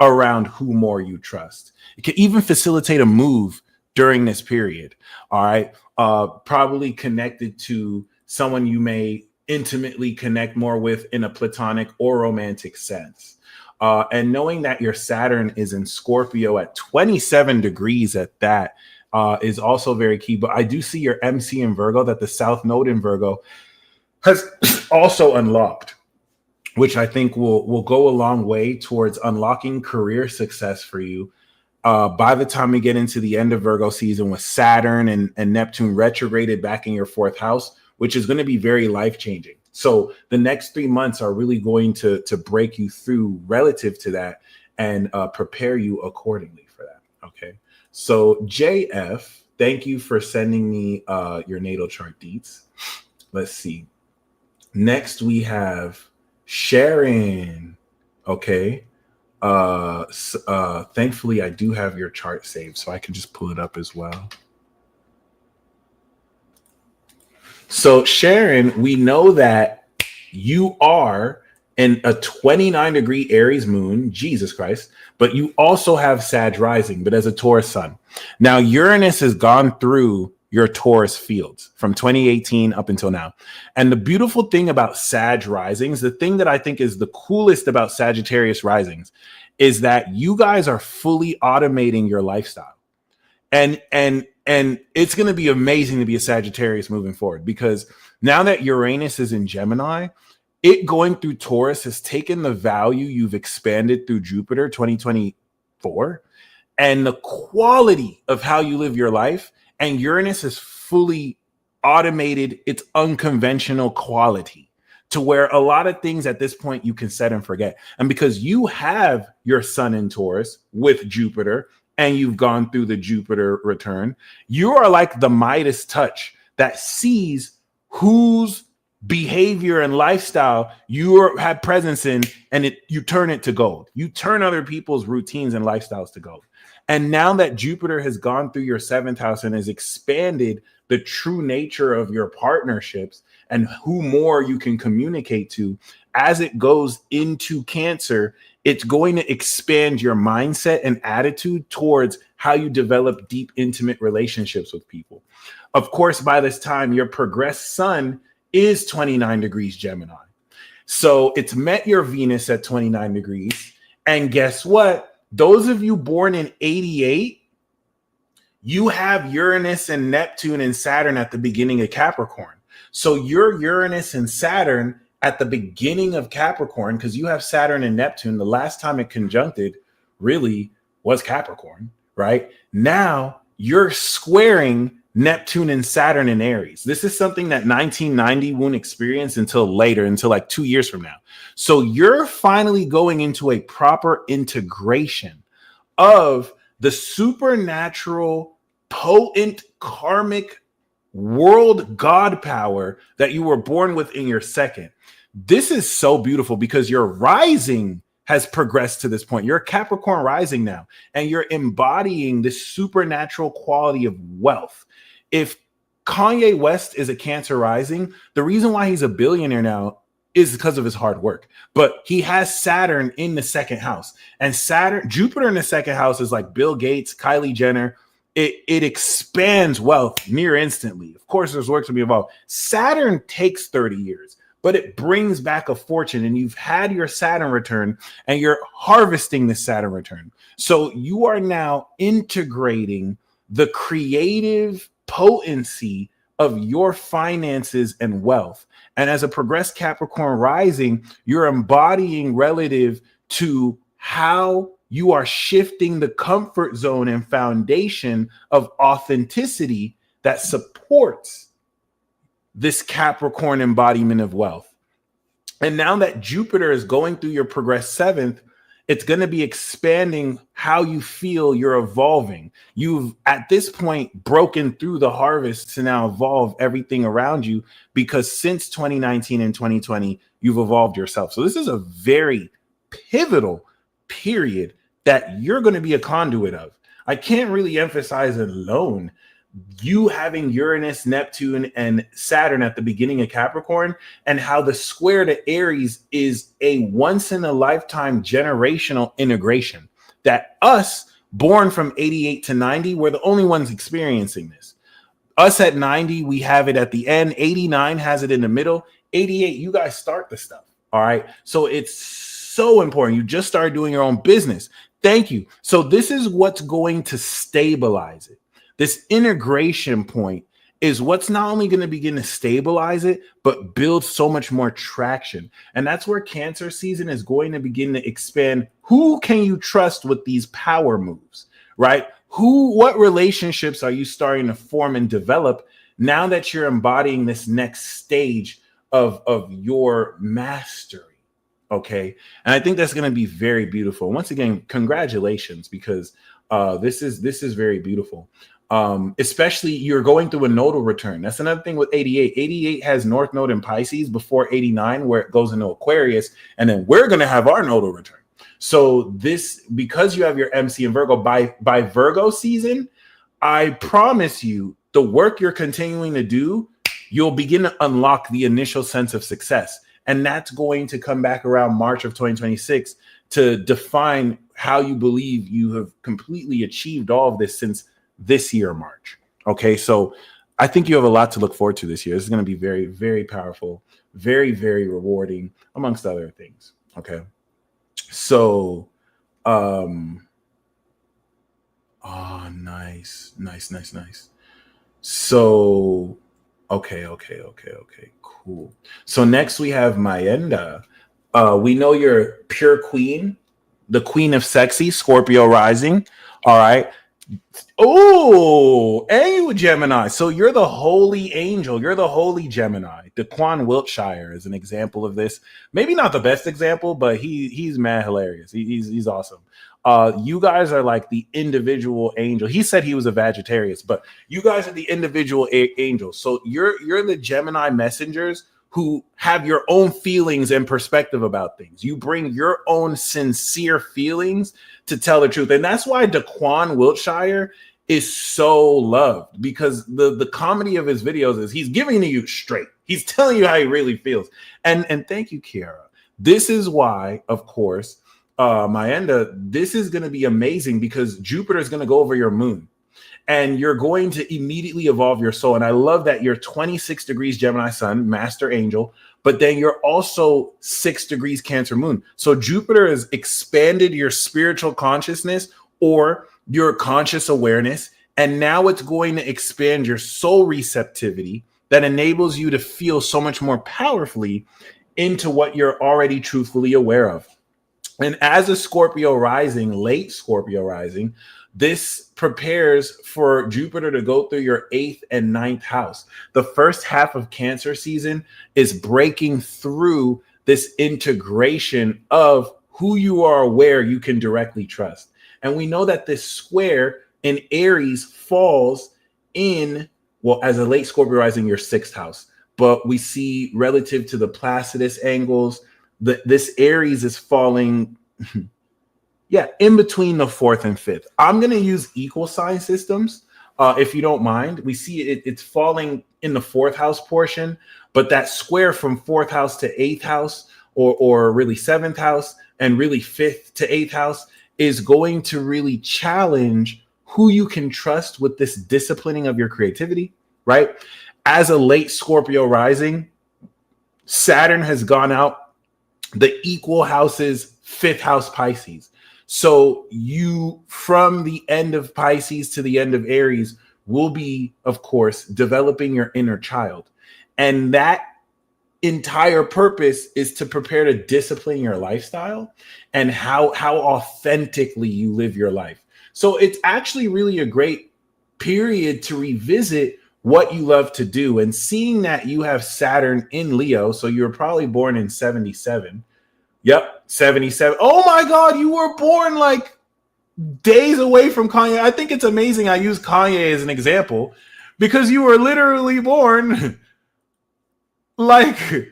around who more you trust. It can even facilitate a move during this period. All right. Probably connected to someone you may intimately connect more with in a platonic or romantic sense. And knowing that your Saturn is in Scorpio at 27 degrees at that is also very key. But I do see your MC in Virgo, that the South Node in Virgo has also unlocked, which I think will go a long way towards unlocking career success for you. By the time we get into the end of Virgo season with Saturn and Neptune retrograded back in your fourth house, which is going to be very life-changing. So the next 3 months are really going to break you through relative to that and prepare you accordingly for that. Okay. So JF, thank you for sending me your natal chart deets. Let's see. Next we have Sharon. Okay. Thankfully I do have your chart saved, so I can just pull it up as well. So Sharon, we know that you are in a 29-degree Aries moon, Jesus Christ, but you also have Sag rising, but as a Taurus sun. Now Uranus has gone through your Taurus fields from 2018 up until now. And the beautiful thing about Sag risings, the thing that I think is the coolest about Sagittarius risings, is that you guys are fully automating your lifestyle. And it's going to be amazing to be a Sagittarius moving forward, because now that Uranus is in Gemini, it going through Taurus has taken the value you've expanded through Jupiter 2024 and the quality of how you live your life. And Uranus has fully automated its unconventional quality to where a lot of things at this point you can set and forget. And because you have your sun in Taurus with Jupiter and you've gone through the Jupiter return, you are like the Midas touch that sees whose behavior and lifestyle you have presence in, and you turn it to gold. You turn other people's routines and lifestyles to gold. And now that Jupiter has gone through your seventh house and has expanded the true nature of your partnerships and who more you can communicate to, as it goes into Cancer, it's going to expand your mindset and attitude towards how you develop deep, intimate relationships with people. Of course, by this time, your progressed sun is 29 degrees Gemini. So it's met your Venus at 29 degrees. And guess what? Those of you born in 88, you have Uranus and Neptune and Saturn at the beginning of Capricorn. So your Uranus and Saturn at the beginning of Capricorn, because you have Saturn and Neptune, the last time it conjuncted really was Capricorn, right? Now you're squaring Neptune and Saturn in Aries. This is something that 1990 won't experience until later, until like 2 years from now. So you're finally going into a proper integration of the supernatural, potent, karmic world God power that you were born with in your second. This is so beautiful because your rising has progressed to this point. You're a Capricorn rising now, and you're embodying this supernatural quality of wealth. If Kanye West is a Cancer rising, the reason why he's a billionaire now is because of his hard work. But he has Saturn in the second house, and Jupiter in the second house is like Bill Gates, Kylie Jenner. It expands wealth near instantly. Of course, there's work to be involved. Saturn takes 30 years. but it brings back a fortune, and you've had your Saturn return and you're harvesting the Saturn return. So you are now integrating the creative potency of your finances and wealth. And as a progressed Capricorn rising, you're embodying relative to how you are shifting the comfort zone and foundation of authenticity that supports this Capricorn embodiment of wealth. And now that Jupiter is going through your progressed seventh, it's going to be expanding how you feel you're evolving. You've at this point broken through the harvest to now evolve everything around you, because since 2019 and 2020, you've evolved yourself. So this is a very pivotal period that you're going to be a conduit of. I can't really emphasize alone you having Uranus, Neptune, and Saturn at the beginning of Capricorn, and how the square to Aries is a once in a lifetime generational integration that us born from 88 to 90, we're the only ones experiencing this. Us at 90, we have it at the end. 89 has it in the middle. 88, you guys start the stuff. All right. So it's so important. You just started doing your own business. Thank you. So this is what's going to stabilize it. This integration point is what's not only going to begin to stabilize it, but build so much more traction. And that's where Cancer season is going to begin to expand. Who can you trust with these power moves, right? What relationships are you starting to form and develop now that you're embodying this next stage of your mastery? Okay. And I think that's going to be very beautiful. Once again, congratulations, because this is very beautiful. Especially you're going through a nodal return. That's another thing with 88. 88 has North Node in Pisces before 89, where it goes into Aquarius, and then we're going to have our nodal return. So this, because you have your MC in Virgo, by Virgo season, I promise you the work you're continuing to do, you'll begin to unlock the initial sense of success. And that's going to come back around March of 2026 to define how you believe you have completely achieved all of this since this year, March. Okay, so I think you have a lot to look forward to this year. This is going to be very, very powerful, very, very rewarding, amongst other things. Okay, so nice. So okay, cool. So next we have Mayenda. We know you're pure queen, the queen of sexy, Scorpio rising. All right. Oh, and you a Gemini. So you're the holy angel. You're the holy Gemini. Daquan Wiltshire is an example of this. Maybe not the best example, but he's mad hilarious. He's awesome. You guys are like the individual angel. He said he was a Sagittarius, but you guys are the individual angels. So you're the Gemini messengers who have your own feelings and perspective about things. You bring your own sincere feelings to tell the truth. And that's why Daquan Wiltshire is so loved, because the comedy of his videos is he's giving to you straight. He's telling you how he really feels. And thank you, Kiara. This is why, of course, Mayenda, this is going to be amazing, because Jupiter is going to go over your moon. And you're going to immediately evolve your soul. And I love that you're 26 degrees Gemini sun, master angel, but then you're also 6 degrees Cancer moon. So Jupiter has expanded your spiritual consciousness or your conscious awareness. And now it's going to expand your soul receptivity that enables you to feel so much more powerfully into what you're already truthfully aware of. And as a Scorpio rising, late Scorpio rising, this prepares for Jupiter to go through your 8th and 9th house. The first half of Cancer season is breaking through this integration of who you are aware you can directly trust. And we know that this square in Aries falls in, well, as a late Scorpio rising, your 6th house. But we see relative to the Placidus angles, this Aries is falling in between the 4th and 5th. I'm going to use equal sign systems, if you don't mind. We see it's falling in the 4th house portion, but that square from 4th house to 8th house, or really 7th house, and really 5th to 8th house, is going to really challenge who you can trust with this disciplining of your creativity, right? As a late Scorpio rising, Saturn has gone out the equal houses, 5th house Pisces. So you, from the end of Pisces to the end of Aries, will be, of course, developing your inner child. And that entire purpose is to prepare to discipline your lifestyle and how authentically you live your life. So it's actually really a great period to revisit what you love to do. And seeing that you have Saturn in Leo, so you're probably born in 77. Yep, 77. Oh my God, you were born like days away from Kanye. I think it's amazing I use Kanye as an example because you were literally born like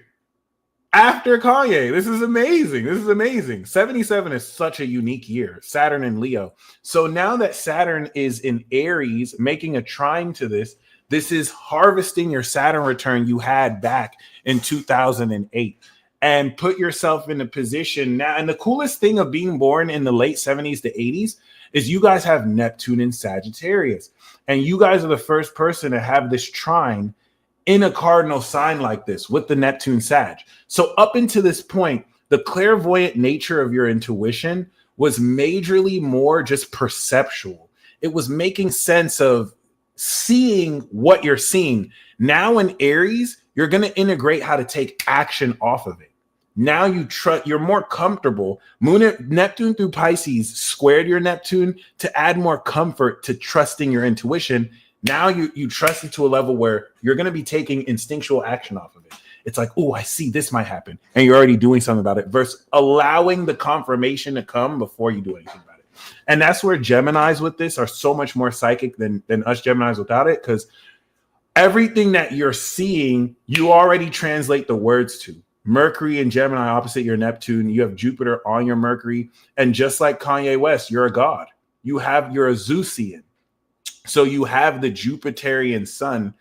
after Kanye. This is amazing. This is amazing. 77 is such a unique year. Saturn in Leo. So now that Saturn is in Aries, making a trine to this, this is harvesting your Saturn return you had back in 2008 and put yourself in a position now. And the coolest thing of being born in the late 70s to 80s is you guys have Neptune in Sagittarius. And you guys are the first person to have this trine in a cardinal sign like this with the Neptune Sag. So up until this point, the clairvoyant nature of your intuition was majorly more just perceptual. It was making sense of seeing what you're seeing. Now in Aries, you're going to integrate how to take action off of it. Now you're more comfortable. Neptune through Pisces squared your Neptune to add more comfort to trusting your intuition. Now you trust it to a level where you're going to be taking instinctual action off of it. It's like, oh, I see this might happen. And you're already doing something about it versus allowing the confirmation to come before you do anything about it. And that's where Geminis with this are so much more psychic than us Geminis without it, because everything that you're seeing, you already translate the words to. Mercury and Gemini opposite your Neptune. You have Jupiter on your Mercury. And just like Kanye West, you're a god. You're a Zeusian. So you have the Jupiterian sun,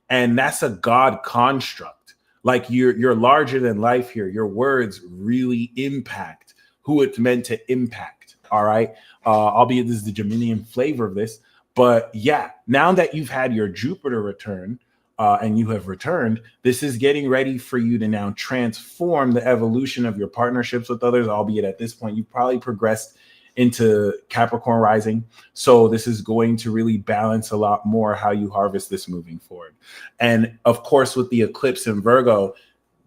and that's a God construct. Like you're larger than life here. Your words really impact who it's meant to impact. All right. Albeit this is the Geminian flavor of this. But yeah, now that you've had your Jupiter return and you have returned, this is getting ready for you to now transform the evolution of your partnerships with others, albeit at this point, you've probably progressed into Capricorn rising. So this is going to really balance a lot more how you harvest this moving forward. And of course, with the eclipse in Virgo,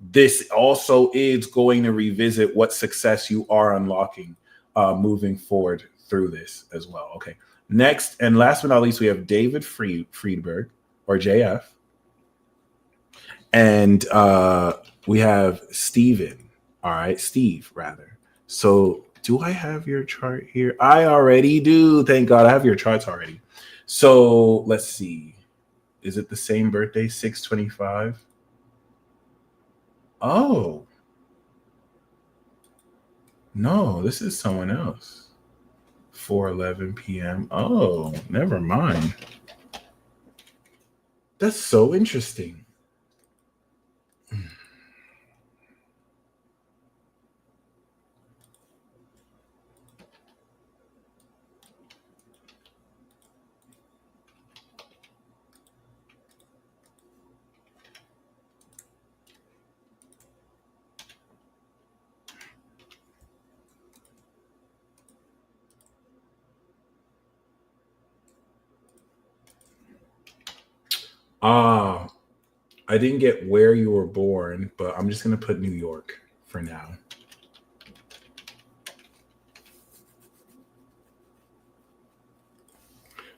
this also is going to revisit what success you are unlocking moving forward through this as well. Okay. Next and last but not least, we have David Friedberg or JF. And we have Steven. All right. Steve, rather. So do I have your chart here? I already do. Thank God I have your charts already. So let's see. Is it the same birthday? 6/25? Oh. No, this is someone else. 4:11 p.m. Oh, never mind. That's so interesting. I didn't get where you were born, but I'm just going to put New York for now.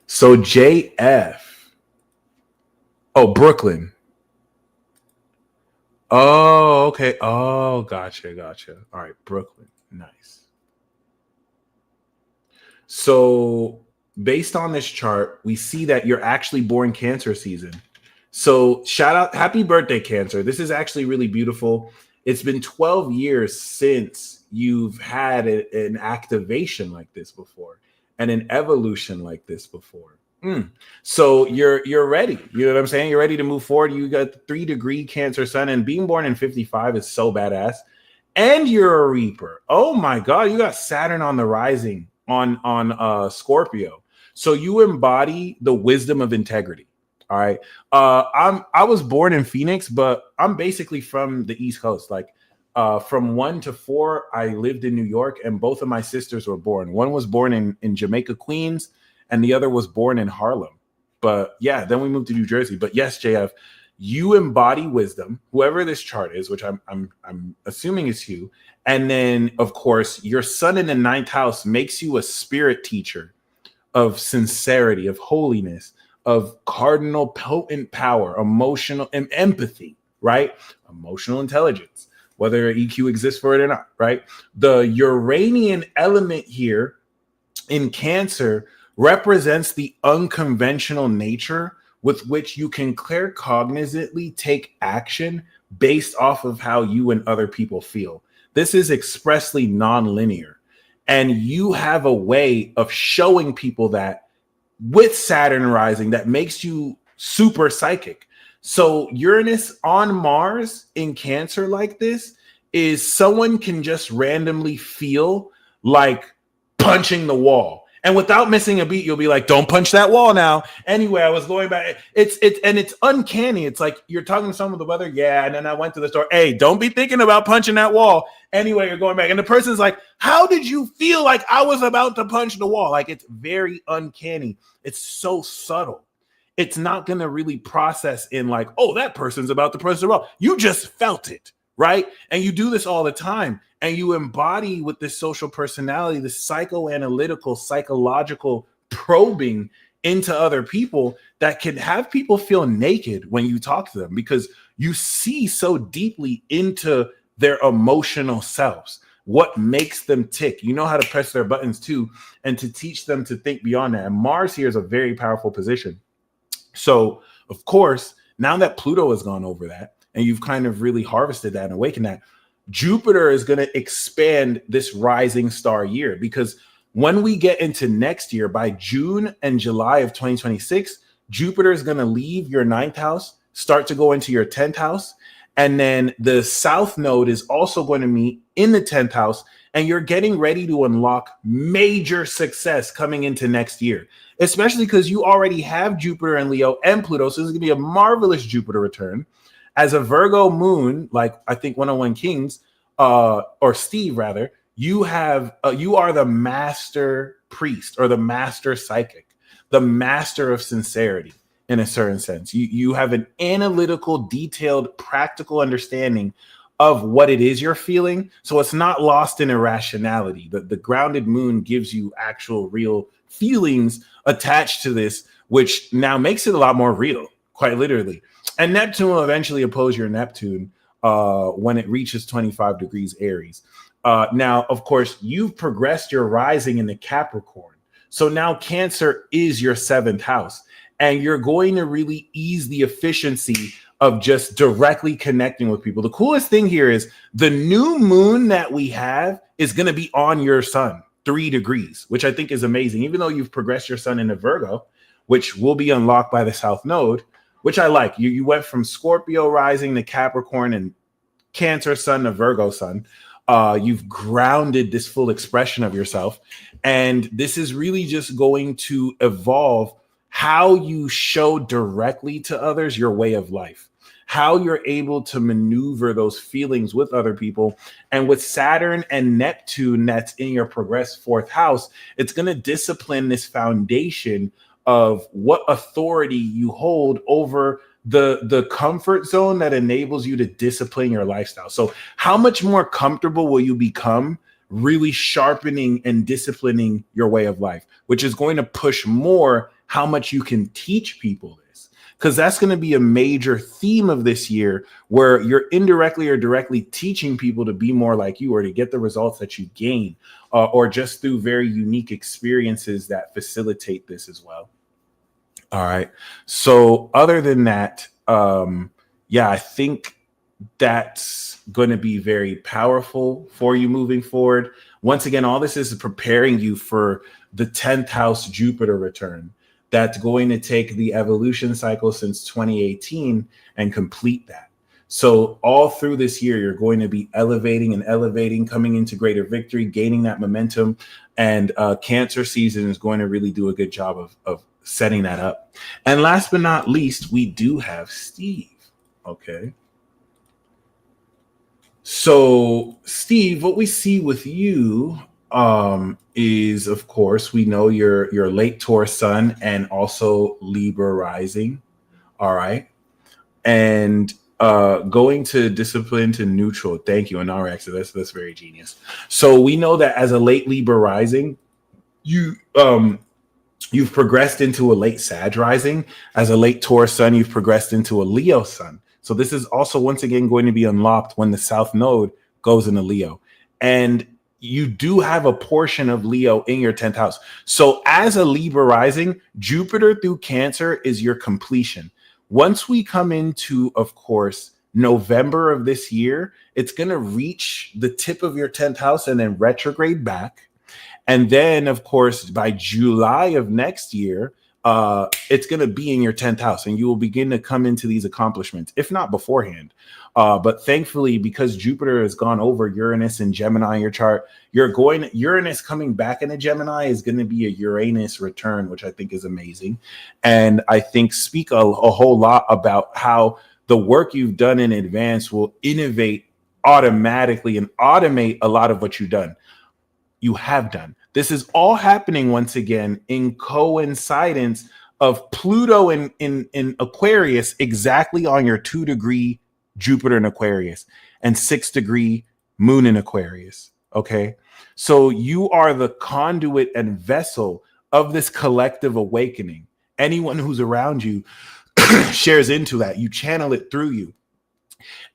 So JF. Oh, Brooklyn. Oh, okay. Oh, gotcha. All right, Brooklyn. Nice. So based on this chart, we see that you're actually born Cancer season. So shout out, happy birthday, Cancer. This is actually really beautiful. It's been 12 years since you've had an activation like this before and an evolution like this before. So you're ready. You know what I'm saying? You're ready to move forward. You got 3-degree Cancer sun, and being born in 55 is so badass. And you're a Reaper. Oh my God, you got Saturn on the rising on Scorpio. So you embody the wisdom of integrity. All right. I was born in Phoenix, but I'm basically from the East Coast. Like from 1 to 4, I lived in New York, and both of my sisters were born. One was born in Jamaica, Queens, and the other was born in Harlem. But yeah, then we moved to New Jersey. But yes, JF, you embody wisdom, whoever this chart is, which I'm assuming is you. And then, of course, your sun in the 9th house makes you a spirit teacher of sincerity, of holiness, of cardinal potent power, emotional and empathy, right? Emotional intelligence, whether EQ exists for it or not, right? The Uranian element here in Cancer represents the unconventional nature with which you can claircognizantly take action based off of how you and other people feel. This is expressly non-linear. And you have a way of showing people that with Saturn rising that makes you super psychic. So Uranus on Mars in Cancer like this is someone can just randomly feel like punching the wall. And without missing a beat, you'll be like, don't punch that wall now. Anyway, I was going back. It's uncanny. It's like you're talking to someone with the weather. Yeah. And then I went to the store. Hey, don't be thinking about punching that wall. Anyway, you're going back. And the person's like, how did you feel like I was about to punch the wall? Like it's very uncanny. It's so subtle. It's not going to really process in like, oh, that person's about to punch the wall. You just felt it, right? And you do this all the time. And you embody with this social personality, this psychoanalytical, psychological probing into other people that can have people feel naked when you talk to them because you see so deeply into their emotional selves, what makes them tick. You know how to press their buttons too, and to teach them to think beyond that. And Mars here is a very powerful position. So, of course, now that Pluto has gone over that and you've kind of really harvested that and awakened that, Jupiter is going to expand this rising star year because when we get into next year, by June and July of 2026, Jupiter is going to leave your 9th house, start to go into your 10th house. And then the South Node is also going to meet in the 10th house. And you're getting ready to unlock major success coming into next year, especially because you already have Jupiter and Leo and Pluto. So this is going to be a marvelous Jupiter return. As a Virgo moon, like I think 101 Kings, or Steve rather, you are the master priest or the master psychic, the master of sincerity in a certain sense. You have an analytical, detailed, practical understanding of what it is you're feeling. So it's not lost in irrationality. The grounded moon gives you actual real feelings attached to this, which now makes it a lot more real, quite literally. And Neptune will eventually oppose your Neptune when it reaches 25 degrees Aries. Now, of course, you've progressed your rising in the Capricorn. So now Cancer is your 7th house. And you're going to really ease the efficiency of just directly connecting with people. The coolest thing here is the new moon that we have is going to be on your sun, 3 degrees, which I think is amazing. Even though you've progressed your sun into Virgo, which will be unlocked by the South Node, which I like. You went from Scorpio rising to Capricorn and Cancer sun to Virgo sun. You've grounded this full expression of yourself. And this is really just going to evolve how you show directly to others your way of life, how you're able to maneuver those feelings with other people. And with Saturn and Neptune that's in your progressed 4th house, it's going to discipline this foundation of what authority you hold over the comfort zone that enables you to discipline your lifestyle. So how much more comfortable will you become really sharpening and disciplining your way of life, which is going to push more how much you can teach people this, because that's going to be a major theme of this year, where you're indirectly or directly teaching people to be more like you or to get the results that you gain, or just through very unique experiences that facilitate this as well. All right. So other than that, I think that's going to be very powerful for you moving forward. Once again, all this is preparing you for the 10th house Jupiter return. That's going to take the evolution cycle since 2018 and complete that. So all through this year, you're going to be elevating and elevating, coming into greater victory, gaining that momentum. And Cancer season is going to really do a good job of setting that up. And last but not least, we do have Steve. Okay. So, Steve, what we see with you is, of course, we know you're late Taurus sun and also Libra rising. All right. And going to discipline to neutral. Thank you. And RX. That's very genius. So we know that as a late Libra rising, you you've progressed into a late Sag rising. As a late Taurus sun, you've progressed into a Leo sun. So this is also once again going to be unlocked when the South Node goes into Leo. And you do have a portion of Leo in your 10th house. So as a Libra rising, Jupiter through Cancer is your completion. Once we come into, of course, November of this year, it's going to reach the tip of your 10th house and then retrograde back. And then, of course, by July of next year, it's going to be in your 10th house and you will begin to come into these accomplishments, if not beforehand. But thankfully, because Jupiter has gone over Uranus and Gemini in your chart, Uranus coming back into Gemini is going to be a Uranus return, which I think is amazing. And I think speak a whole lot about how the work you've done in advance will innovate automatically and automate a lot of what you've done. You have done. This is all happening once again in coincidence of Pluto in Aquarius, exactly on your 2-degree Jupiter in Aquarius and 6-degree Moon in Aquarius. Okay. So you are the conduit and vessel of this collective awakening. Anyone who's around you shares into that. You channel it through you.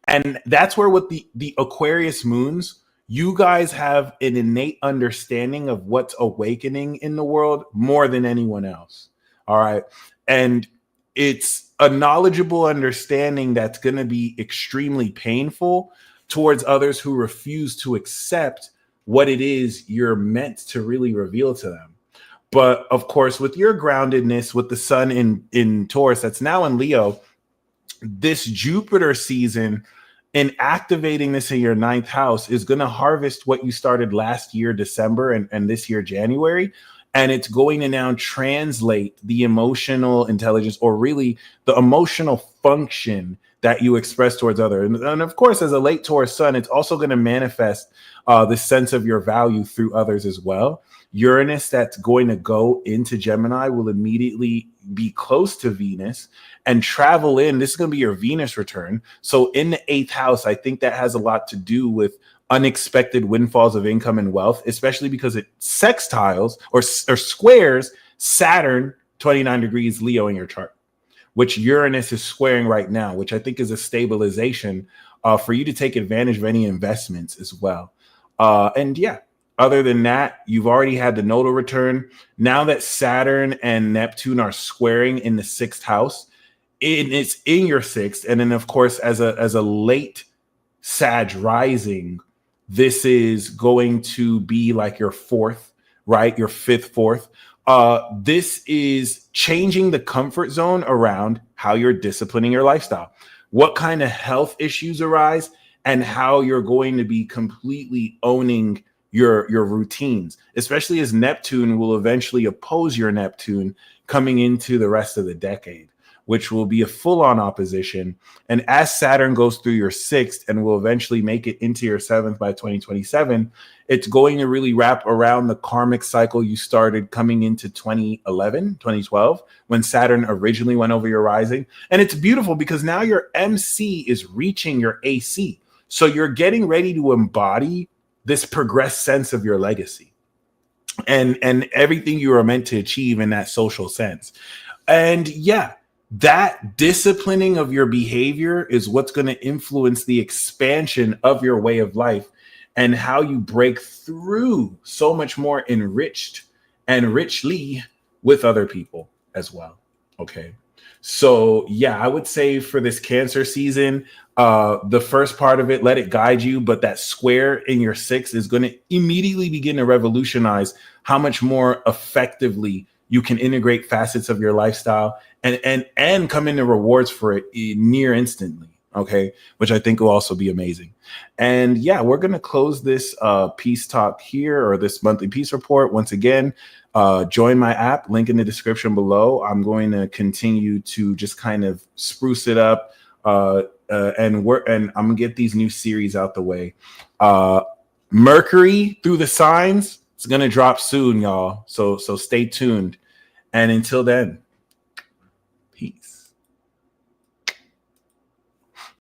And that's where with the Aquarius moons, you guys have an innate understanding of what's awakening in the world more than anyone else. All right. And it's a knowledgeable understanding that's going to be extremely painful towards others who refuse to accept what it is you're meant to really reveal to them. But of course, with your groundedness, with the sun in Taurus, that's now in Leo, this Jupiter season, and activating this in your 9th house is going to harvest what you started last year, December, and this year, January. And it's going to now translate the emotional intelligence, or really the emotional function that you express towards others. And of course, as a late Taurus sun, it's also going to manifest the sense of your value through others as well. Uranus that's going to go into Gemini will immediately be close to Venus and travel in. This is going to be your Venus return. So in the 8th house, I think that has a lot to do with unexpected windfalls of income and wealth, especially because it sextiles or squares Saturn 29 degrees Leo in your chart, which Uranus is squaring right now, which I think is a stabilization for you to take advantage of any investments as well. And yeah, other than that, you've already had the nodal return. Now that Saturn and Neptune are squaring in the 6th house, it's in your 6th. And then, of course, as a late Sag rising, this is going to be like your 4th, right? Your 5th, 4th. This is changing the comfort zone around how you're disciplining your lifestyle, what kind of health issues arise, and how you're going to be completely owning your routines, especially as Neptune will eventually oppose your Neptune coming into the rest of the decade, which will be a full-on opposition. And as Saturn goes through your 6th and will eventually make it into your 7th by 2027, it's going to really wrap around the karmic cycle you started coming into 2012, when Saturn originally went over your rising. And it's beautiful because now your MC is reaching your AC. So you're getting ready to embody this progressed sense of your legacy and everything you are meant to achieve in that social sense. And yeah, that disciplining of your behavior is what's going to influence the expansion of your way of life and how you break through so much more enriched and richly with other people as well. Okay. So yeah, I would say for this Cancer season, the first part of it, let it guide you, but that square in your 6th is going to immediately begin to revolutionize how much more effectively you can integrate facets of your lifestyle and come into rewards for it near instantly. Okay, which I think will also be amazing. And yeah, we're going to close this peace talk here, or this monthly peace report. Once again, join my app, link in the description below. I'm going to continue to just kind of spruce it up, and I'm gonna get these new series out the way. Mercury through the signs, it's gonna drop soon, y'all. So stay tuned. And until then,